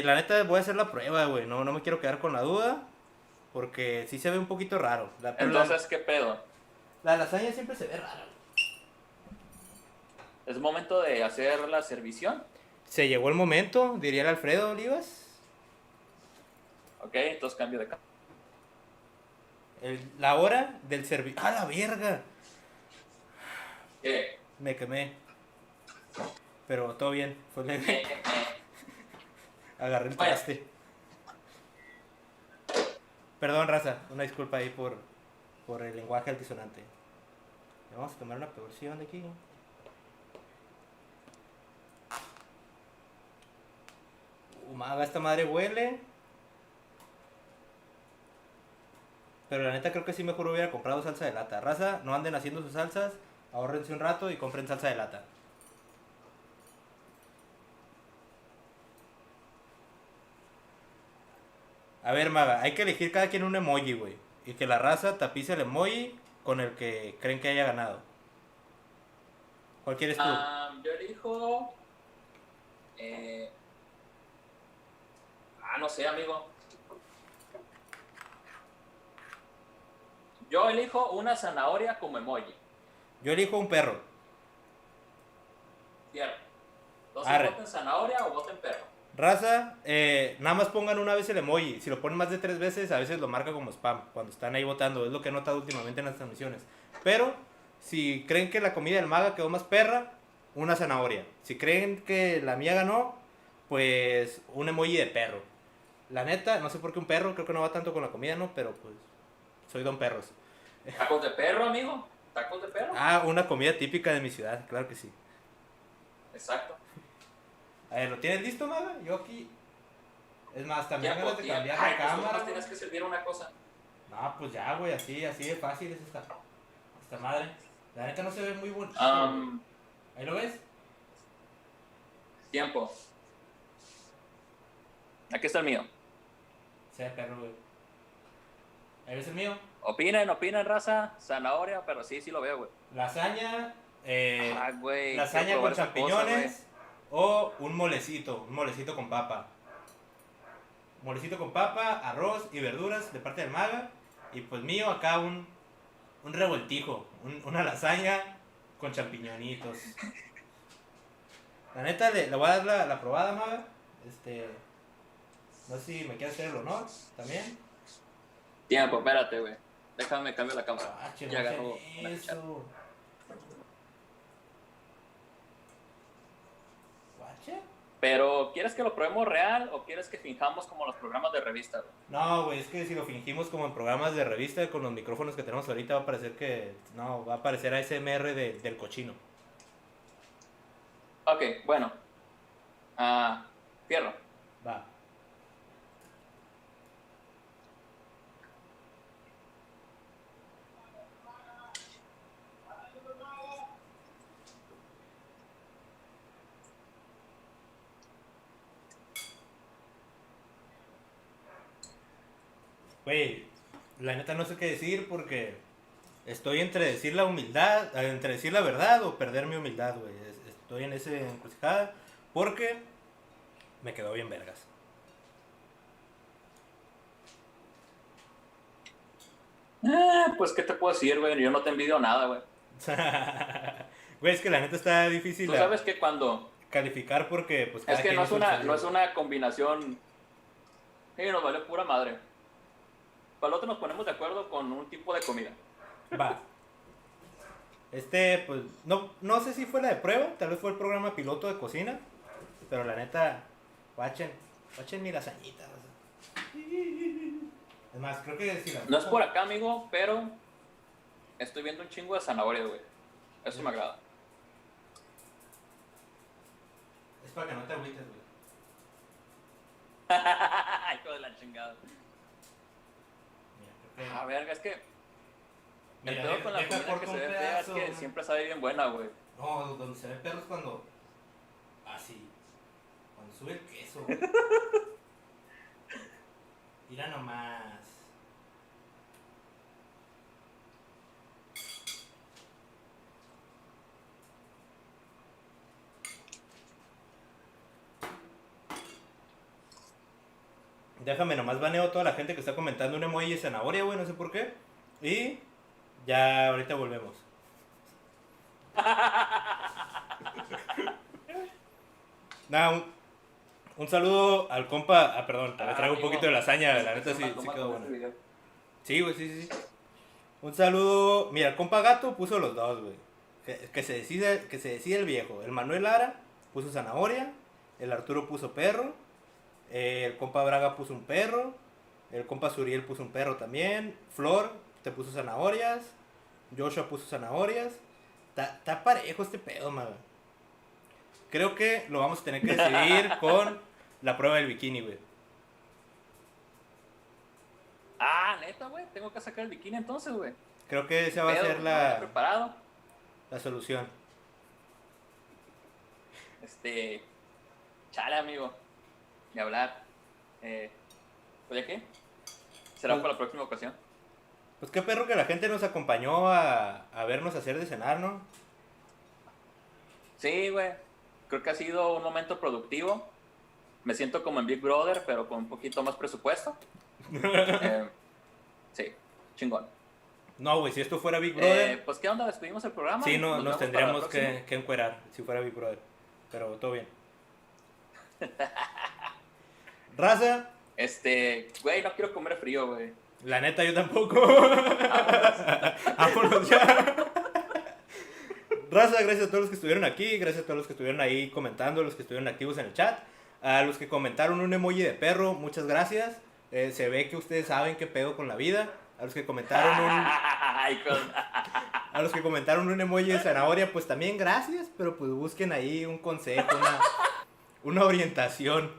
Speaker 1: La neta voy a hacer la prueba, güey. No me quiero quedar con la duda. Porque sí se ve un poquito raro.
Speaker 2: Entonces, ¿qué pedo?
Speaker 1: La lasaña siempre se ve rara.
Speaker 2: ¿Es momento de hacer la servición?
Speaker 1: Se llegó el momento, diría el Alfredo Olivas.
Speaker 2: Ok, entonces cambio de cámara.
Speaker 1: La hora del servicio. ¡Ah, la verga!
Speaker 2: ¿Qué?
Speaker 1: Me quemé. Pero todo bien, fue leve. Agarré el traste. Perdón, raza, una disculpa ahí por el lenguaje altisonante. Vamos a tomar una porción de aquí. Maga, esta madre huele. Pero la neta creo que sí mejor hubiera comprado salsa de lata. Raza, no anden haciendo sus salsas, ahórrense un rato y compren salsa de lata. A ver, Maga, hay que elegir cada quien un emoji, güey. Y que la raza tapice el emoji con el que creen que haya ganado. ¿Cuál quieres tú?
Speaker 2: Yo elijo... no sé, amigo. Yo elijo una zanahoria como emoji.
Speaker 1: Yo elijo un perro.
Speaker 2: Cierto. Entonces, ¿voten zanahoria o voten perro?
Speaker 1: Raza, nada más pongan una vez el emoji. Si lo ponen más de 3 veces, a veces lo marca como spam cuando están ahí votando. Es lo que he notado últimamente en las transmisiones. Pero, si creen que la comida del Maga quedó más perra, una zanahoria. Si creen que la mía ganó, pues un emoji de perro. La neta, no sé por qué un perro, creo que no va tanto con la comida, ¿no? Pero pues, soy don perros.
Speaker 2: ¿Tacos de perro, amigo? ¿Tacos de perro?
Speaker 1: Una comida típica de mi ciudad, claro que sí.
Speaker 2: Exacto.
Speaker 1: A ver, ¿lo tienes listo, Maga? Yo aquí... Es más, también ganas de cambiar la
Speaker 2: Pues
Speaker 1: cámara.
Speaker 2: nomás tienes que servir una cosa.
Speaker 1: No, pues ya, güey, así de fácil es esta madre. La neta no se ve muy bonito. ¿Ahí lo ves?
Speaker 2: Tiempo. Aquí está el mío.
Speaker 1: Se ve perro, güey. ¿Ahí ves el mío?
Speaker 2: Opinen, raza. Zanahoria, pero sí lo veo, güey.
Speaker 1: Lasaña,
Speaker 2: Güey.
Speaker 1: lasaña con champiñones o un molecito con papa. Molecito con papa, arroz y verduras de parte del Maga. Y pues mío, acá un revoltijo, una lasaña con champiñonitos. La neta, le voy a dar la probada, Maga. No sé si me quieres hacer el honor también.
Speaker 2: Tiempo, espérate, güey. Déjame cambiar la cámara.
Speaker 1: Ya agarró eso. ¿Guache?
Speaker 2: Pero, ¿quieres que lo probemos real o quieres que finjamos como los programas de revista, güey?
Speaker 1: No, güey, es que si lo fingimos como en programas de revista con los micrófonos que tenemos ahorita va a parecer que... No, va a parecer ASMR del cochino.
Speaker 2: Ok, bueno. Fierro.
Speaker 1: Va. Güey, la neta no sé qué decir porque estoy entre decir la humildad, entre decir la verdad o perder mi humildad, güey. Estoy en esa encrucijada porque me quedó bien vergas.
Speaker 2: Pues, ¿qué te puedo decir, güey? Yo no te envidio nada, güey.
Speaker 1: Güey, es que la neta está difícil.
Speaker 2: Tú sabes que cuando...
Speaker 1: calificar porque pues
Speaker 2: es que no es una combinación Y nos vale pura madre. Para el otro nos ponemos de acuerdo con un tipo de comida.
Speaker 1: Va. Pues, no sé si fue la de prueba, tal vez fue el programa piloto de cocina, pero la neta, guachen mi lasañita. Es más, creo que si la...
Speaker 2: No es por acá, amigo, pero estoy viendo un chingo de zanahoria, güey. Eso me agrada.
Speaker 1: Es para que no te agüites, güey.
Speaker 2: Hijo de la chingada.
Speaker 1: Mira, creo que...
Speaker 2: A ver, es que el
Speaker 1: Mira,
Speaker 2: pedo con la
Speaker 1: deja
Speaker 2: comida que
Speaker 1: corto
Speaker 2: se
Speaker 1: un
Speaker 2: ve fea es
Speaker 1: pedazo,
Speaker 2: que
Speaker 1: ¿no?
Speaker 2: siempre sabe bien buena, güey.
Speaker 1: No, donde se ve perro es cuando... Así. Cuando sube el queso, güey. Mira nomás. Déjame nomás baneo a toda la gente que está comentando un emoji de zanahoria, güey, no sé por qué. Y ya ahorita volvemos. Nada, un saludo al compa. Ah, perdón, te traigo un poquito de lasaña, la neta sí quedó buena. Sí, güey, sí. Un saludo. Mira, el compa Gato puso los dos, güey. Que se decide el viejo. El Manuel Lara puso zanahoria. El Arturo puso perro. El compa Braga puso un perro. El compa Suriel puso un perro también. Flor te puso zanahorias. Joshua puso zanahorias. Está parejo este pedo, man. Creo que lo vamos a tener que decidir con la prueba del bikini, güey.
Speaker 2: Ah, neta, güey. Tengo que sacar el bikini entonces, güey.
Speaker 1: Creo que esa va a ser
Speaker 2: preparado.
Speaker 1: la solución.
Speaker 2: Chale, amigo. De hablar. ¿Oye qué? Será
Speaker 1: Pues-
Speaker 2: para la próxima ocasión.
Speaker 1: Pues qué perro que la gente nos acompañó a vernos hacer de cenar, ¿no?
Speaker 2: Sí, güey. Creo que ha sido un momento productivo. Me siento como en Big Brother, pero con un poquito más presupuesto. Sí, chingón.
Speaker 1: No, güey, si esto fuera Big Brother,
Speaker 2: Pues, ¿qué onda? ¿Despedimos el programa?
Speaker 1: sí, nos
Speaker 2: vemos
Speaker 1: tendríamos
Speaker 2: para la próxima.
Speaker 1: que encuerar si fuera Big Brother. Pero todo bien. Raza,
Speaker 2: Güey, no quiero comer frío, güey.
Speaker 1: la neta yo tampoco. Vámonos ya. Raza, gracias a todos los que estuvieron aquí, gracias a todos los que estuvieron ahí comentando, los que estuvieron activos en el chat. A los que comentaron un emoji de perro, muchas gracias. Se ve que ustedes saben qué pedo con la vida. A los que comentaron un emoji de zanahoria, pues también gracias, pero pues busquen ahí un consejo, una orientación.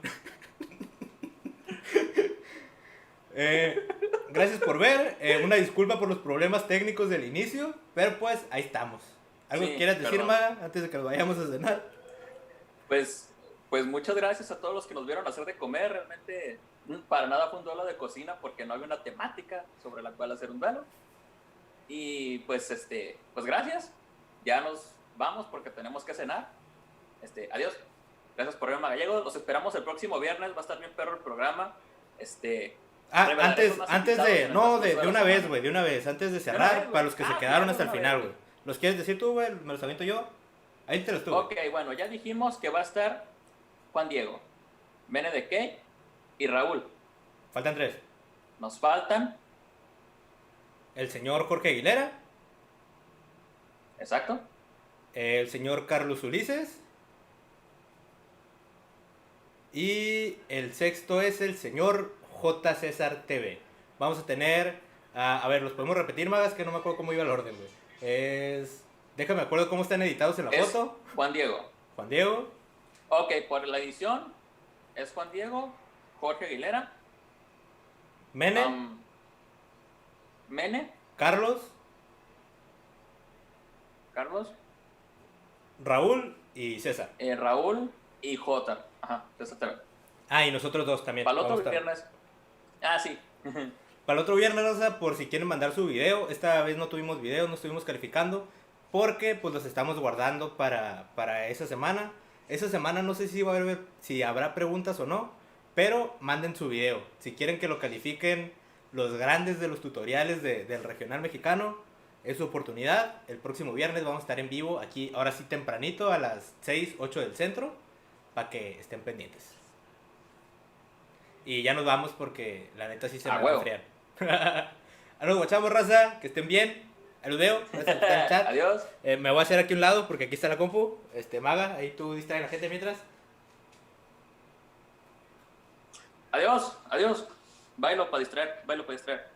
Speaker 1: Gracias por ver, una disculpa por los problemas técnicos del inicio, pero pues ahí estamos. ¿Algo
Speaker 2: Sí,
Speaker 1: que quieras decir,
Speaker 2: perdón.
Speaker 1: Maga, antes de que nos vayamos a cenar?
Speaker 2: Pues muchas gracias a todos los que nos vieron hacer de comer. Realmente para nada fue un duelo de cocina porque no había una temática sobre la cual hacer un duelo. Y pues gracias. Ya nos vamos porque tenemos que cenar. Adiós. Gracias por verme, Gallego. Los esperamos el próximo viernes. Va a estar bien perro el programa.
Speaker 1: Antes de una vez, güey, de una vez, antes de cerrar, para los que se quedaron hasta el final, güey. ¿Los quieres decir tú, güey? ¿Me los aviento yo? Ahí te los tú.
Speaker 2: Ok, bueno, ya dijimos que va a estar Juan Diego, Mene de Key y Raúl.
Speaker 1: Faltan 3.
Speaker 2: Nos faltan,
Speaker 1: El señor Jorge Aguilera,
Speaker 2: exacto,
Speaker 1: el señor Carlos Ulises y el sexto es el señor J. César TV. Vamos a tener, a ver, los podemos repetir, Magas, que no me acuerdo cómo iba el orden, güey. Déjame acuerdo cómo están editados en la
Speaker 2: es
Speaker 1: foto.
Speaker 2: Juan Diego.
Speaker 1: Juan Diego,
Speaker 2: Ok, por la edición es Juan Diego, Jorge Aguilera,
Speaker 1: Mene,
Speaker 2: Mene,
Speaker 1: Carlos,
Speaker 2: Carlos,
Speaker 1: Raúl y César.
Speaker 2: Raúl y Jota. Ajá, César TV.
Speaker 1: Ah, y nosotros dos también.
Speaker 2: Para el otro
Speaker 1: vamos a estar.
Speaker 2: viernes. Ah, sí.
Speaker 1: Para el otro viernes, Rosa, por si quieren mandar su video. Esta vez no tuvimos video, no estuvimos calificando. Porque pues los estamos guardando para esa semana. Esa semana no sé si habrá preguntas o no. Pero manden su video. Si quieren que lo califiquen los grandes de los tutoriales del regional mexicano, es su oportunidad. El próximo viernes vamos a estar en vivo aquí, ahora sí tempranito, a las 6, 8 del centro. Para que estén pendientes. Y ya nos vamos porque la neta sí se me va a
Speaker 2: huevo.
Speaker 1: enfriar. Nos guachamos, raza. Que estén bien. Aludeo. Gracias por estar en el chat.
Speaker 2: Adiós.
Speaker 1: Me voy a hacer aquí un lado porque aquí está la compu. Maga, ahí tú distrae a la gente mientras.
Speaker 2: Adiós. Bailo para distraer.